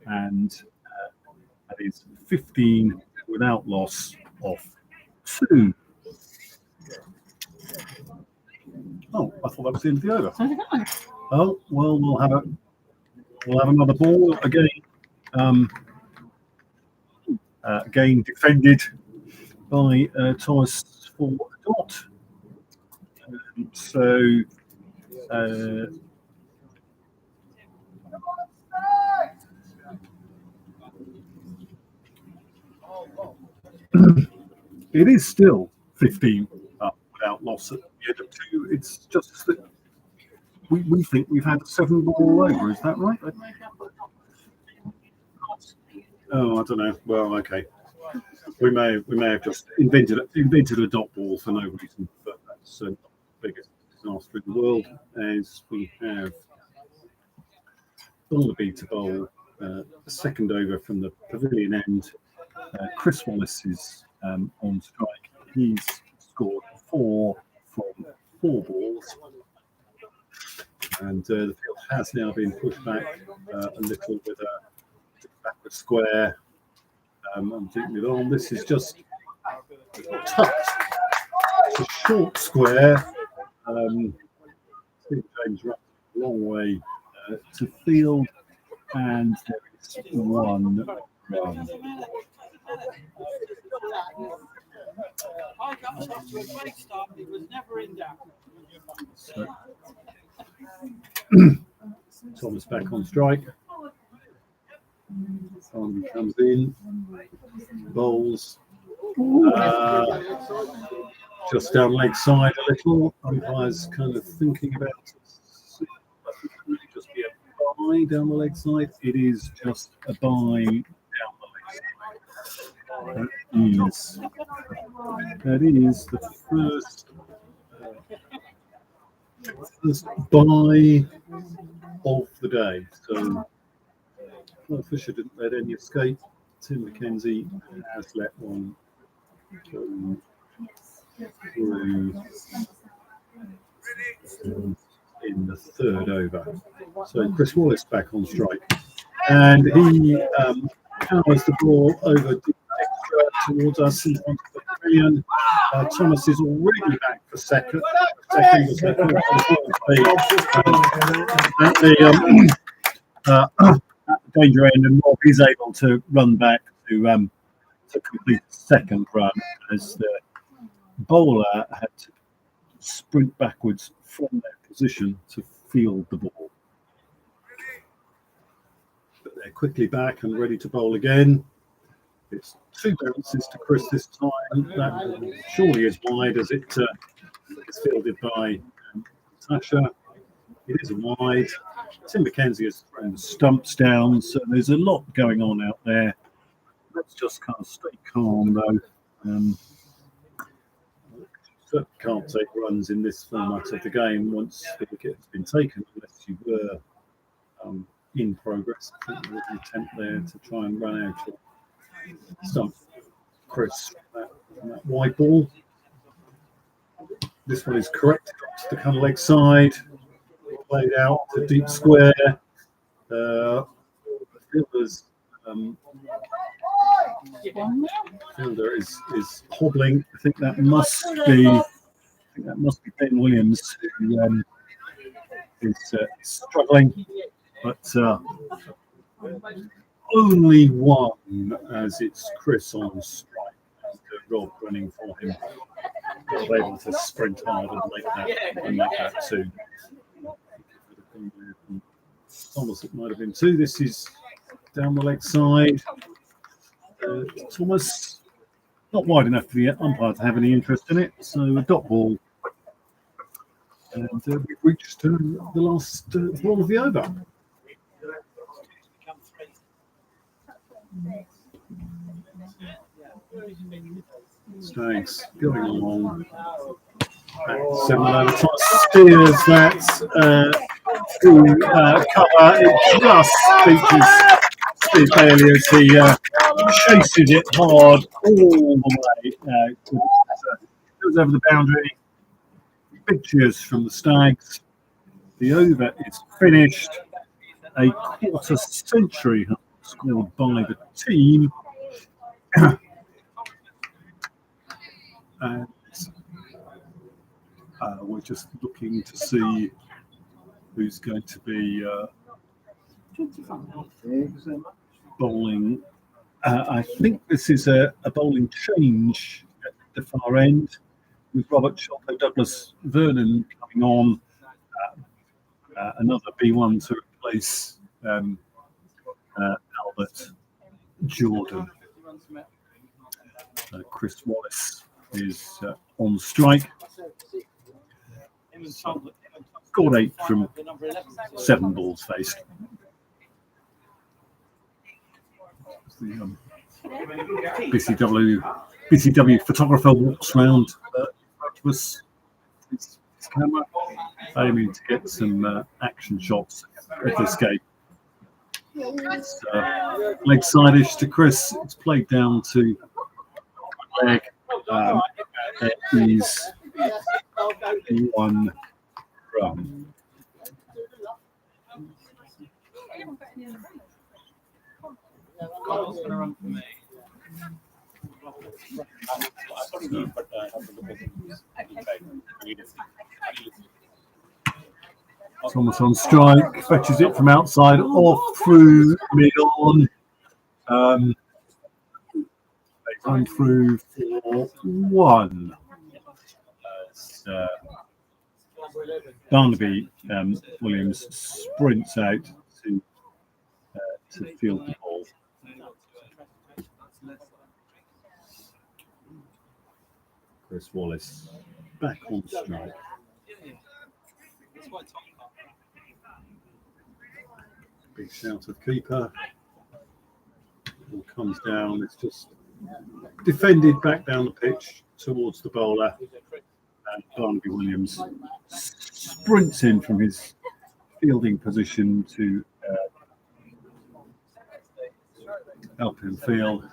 and that is 15 without loss of 2. Oh, I thought that was the end of the over. Oh, well, we'll have another ball again. Again defended by Thomas for a dot. So it is still 15 without loss at the end of 2. It's just that we think we've had a 7 ball over. Is that right? Oh, I don't know. Well, okay. We may have just invented a dot ball for no reason, but that's not the biggest disaster in the world, as we have Wallaby to bowl a second over from the pavilion end. Chris Wallace is on strike. He's scored 4 from 4 balls, and the field has now been pushed back a little with a backward square. I'm thinking it on. This is just tucked. It's a short square. Steve James runs a long way to field, and there is 1 run. So, Thomas back on strike. Simon comes in, bowls, just down leg side a little. Umpire's kind of thinking about it. Really just be a bye down the leg side. It is just a bye down the leg side. That is the first bye of the day. So Paul Fisher didn't let any escape. Tim McKenzie has let one go through in the 3rd over. So Chris Wallace back on strike, and he powers the ball over extra towards us in front of the pavilion. Thomas is already back for second. Second was at the danger end, and Rob is able to run back to complete the second run as the bowler had to sprint backwards from their position to field the ball. But they're quickly back and ready to bowl again. It's 2 bounces to Chris this time. That surely is wide as it is fielded by Tasha. It is wide. Tim McKenzie has thrown the stumps down, so there's a lot going on out there. Let's just kind of stay calm, though. Certainly can't take runs in this format of the game once the wicket has been taken, unless you were in progress. I think there was an attempt there to try and run out of stump Chris that wide ball. This one is correct to the kind of leg side, played out to deep square. Fielder's fielder is hobbling. I think that must be Ben Williams who is struggling, but only one as it's Chris on strike. Rob running for him. Was able to sprint hard and make that two. Thomas, it might have been two. This is down the leg side. Thomas, not wide enough for the umpire to have any interest in it. So a dot ball. And we've reached the last ball of the over. Stags going along. 7 over top. Steers that through cover. It just features Steve Bailey as he chases it hard all the way. Goes over the boundary. Big cheers from the Stags. The over is finished. A quarter century scored by the team. And we're just looking to see who's going to be bowling. I think this is a bowling change at the far end with Robert Sholto Douglas Vernon coming on. Another B1 to replace Albert Jordan. Chris Wallace is on strike. Scored 8 from 7 balls faced. The BCEW photographer walks round his camera, aiming to get some action shots of this game. It's leg side-ish to Chris. It's played down to leg. It is 1 run. Thomas on strike, fetches it from outside, off through mid-on. They run through for 1. Barnaby Williams sprints out to field the ball. Chris Wallace back on strike. Big shout of keeper. Ball comes down. It's just defended back down the pitch towards the bowler. And Barnaby Williams sprints in from his fielding position to help him field.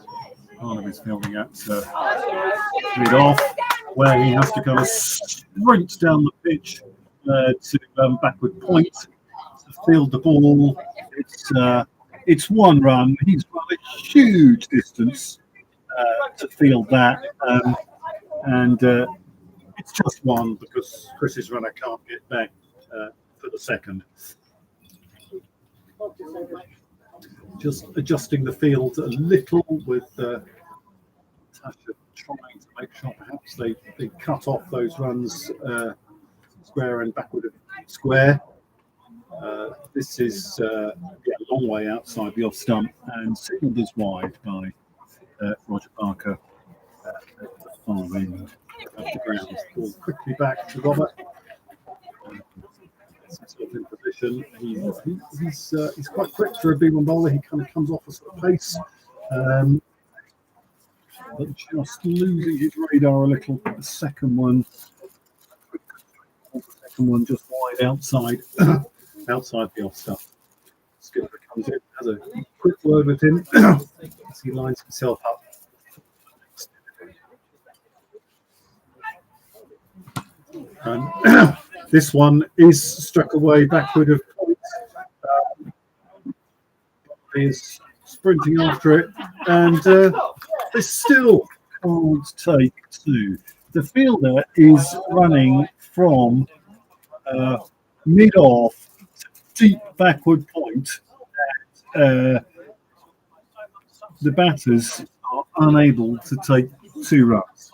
Barnaby's fielding at mid-off, where he has to kind of sprint down the pitch to backward point to field the ball. It's 1 run. He's run a huge distance to field that, and it's just 1 because Chris's runner can't get back for the second. Just adjusting the field a little with Tasha trying to make sure perhaps they cut off those runs square and backward of square. This is a long way outside the off stump and signalled as wide by Roger Barker at the far end of the ground. Ball quickly back to Robert. In position. He's quite quick for a B1 bowler. He kind of comes off a sort of pace, but just losing his radar a little. The second one just wide outside the off stuff. Skipper comes in, has a quick word with him as he lines himself up. And this one is struck away backward of points. Is sprinting after it, and they still can't take two. The fielder is running from mid-off to deep backward point. The batters are unable to take 2 runs.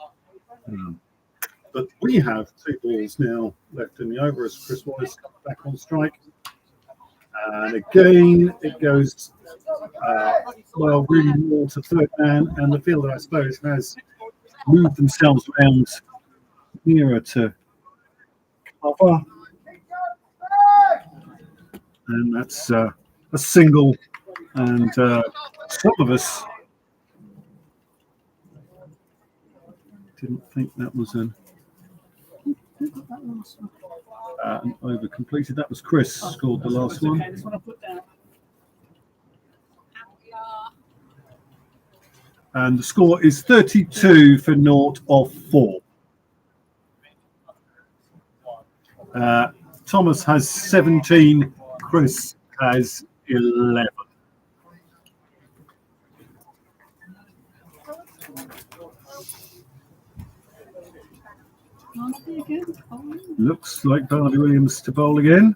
But we have 2 balls now left in the over as Chris Wallace comes back on strike. And again, it goes, well, really more to third man. And the fielder, I suppose, has moved themselves around nearer to cover. And that's a single. And some of us didn't think that was an over completed. That was Chris scored the last one. And the score is 32 for 0 off 4. Thomas has 17, Chris has 11. Looks like Barney Williams to bowl again.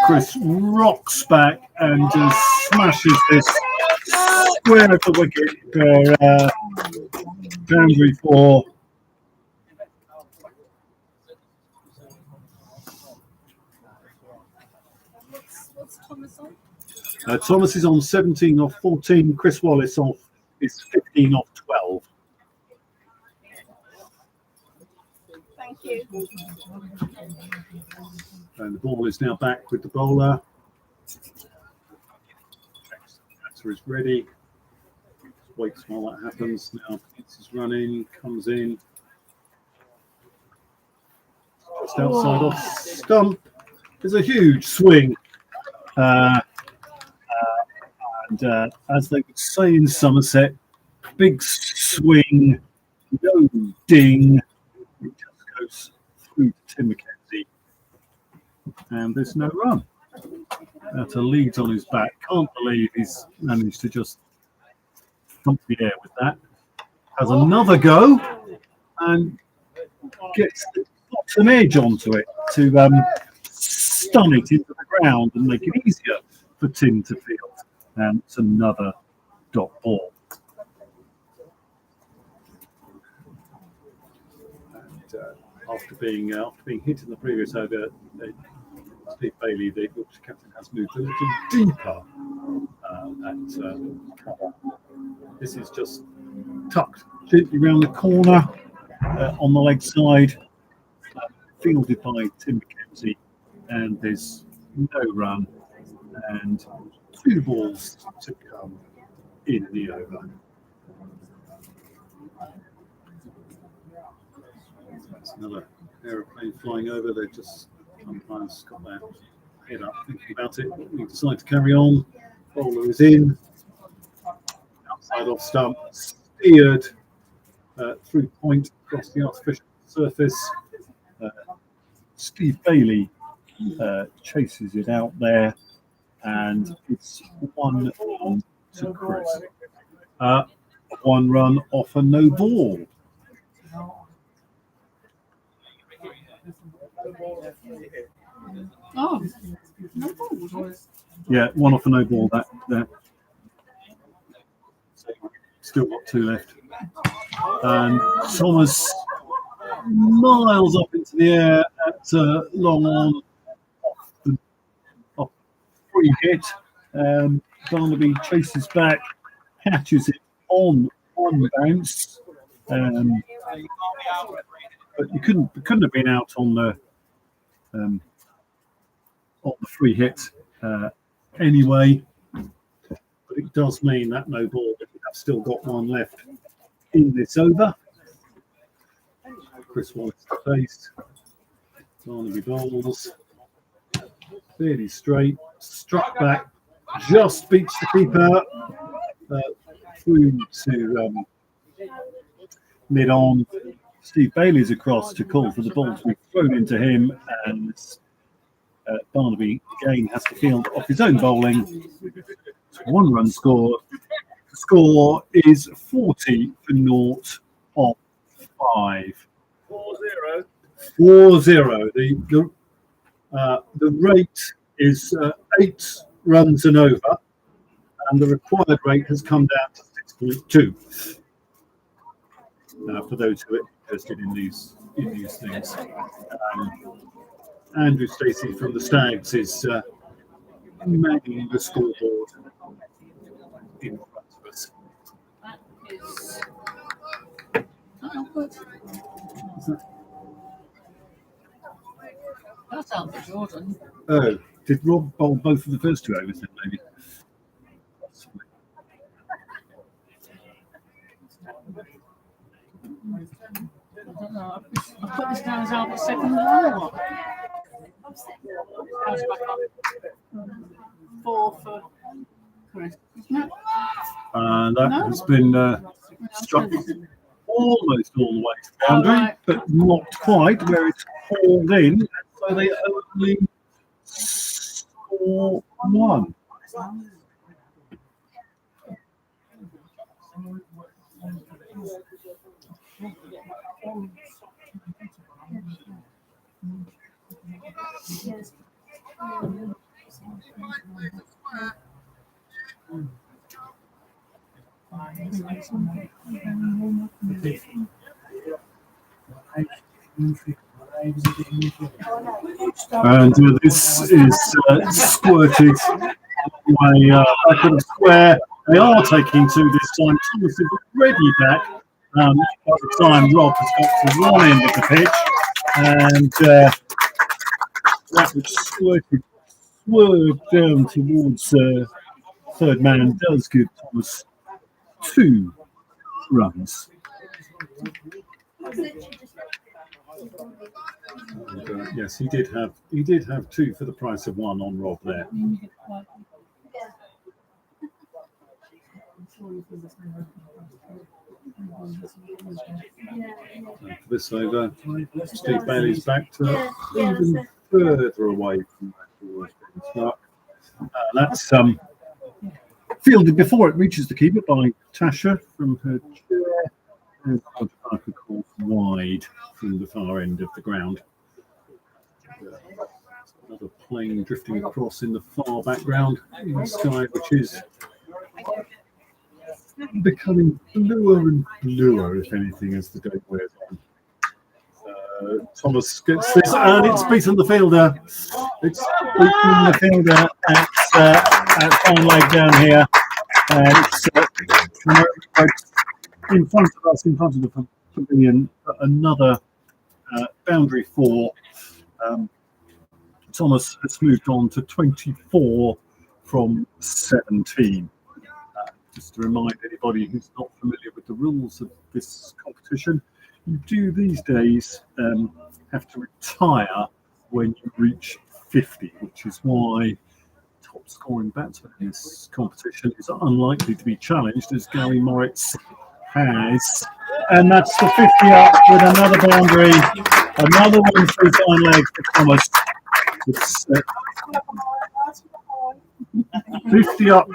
Chris rocks back and smashes this square of the wicket for boundary 4. What's Thomas on? Thomas is on 17 off 14. Chris Wallace is 15 off 12. Thank you. And the ball is now back with the bowler. Batter is ready. Waits while that happens. Now Pitts is running, comes in. Just outside off stump. There's a huge swing. And as they would say in Somerset, big swing, no ding. It just goes through Tim McKenzie. And there's no run. That's a lead on his back. Can't believe he's managed to just thump the air with that. Has another go and gets the bottom edge onto it to stun it into the ground and make it easier for Tim to field. And it's another dot ball. And after being hit in the previous over, Steve Bailey, the Yorkshire captain, has moved a little deeper at cover. This is just tucked gently around the corner on the leg side, fielded by Tim McKenzie, and there's no run and 2 balls to come in the over. That's another aeroplane flying over. They just sometimes got their head up thinking about it. We decide to carry on. Bowler is in. Outside off stump. Steered through point across the artificial surface. Steve Bailey chases it out there. And it's 1 run to Chris. 1 run off a no ball. Oh, no ball. Yeah, 1 off a no ball. That. Still got 2 left. And Thomas miles up into the air at long on off free hit. Barnaby chases back, catches it on 1 bounce. But you couldn't have been out on the free hit anyway. But it does mean that no ball, but we have still got 1 left in this over. Chris Wallace to face. Barnaby bowls. Fairly straight. Struck back. Just beats the keeper. Through to mid on. Steve Bailey's across to call for the ball to be thrown into him, and Barnaby again has to field off his own bowling. It's 1 run score. The score is 40 for 0 of 5. 4-0. 4-0. The rate is 8 runs and over, and the required rate has come down to 6.2. For those who are interested in these things, Andrew Stacey from the Stags is manning the scoreboard in front of us. That's out for Jordan. Oh, did Rob bowl both of the first 2 overs then, maybe? Possibly. I don't know. I put this down as out the second one or what? Goes back up. 4 for Chris, isn't it? That has been struck almost all the way to the boundary, but not quite where it's hauled in. So they only score 1. And this is squirted away back in the square. They are taking 2 this time. Thomas is already back. By the time Rob has got to one end of the pitch, and that was swerved down towards third man does give Thomas 2 runs. And, yes, he did have 2 for the price of 1 on Rob there. And for this over, Steve Bailey's back to even further away from that. That's fielded before it reaches the keeper by Tasha from her chair. And Parker calls wide from the far end of the ground. Another plane drifting across in the far background in the sky, which is becoming bluer and bluer, if anything, as the day wears on. Thomas gets this, and it's beaten the fielder. It's beaten the fielder at fine leg down here. And it's in front of us, in front of the pavilion, another boundary 4. Thomas has moved on to 24 from 17. Just to remind anybody who's not familiar with the rules of this competition, you do these days have to retire when you reach 50, which is why top scoring batsman in this competition is unlikely to be challenged, as Gary Moritz has. And that's the 50 up with another boundary, another one through fine legs for Thomas. It's 50 up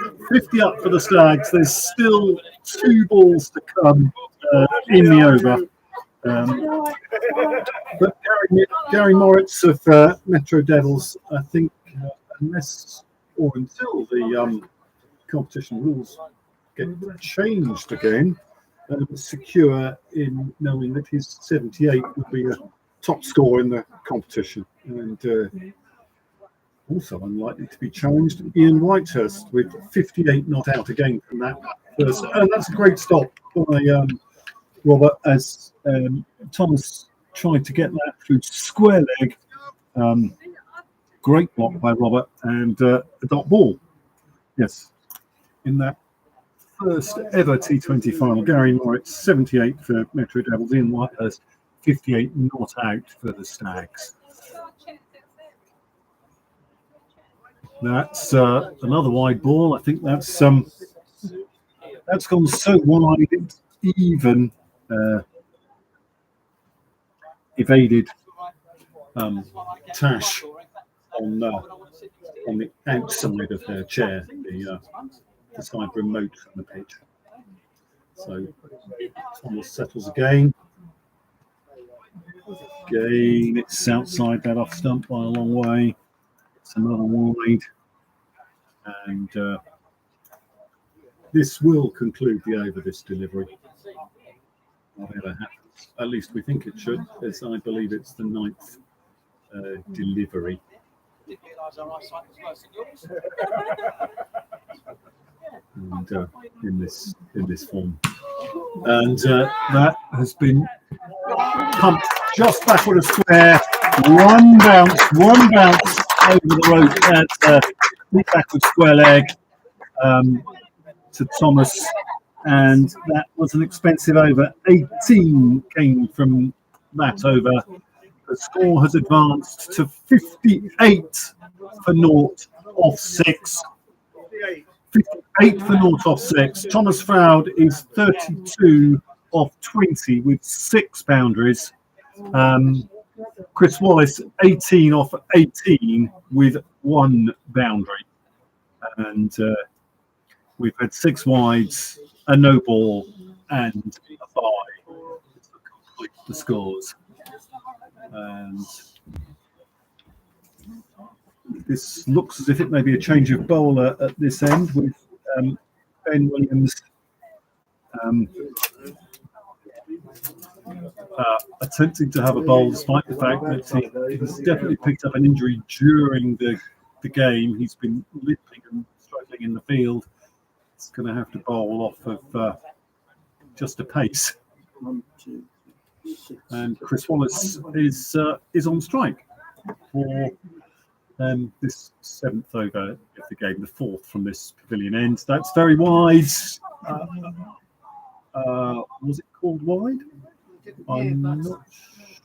for the Stags. There's still 2 balls to come in the over. But Gary Moritz of Metro Devils, I think, unless or until the competition rules get changed again, secure in knowing that his 78 will be a top score in the competition. And also unlikely to be challenged, Ian Whitehurst with 58 not out again from that first. And that's a great stop by Robert, as Thomas tried to get that through square leg. Great block by Robert, and a dot ball. Yes, in that first ever T20 final, Gary Moritz 78 for Metro Devils, Ian Whitehurst 58 not out for the Stags. That's another wide ball. I think that's gone so wide even evaded Tash on the outside of her chair, the side remote from the pitch. So Thomas settles again. Again, it's outside that off stump by a long way. It's another wide. And this will conclude the over, this delivery. Whatever happens. At least we think it should, as I believe it's the 9th delivery. And in this form. And that has been pumped just backward of square. One bounce over the rope at backward square leg to Thomas. And that was an expensive over. 18 came from that over. The score has advanced to 58 for naught off 6. 58 for naught off 6. Thomas Froud is 32 off 20 with 6 boundaries. Chris Wallace 18 off 18 with 1 boundary. And we've had 6 wides, a no ball, and a bye to complete the scores. And this looks as if it may be a change of bowler at this end with Ben Williams attempting to have a bowl despite the fact that he's definitely picked up an injury during the game. He's been limping and struggling in the field. He's going to have to bowl off of just a pace. And Chris Wallace is on strike for this 7th over of the game, the 4th from this pavilion end. That's very wide. Was it called wide? I'm not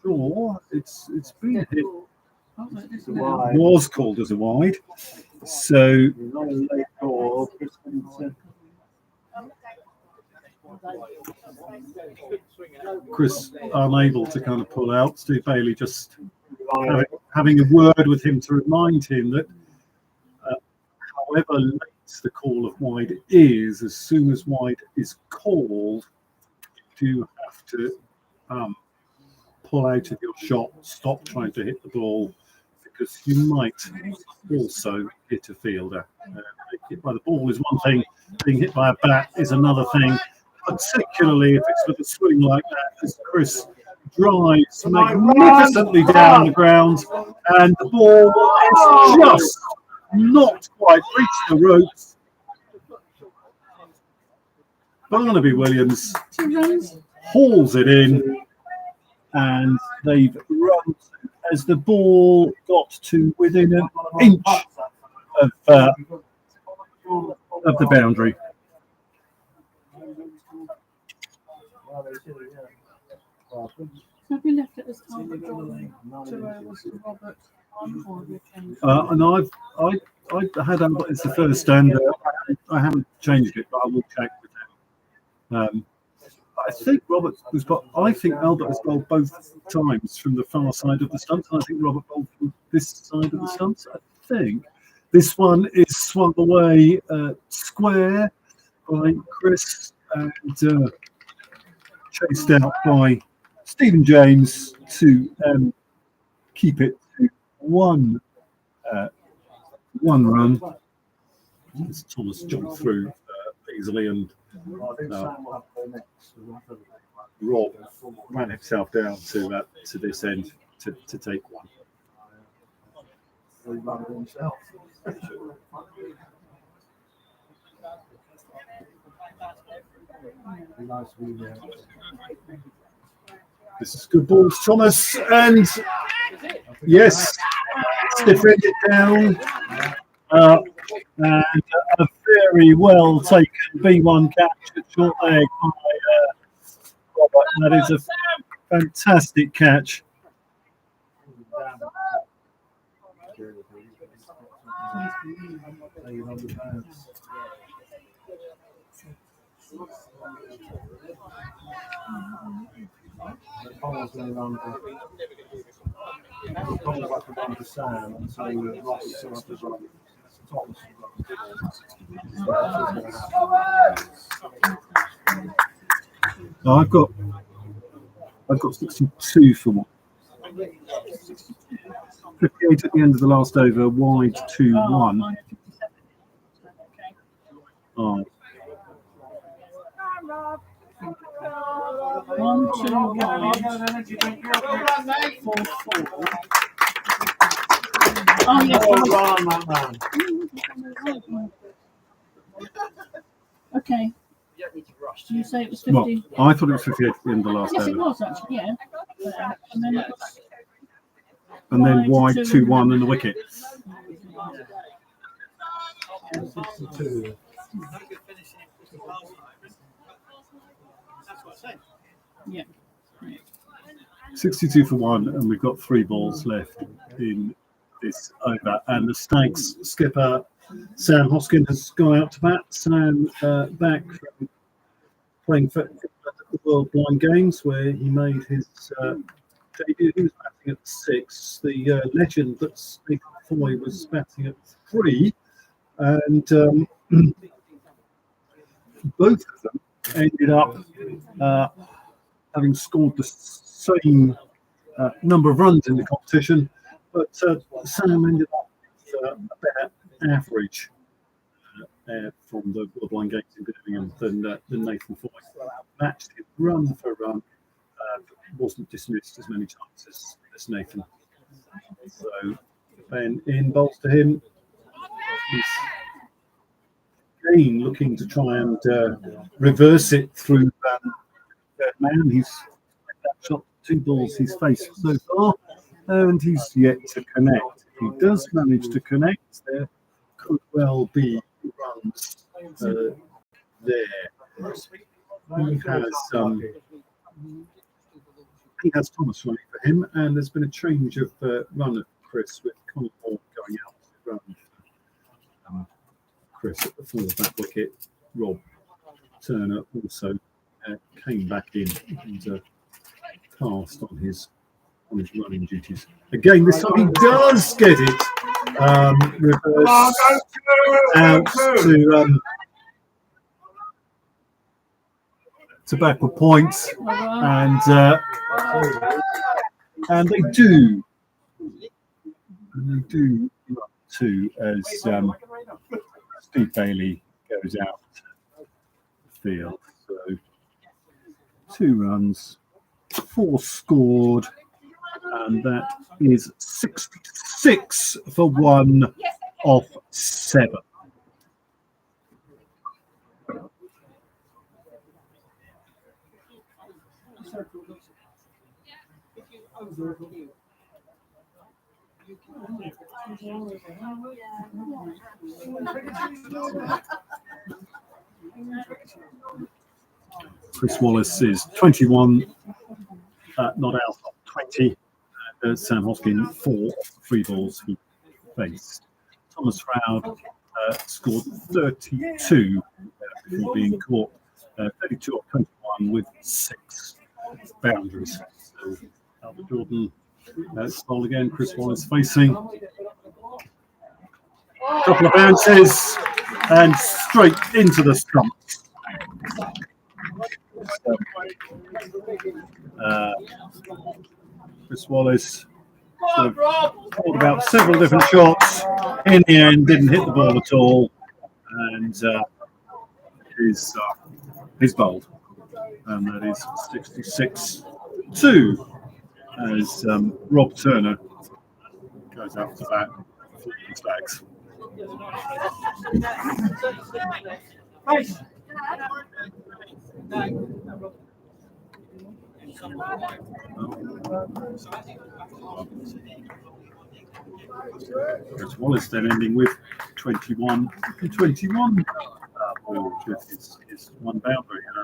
sure. It's been hit. It was called as a wide. So Chris unable to kind of pull out. Steve Bailey just having a word with him to remind him that however late the call of wide is, as soon as wide is called, you have to pull out of your shot, stop trying to hit the ball, because you might also hit a fielder. Hit by the ball is one thing, being hit by a bat is another thing, particularly if it's with a swing like that, as Chris drives magnificently down the ground, and the ball is just not quite reached the ropes. Barnaby Williams hauls it in, and they've run as the ball got to within an inch of the boundary. Have you left it as time for drawing to Robert And I had Albert as the first, and I haven't changed it, but I will check with him. I think Albert has bowled both times from the far side of the stumps, and I think Robert bowled from this side of the stumps. I think this one is swung away square by Chris and chased out by Stephen James to keep it to one run. As Thomas jumped through easily, and Rob ran himself down to this end to take one. This is good balls, Thomas, and yes, stiffened it down. And a very well taken B1 catch at short leg by Robert. That is a fantastic catch. Coles then run Coles back to run to Sam, and so Ross still has to run Thomas. I've got 62 for one. 58 at the end of the last over, wide 2-1. Oh. 1, 2, 1, 4, 4. Oh, yes. Okay. Did you say it was 50? Well, I thought it was 58 at the end of the last Yes, over. it was actually, yeah. And then it was And then wide 2-1 and the wicket. Yeah. 62 for one, and we've got 3 balls left in this over. And the Stags skipper Sam Hoskin has gone out to bat. Sam back from playing for the World Blind Games, where he made his debut. He was batting at 6. The legend that's Nathan Foy was batting at 3, and both of them ended up having scored the same number of runs in the competition, but Sam ended up with a better average from the World Blind Games in Birmingham than Nathan Foy. Matched him run for run, wasn't dismissed as many times as Nathan. So Ben in bowls to him. He's again looking to try and reverse it through that man. He's shot 2 balls he's faced so far, and he's yet to connect. If he does manage to connect, there could well be runs there. He has Thomas running for him, and there's been a change of run of Chris, with Conor Moore going out to run Chris at the fall of that wicket. Rob Turner also came back in and passed on his running duties. Again, this time he does get it. Reverse out to backward points, and they do run 2 as Steve Bailey goes out the field. So 2 runs, 4 scored, and that is 66 for 1 off 7. Chris Wallace is 21, not out of 20. Sam Hoskin 4 free balls he faced. Thomas Froud scored 32 before being caught. 32 off 21 with 6 boundaries. So Albert Jordan bowl again. Chris Wallace facing. A couple of bounces and straight into the stumps. Chris Wallace sort of thought about several different shots. In the end, didn't hit the ball at all, and is bowled, and that is 66-2 as Rob Turner goes out to bat for the Stags. Chris Wallace then ending with 21 with his 1 boundary, and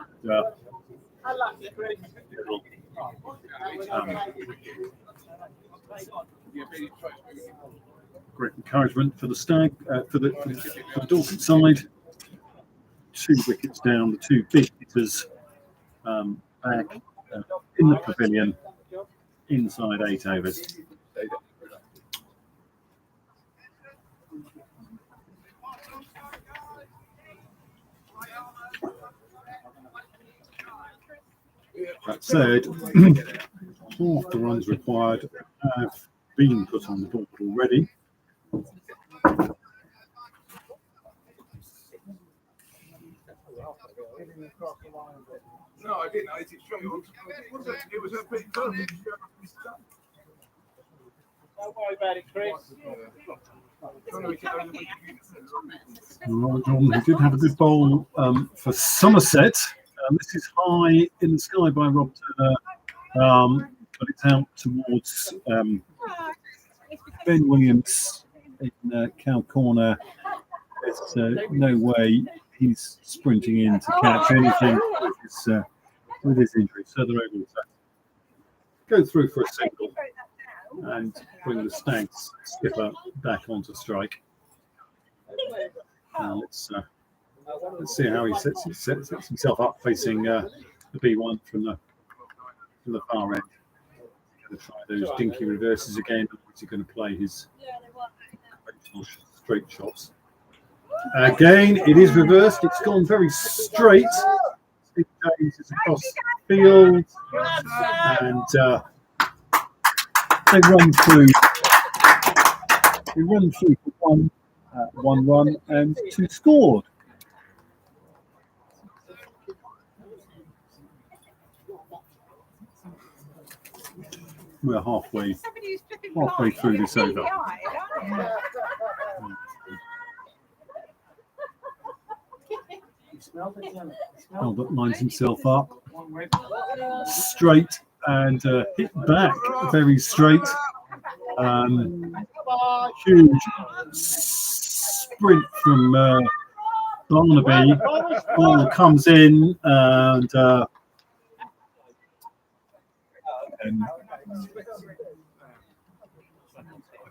great encouragement for the Stag, for the Dorset side. 2 wickets down, the 2 big hitters back in the pavilion, inside 8 overs. That said, half the runs required have been put on the board already. No, I didn't. I hit it straight on. It was a bit perfect. Don't worry about it, Chris. Right, John, he did have a good bowl for Somerset. This is high in the sky by Rob Turner, but it's out towards Ben Williams in cow corner. There's no way he's sprinting in to catch anything with his injury. So they're able to go through for a single and bring the Stags skipper back onto strike. Let's see how he sets himself up facing the B1 from the far end. Going to try those dinky reverses again. Or is he going to play his straight shots? Again, it is reversed. It's gone very straight. It is across the field, and they run through. They run through for one run and 2 scored. We're halfway through this over. Albert lines himself up straight and hit back very straight. Huge sprint from Barnaby. Ball comes in and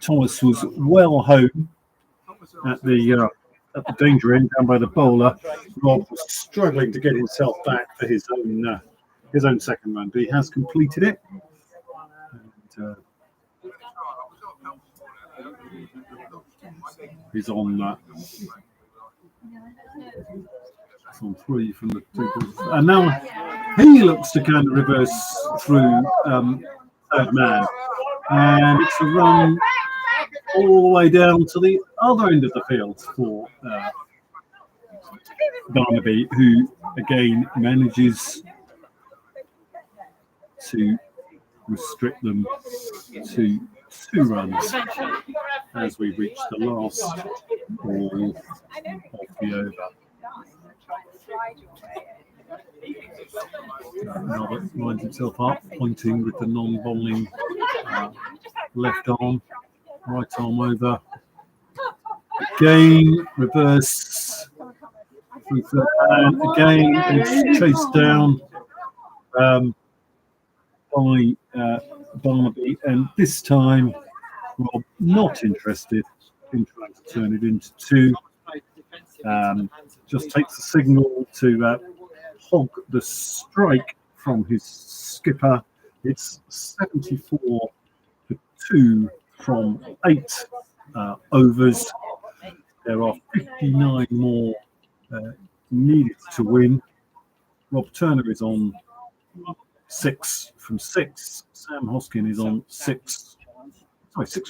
Thomas was well home at the danger end down by the bowler. Rob was struggling to get himself back for his own second run, but he has completed it. And, he's on 3 from the 2 balls. And now he looks to kind of reverse through third man, and it's a run all the way down to the other end of the field for Barnaby, who again manages to restrict them to 2 runs as we reach the last ball of the over. Albert lines himself up, pointing with the non-bowling left arm, right arm over. Again, reverse through third man. Again, it's chased down by Barnaby, and this time, Rob not interested in trying to turn it into 2. Just takes the signal to hog the strike from his skipper. It's 74 for 2 from 8 overs. There are 59 more needed to win. Rob Turner is on 6 from 6. Sam Hoskin is on 6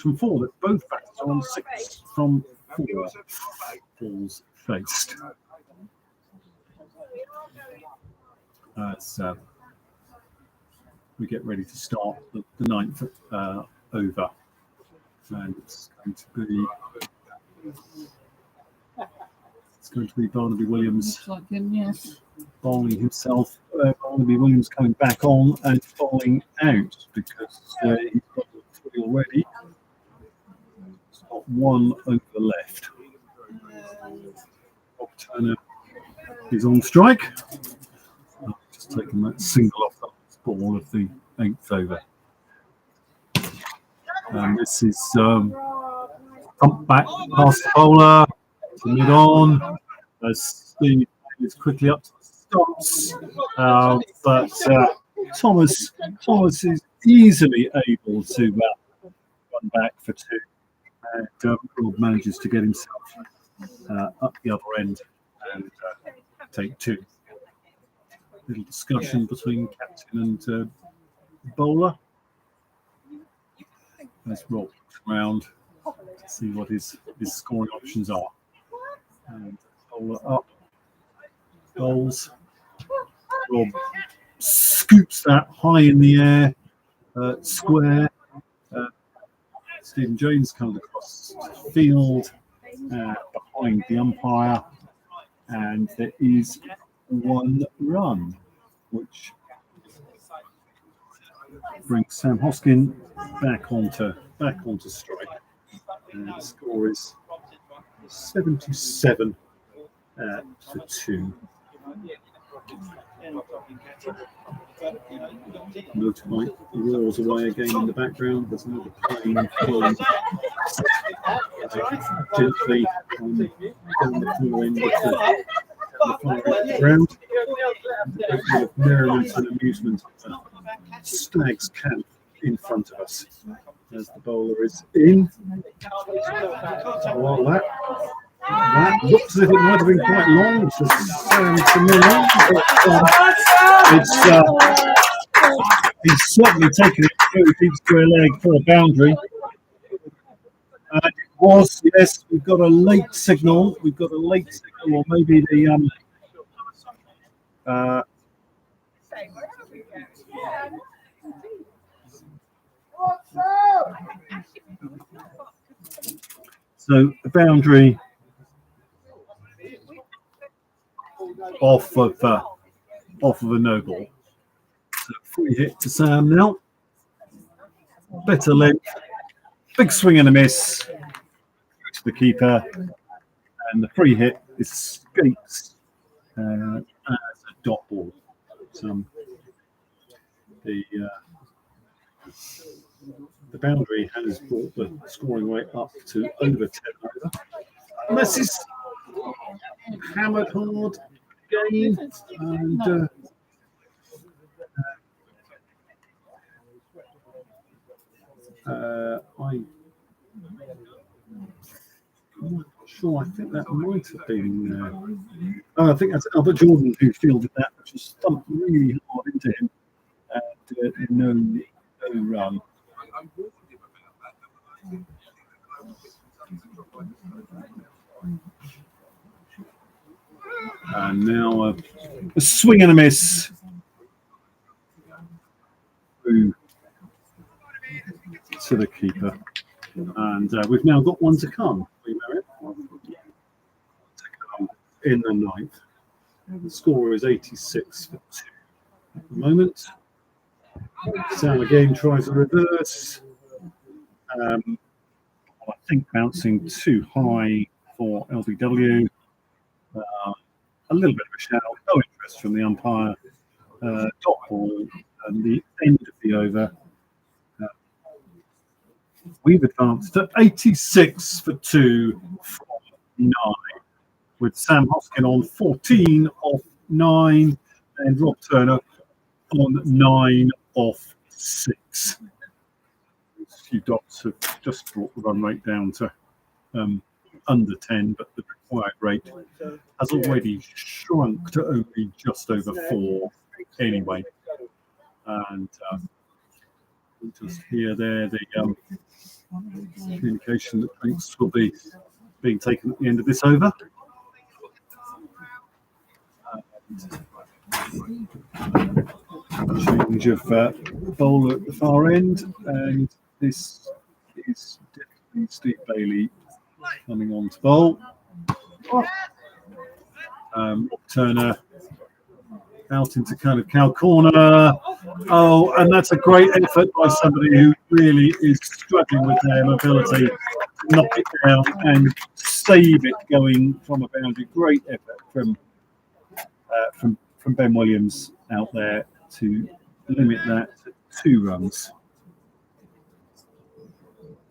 from 4. Both batters are on 6 from 4 balls faced. We get ready to start the 9th over, and it's going to be Barnaby Williams bowling himself. Barnaby Williams coming back on and bowling out because he's got 3 already. He's got 1 over left. Rob Turner is on strike. Just taking that single off the ball of the 8th over. And this is pump back past the bowler to mid on as Steve is quickly up to the stops. But Thomas is easily able to run back for 2. And Rob manages to get himself up the other end and take 2. Little discussion between captain and bowler as Rob looks around to see what his scoring options are. And bowler up, bowls. Rob scoops that high in the air, square. Stephen Jones comes across the field behind the umpire, and there is 1 run, which brings Sam Hoskin back onto strike. And the score is 77 to 2. Motorbike roars away again in the background. There's another plane flying gently down the floor end of the ground. A bit of merriment and amusement at the Stags camp in front of us as the bowler is in. Well, that looks as if it might have been quite long to Miller, but he's certainly taken it through deep square leg for a boundary. It was, yes, we've got a late signal. Or maybe the so the boundary off of a no ball. So free hit to Sam now. Better length, big swing and a miss to the keeper, and the free hit escapes as a dot ball. The boundary has brought the scoring rate up to over 10 over. And this is hammered hard again, and I'm not sure. I think that might have been. I think that's Albert Jordan who fielded that, which was thumped really hard into him, and no run. And now a swing and a miss through to the keeper, and we've now got 1 to come. In the 9th. The score is 86 for 2 at the moment. Sam again tries a reverse. I think bouncing too high for LBW. A little bit of a shout, no interest from the umpire. Dot ball and the end of the over. We've advanced to 86 for 2 from 9, with Sam Hoskin on 14 off 9 and Rob Turner on 9 off 6. A few dots have just brought the run rate down to under 10, but the required rate has already shrunk to only just over 4 anyway. And we just hear there the communication that drinks will be being taken at the end of this over. Change of bowler at the far end, and this is definitely Steve Bailey coming on to bowl. Turner out into kind of cow corner. Oh, and that's a great effort by somebody who really is struggling with their mobility to knock it down and save it going from a boundary. Great effort from Ben Williams out there to limit that to 2 runs.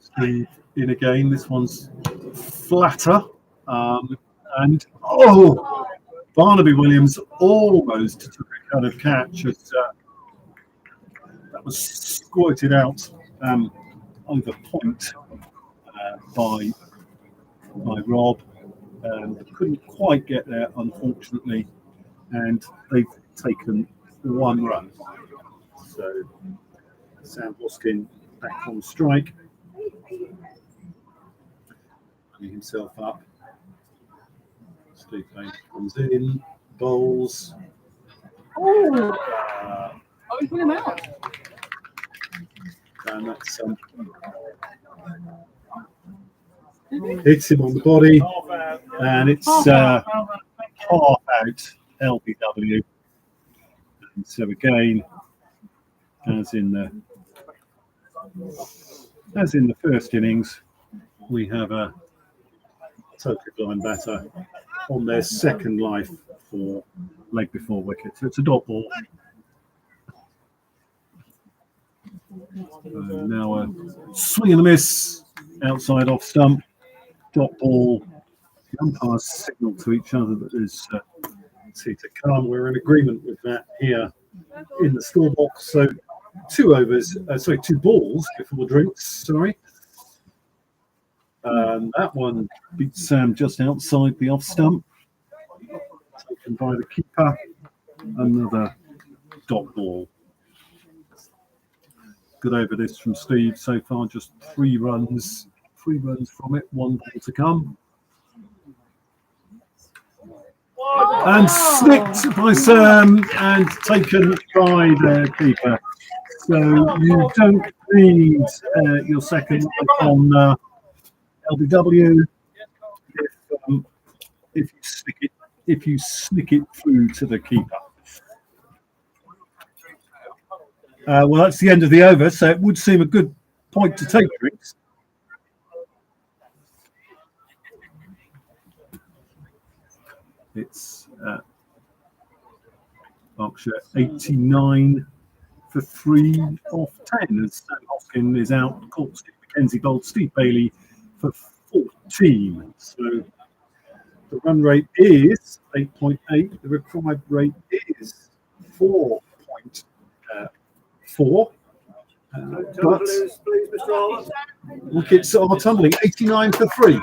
Steve in again. This one's flatter, and Barnaby Williams almost took a kind of catch as That was squirted out over point by Rob. Couldn't quite get there, unfortunately, and they've taken 1 run. So Sam Hoskin back on strike, putting himself up. Steve Payne comes in, bowls. Oh, he put him out. And that's hits him on the body, and it's half out LBW. And so again, as in the first innings, we have a total line batter on their second life for leg before wicket. So it's a dot ball. Now a swing and a miss outside off stump. Dot ball. The umpires signal to each other that there's tea to come. We're in agreement with that here in the scorebox. So 2 balls before drinks. Sorry. That one beats Sam just outside the off stump. Taken by the keeper. Another dot ball. Good over this from Steve so far. Just 3 runs. 3 runs from it. 1 ball to come. And snicked by Sam and taken by the keeper. So you don't need your second on LBW if you snick it through to the keeper. Well, that's the end of the over, so it would seem a good point to take drinks. It's Berkshire 89 for 3 off 10 as Sam Hoskin is out. Caught Steve McKenzie bowled Steve Bailey for 14. So the run rate is 8.8. The required rate is 4.4. But wickets are tumbling. 89 for 3.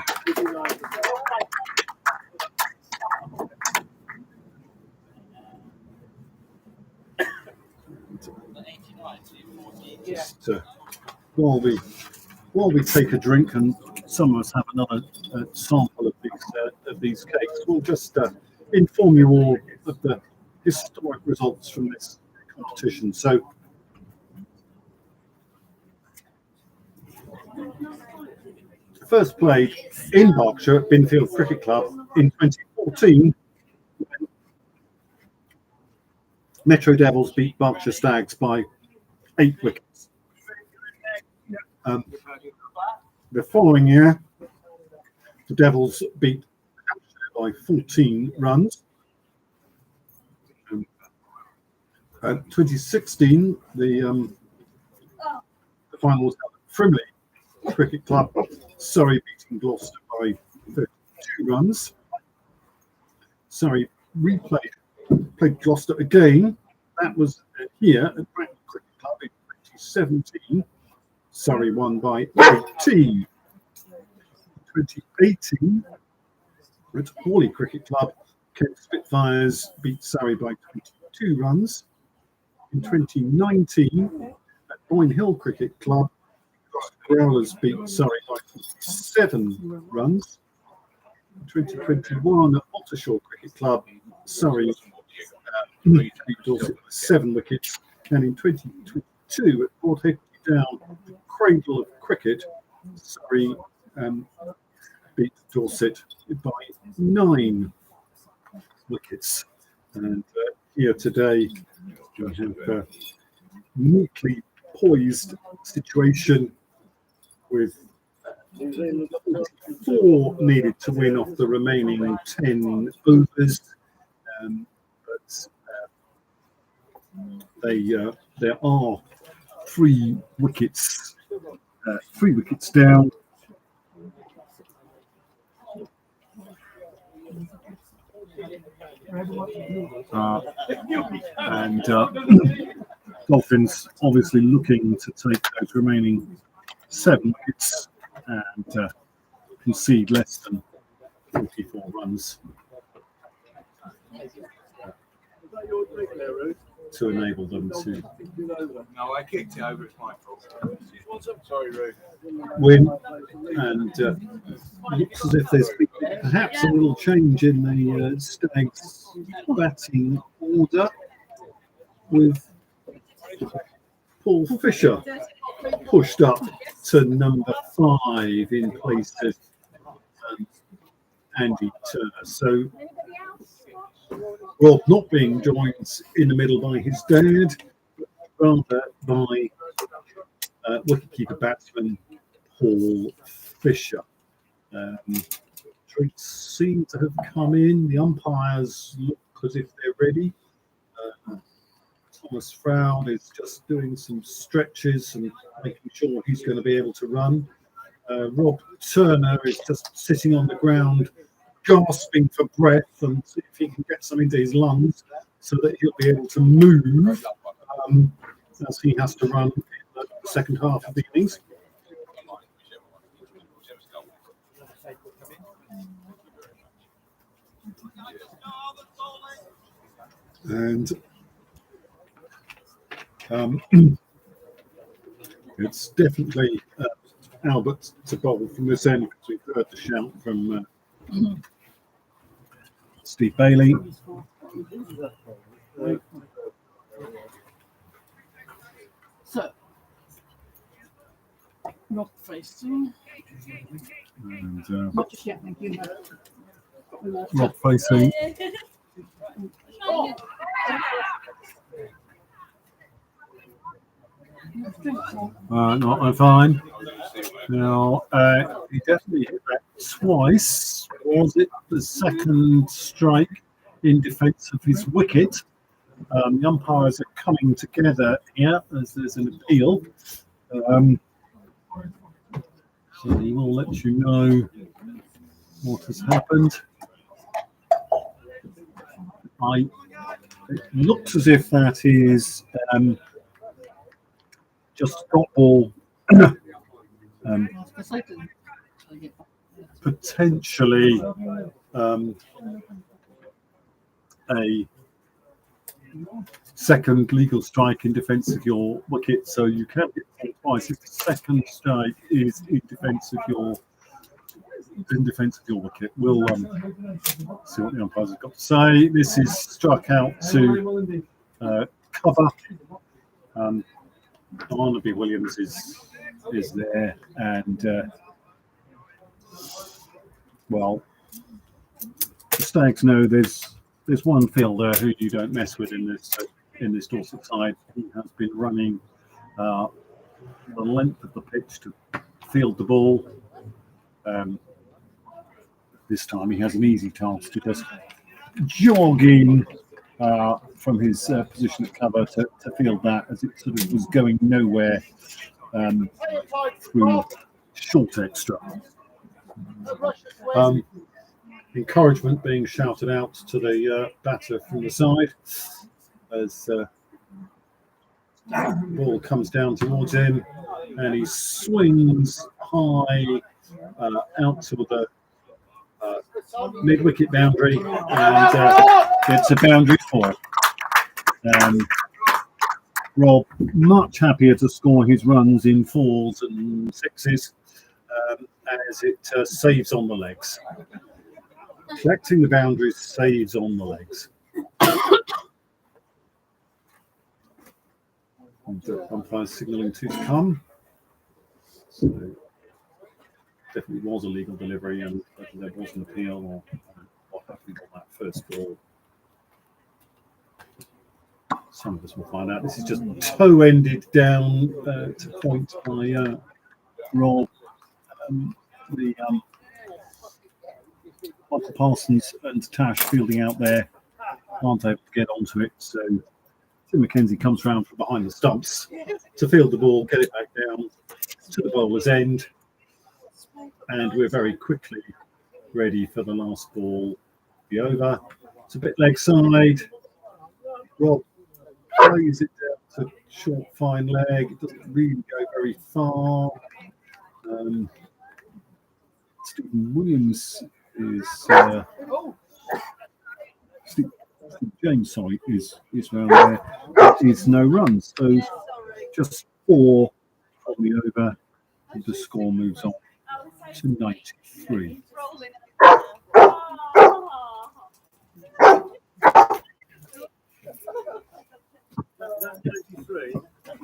Just while we take a drink and some of us have another sample of these cakes, we'll just inform you all of the historic results from this competition. So first played in Berkshire at Binfield Cricket Club in 2014. Metro Devils beat Berkshire Stags by 8 wickets. The following year, the Devils beat Hampshire by 14 runs. 2016, the final was held at Frimley Cricket Club. Surrey beating Gloucester by 32 runs. Surrey played Gloucester again. That was here at Bratton Cricket Club in 2017. Surrey won by 18. 2018 at Hawley Cricket Club, Kent Spitfires beat Surrey by 22 runs. In 2019 at Boyne Hill Cricket Club, Growlers beat Surrey by 7 runs. In 2021 at Ottershaw Cricket Club, Surrey beat Dorset by 7 wickets. And in 2022 at Broadhead Down, Cradle of Cricket, Surrey beat Dorset by 9 wickets. And here today, we have a neatly poised situation with 4 needed to win off the remaining 10 overs. But there are 3 wickets down. And Dolphins obviously looking to take those remaining 7 wickets and concede less than 44 runs to enable them to No, I kicked it over. It's my fault. Sorry, Ru. win. And looks as if there's been perhaps a little change in the Stags batting order with Paul Fisher pushed up to number 5 in place of Andy Turner. So Rob not being joined in the middle by his dad, rather by wicketkeeper batsman Paul Fisher. Treats seem to have come in. The umpires look as if they're ready. Thomas Froud is just doing some stretches and making sure he's going to be able to run. Rob Turner is just sitting on the ground, gasping for breath and see if he can get some into his lungs so that he'll be able to move as he has to run in the second half of the innings. And it's definitely Albert to bowl from this end because we've heard the shout from Steve Bailey. So, not facing. And Not just yet, thank you. Rob facing. Not fine. Now, he definitely hit that twice. Was it the second strike in defence of his wicket? The umpires are coming together here as there's an appeal. So he will let you know what has happened. It looks as if that is just a dot ball, potentially a second legal strike in defence of your wicket, so you can hit it twice if the second strike is in defence of your wicket. We'll see what the umpires have got to say. This is struck out to cover. Barnaby Williams is there, and well, the Stags know there's one fielder who you don't mess with in this Dorset side. He has been running the length of the pitch to field the ball. This time he has an easy task to just jog in from his position of cover to field that, as it sort of was going nowhere through short extra. Encouragement being shouted out to the batter from the side as the ball comes down towards him and he swings high out to the mid-wicket boundary and gets a boundary 4. Rob much happier to score his runs in 4s and 6s as it saves on the legs. Collecting the boundaries saves on the legs. And umpires signalling to come. So definitely was a legal delivery, and whether there was an appeal or what happened on that first ball, some of us will find out. This is just toe-ended down to point by Rob. Michael Parsons and Tash fielding out there aren't able to get onto it, so Tim McKenzie comes round from behind the stumps to field the ball, get it back down to the bowler's end, and we're very quickly ready for the last ball to be over. It's a bit leg side. Rob plays it down It's a short, fine leg. It doesn't really go very far. Stephen Williams is Steve James, sorry, is round there. There is no runs, so just 4 from the over. And the score moves on to 93.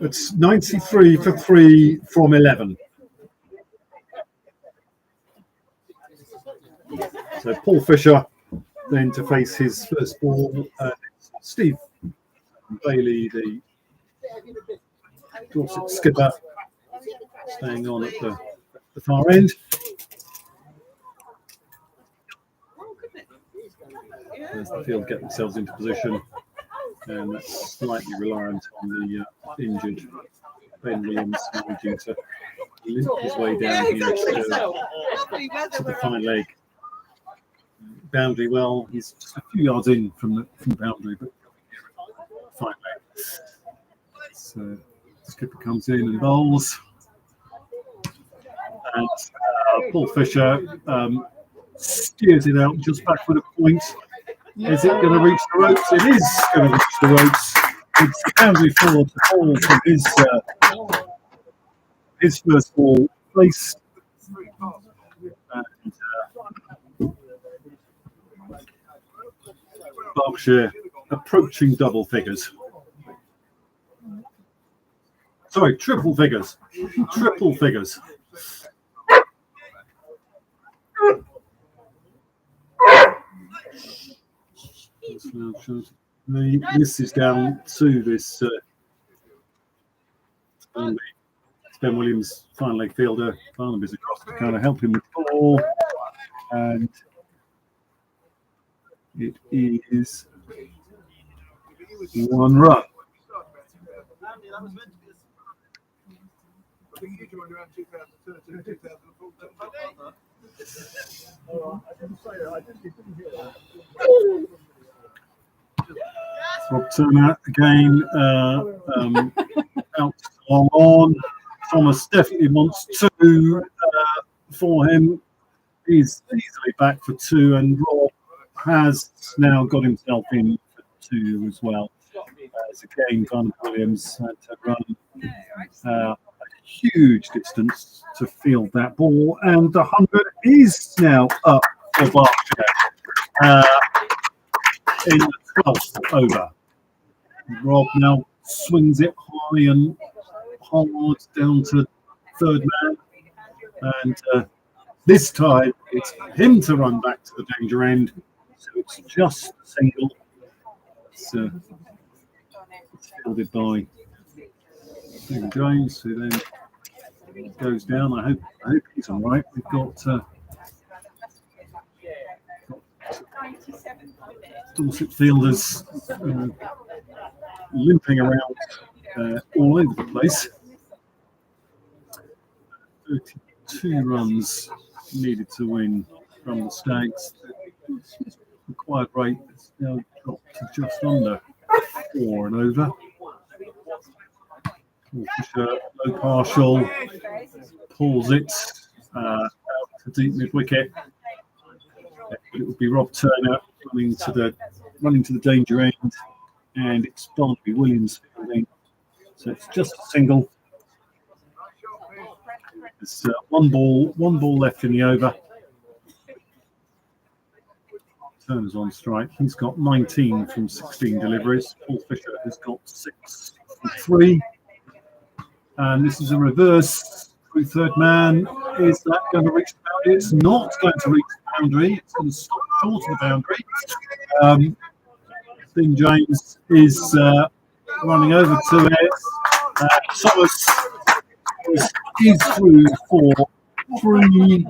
It's 93 for 3 from 11. So Paul Fisher then to face his first ball. Steve Bailey, the Dorset skipper, staying on at the far end. As the field get themselves into position, and that's slightly reliant on the injured Ben Williams managing to limp his way down here to the fine leg. Boundary, well, he's just a few yards in from the boundary, but fine leg. So skipper comes in and bowls, and Paul Fisher steers it out just backward a point. Is it going to reach the ropes? It is going to reach the ropes. It's the boundary forward to Paul from his first ball placed. And Berkshire approaching double figures. Sorry, triple figures. Triple figures. This is down to this Ben Williams, fine leg fielder. Barnaby's across to kind of help him with the ball, and it is 1 run. Rob Turner again out long on. Thomas definitely wants 2 for him. He's easily back for 2, and Rob has now got himself in for 2 as well. As again, Van Williams had to run a huge distance to field that ball, and the 100 is now up for Berkshire in the 12th over. Rob now swings it high and hard down to third man, and this time it's him to run back to the danger end, so it's just a single. It's fielded by Stephen James, who then goes down. I hope he's all right. We've got Dorset fielders limping around all over the place. 32 runs needed to win from the Stags. The required rate has now dropped to just under 4 and over. Fisher, low partial, pulls it out to deep mid wicket. It would be Rob Turner running to the danger end, and it's Barnaby Williams fielding. So it's just a single. There's one ball left in the over. Turner's on strike. He's got 19 from 16 deliveries. Paul Fisher has got 6 from 3. And this is a reverse through third man. Is that going to reach the boundary? It's not going to reach the boundary. It's going to stop short of the boundary. Stephen James is running over to it. Thomas is through for 3.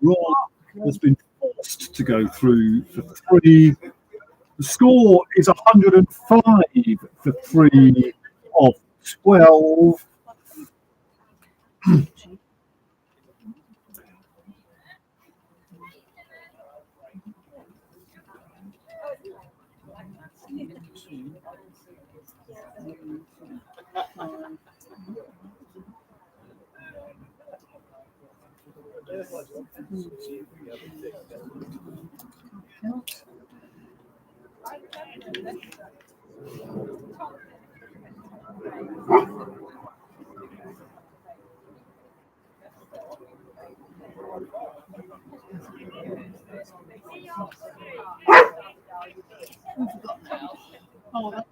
Rob has been forced to go through for 3. The score is 105 for 3 of 12. Oh, that,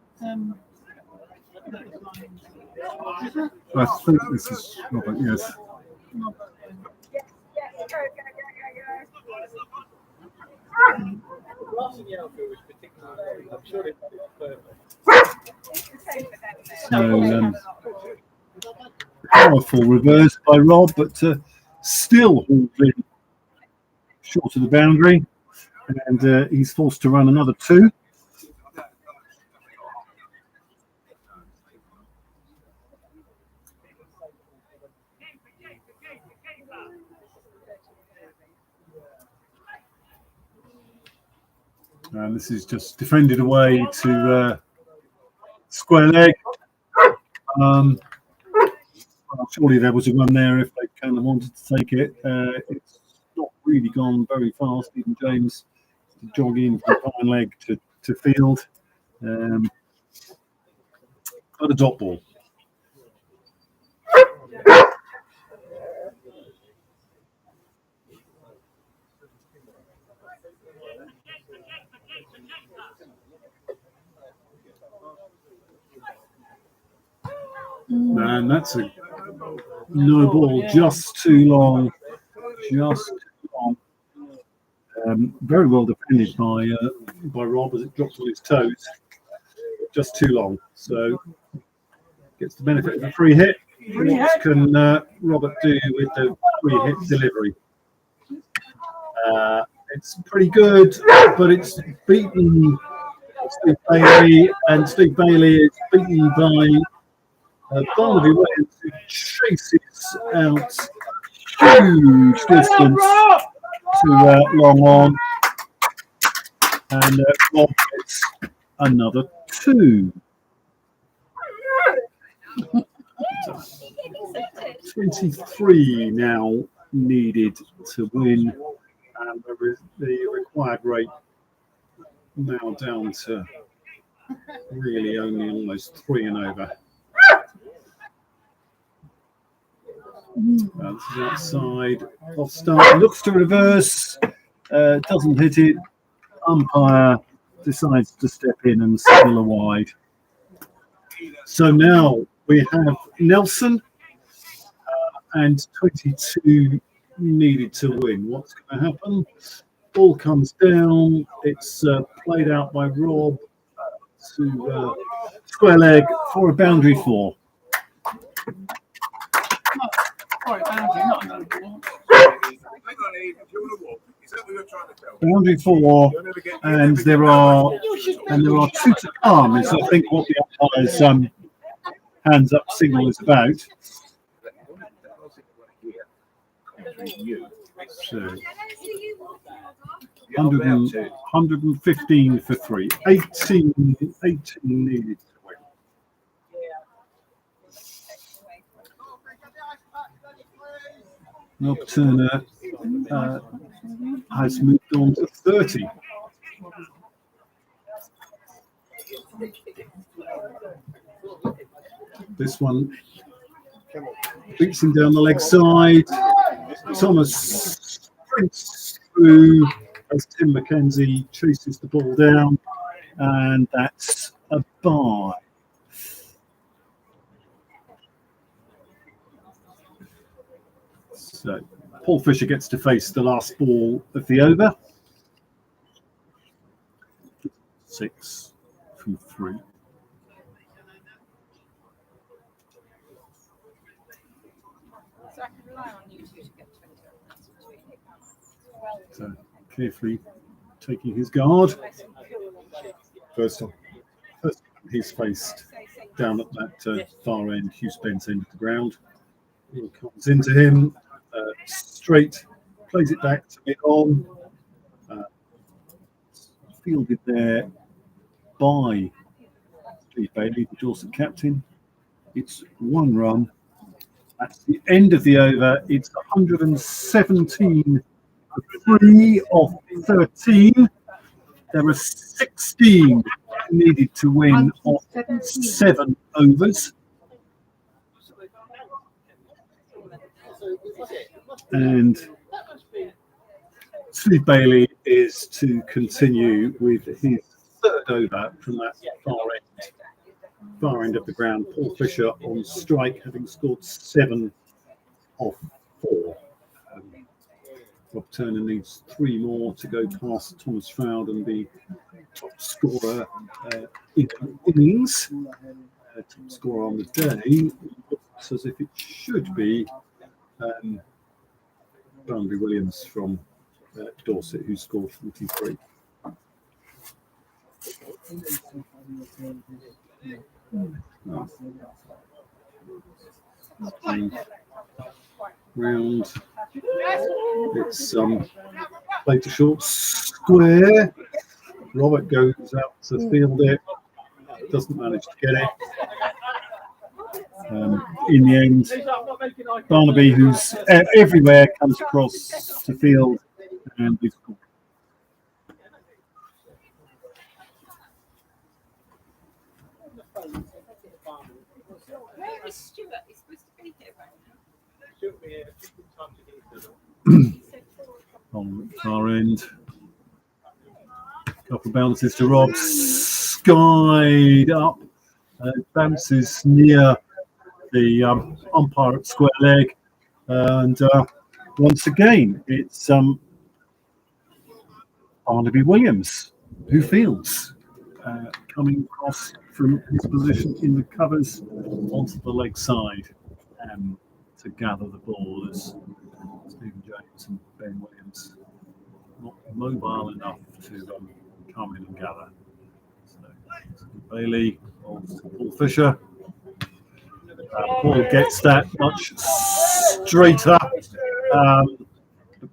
I think this is Robert, yes. So, powerful reverse by Rob, but still hauled in short of the boundary, and he's forced to run another 2. And this is just defended away to square leg. Well, surely there was a run there if they kind of wanted to take it. It's not really gone very fast. Even James to jog in from fine leg to field. Got a dot ball. And that's a no ball, just too long. Just too long. Very well defended by Rob as it drops on his toes. Just too long. So gets the benefit of a free hit. What can Robert do with the free hit delivery? It's pretty good, but it's beaten Steve Bailey, and Steve Bailey is beaten by Barnaby Williams, who chases out huge distance to long on, and Rob gets another 2. 23 now needed to win, and the required rate now down to really only almost 3 and over. This is outside, off start, looks to reverse, doesn't hit it. Umpire decides to step in and signal a wide. So now we have Nelson and 22 needed to win. What's going to happen? Ball comes down. It's played out by Rob to square leg for a boundary 4. Boundary 4, and there are 2 to come. Is I think what the umpire's hands up signal is about. So 115 for 3, 18 needed to win. Rob Turner has moved on to 30. This one beats him down the leg side. Thomas sprints through as Tim McKenzie chases the ball down, and that's a bye. So Paul Fisher gets to face the last ball of the over. 6 from 3. So I can rely on you two to get 20 minutes. So carefully taking his guard. First time he's faced down at that far end, Hugh Spence end of the ground. He comes into him straight, plays it back to mid on. Fielded there by Steve Bailey, the Dorset captain. It's 1 run. That's the end of the over. It's 117 for 3 of 13. There are 16 needed to win of 7 overs. And Steve Bailey is to continue with his 3rd over from that far end of the ground. Paul Fisher on strike, having scored 7 of 4. Rob Turner needs 3 more to go past Thomas Froud and be top scorer in innings. Top scorer on the day looks as if it should be Barnaby Williams from Dorset, who scored 43. Round. It's played to short square. Robert goes out to field it. Doesn't manage to get it. In the end, Barnaby, who's everywhere, comes across to field and we've got Where is Stuart? He's supposed to be here right now. on the far end. Couple of bounces to Rob. Skied up. Bounces near the umpire at square leg. And once again, it's Barnaby Williams who fields. Coming across from his position in the covers onto the leg side to gather the ball as Stephen James and Ben Williams not mobile enough to come in and gather. So Bailey on to Paul Fisher. Paul gets that much straighter.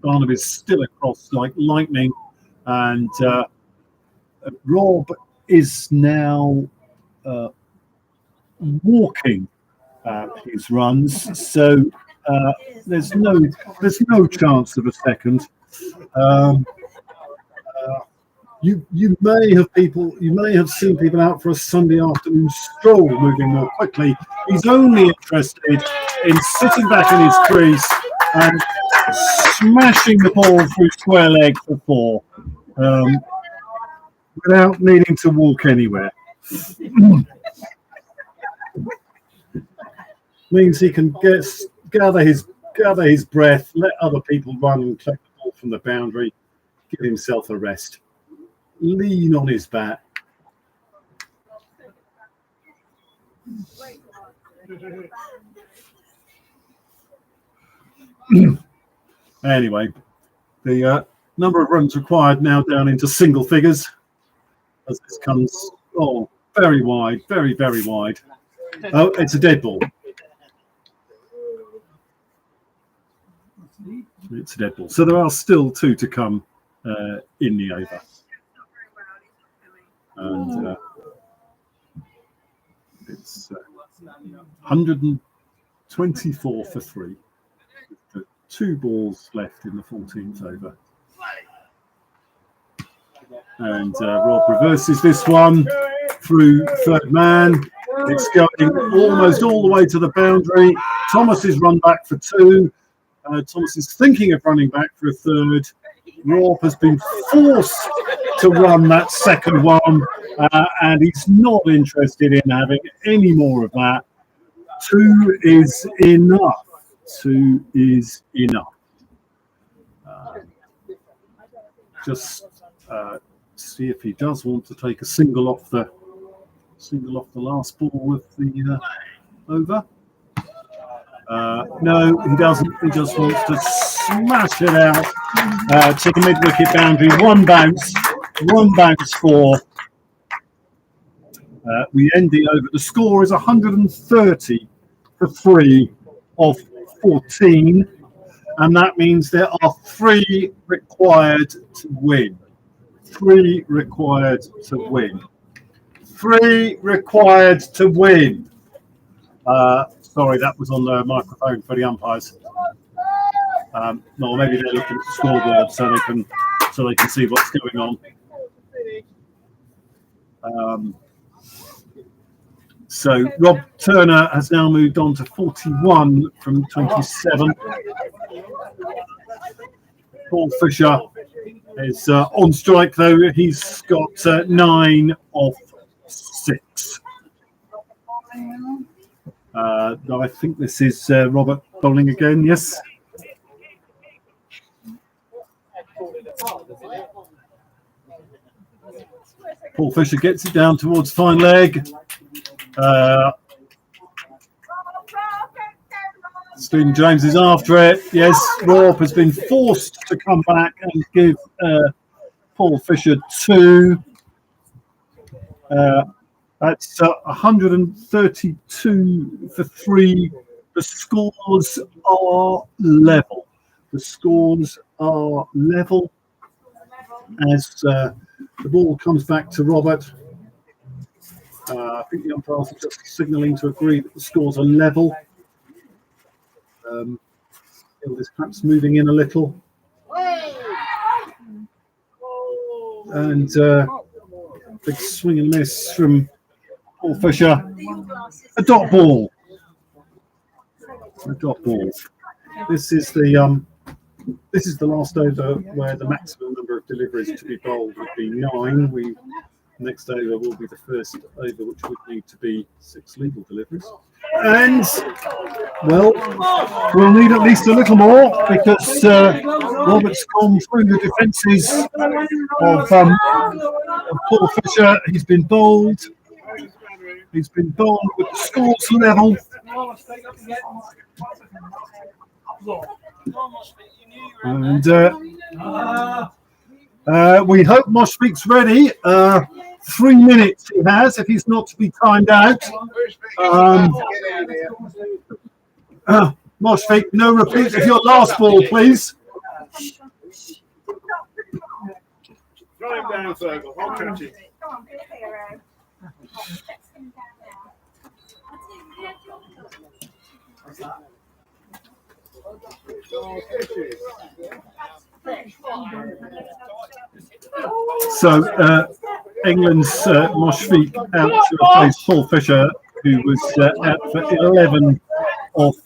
Barnaby's still across like lightning, and Rob is now walking his runs, so there's no chance of a second. You may have seen people out for a Sunday afternoon stroll moving more quickly. He's only interested in sitting back in his crease and smashing the ball through square leg for 4. Without needing to walk anywhere. Means he can gather his breath, let other people run and collect the ball from the boundary, give himself a rest, lean on his bat. Anyway, the number of runs required now down into single figures as this comes very wide, very, very wide. Oh, it's a dead ball. It's a dead ball. So there are still 2 to come in the over. And it's 124 for 3. With 2 balls left in the 14th over. And Rob reverses this one through third man. It's going almost all the way to the boundary. Thomas is run back for 2. Thomas is thinking of running back for a 3rd. Rob has been forced to run that 2nd one, and he's not interested in having any more of that. 2 is enough. 2 is enough. Just see if he does want to take a single off the last ball of the over. No, he doesn't. He just wants to smash it out to the mid-wicket boundary. One bounce for. We end the over. The score is 130 for 3 of 14, and that means there are 3 required to win. 3 required to win. 3 required to win. Sorry, that was on the microphone for the umpires. No, maybe they're looking at the scoreboard so they can see what's going on. So Rob Turner has now moved on to 41 from 27. Paul Fisher is on strike though. He's got 9 off 6. No, I think this is Robert bowling again. Yes. Paul Fisher gets it down towards fine leg. Stephen James is after it. Yes, Rob has been forced to come back and give Paul Fisher 2. That's 132 for 3. The scores are level. The scores are level as the ball comes back to Robert. I think the umpires are just signalling to agree that the scores are level. Field is perhaps moving in a little. And big swing and miss from Paul Fisher. A dot ball. A dot ball. This is the last over where the maximum number of deliveries to be bowled would be 9. Next over will be the first over, which would need to be 6 legal deliveries. And, well, we'll need at least a little more because Robert's gone through the defences of Paul Fisher. He's been bowled. He's been bowled with the scores level. And we hope Moshfik's ready. 3 minutes he has if he's not to be timed out. Moshfik, no repeat of your last ball, please. Throw him down, Fergal. I'll catch it. So England's Moshfik out to replace Paul Fisher, who was out for 11 off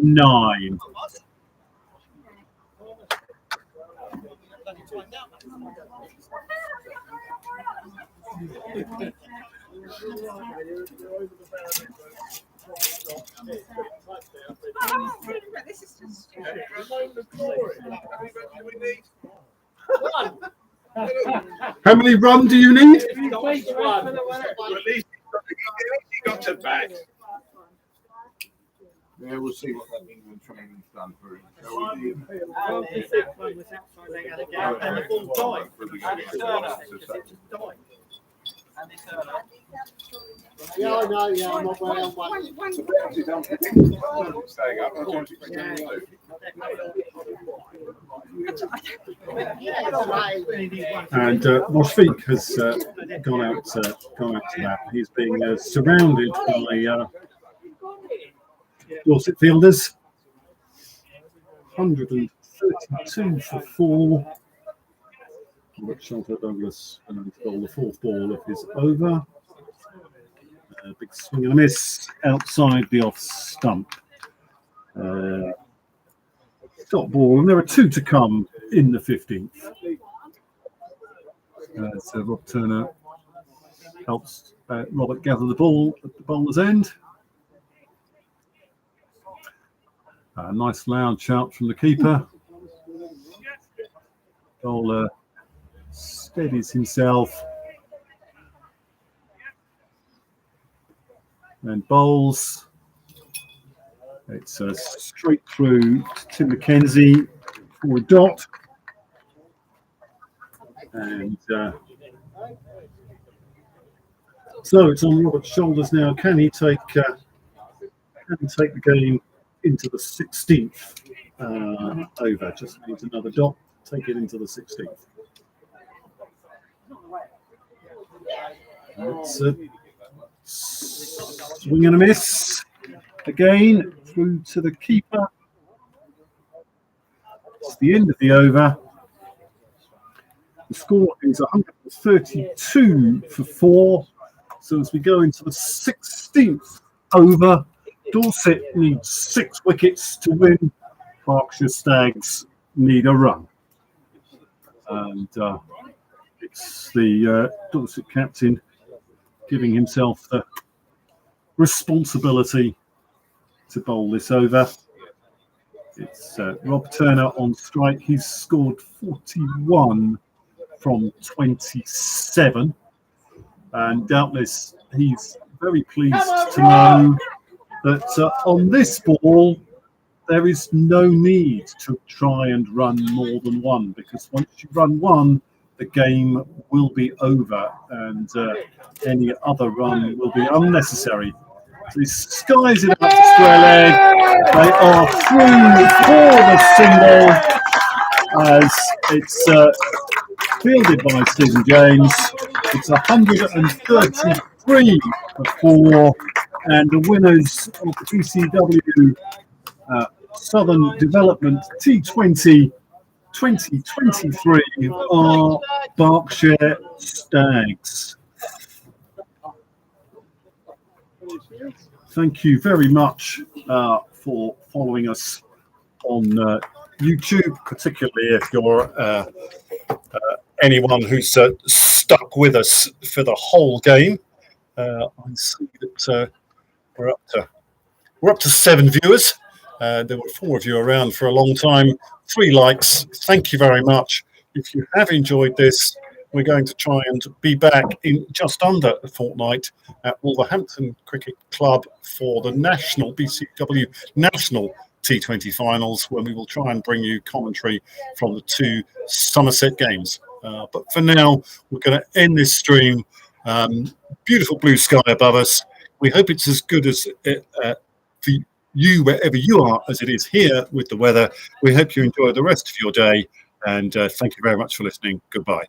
9. This is just How many runs do you need? At least he got to bat. Yeah, we'll see what that England training's done for him. And the ball died. Yeah, I know, yeah, I'm not very on one. Staying up, I'll try to And Moshfik has gone out to that. He's being surrounded by Dorset fielders. 132 for 4. Shelter Douglas going to bowl the 4th ball of his over. Big swing and a miss outside the off stump. Dot ball, and there are 2 to come in the 15th. So Rob Turner helps Robert gather the ball at the bowler's end. Nice loud shout from the keeper. Bowler steadies himself and bowls. It's straight through to Tim McKenzie for a dot. And so it's on Robert's shoulders now. Can he take the game into the 16th over? Just needs another dot. Take it into the 16th. It's Swing and a miss. Again, through to the keeper. It's the end of the over. The score is 132 for 4. So as we go into the 16th over, Dorset needs 6 wickets to win. Berkshire Stags need a run. And it's the Dorset captain giving himself the responsibility to bowl this over. It's Rob Turner on strike. He's scored 41 from 27. And doubtless he's very pleased to know that on this ball, there is no need to try and run more than one, because once you run one, the game will be over and any other run will be unnecessary. So he skies it out to square leg. They are through for the single as it's fielded by Stephen James. It's 133 for 4, and the winners of the BCEW Southern Development T20 2023 are Berkshire Stags. Thank you very much for following us on YouTube, particularly if you're anyone who's stuck with us for the whole game. I see that we're up to 7 viewers. There were 4 of you around for a long time. 3 likes. Thank you very much. If you have enjoyed this, we're going to try and be back in just under a fortnight at Wolverhampton Cricket Club for the national BCEW National T20 finals, when we will try and bring you commentary from the 2 Somerset games. But for now, we're going to end this stream. Beautiful blue sky above us. We hope it's as good as for you, wherever you are, as it is here with the weather. We hope you enjoy the rest of your day, and thank you very much for listening. Goodbye.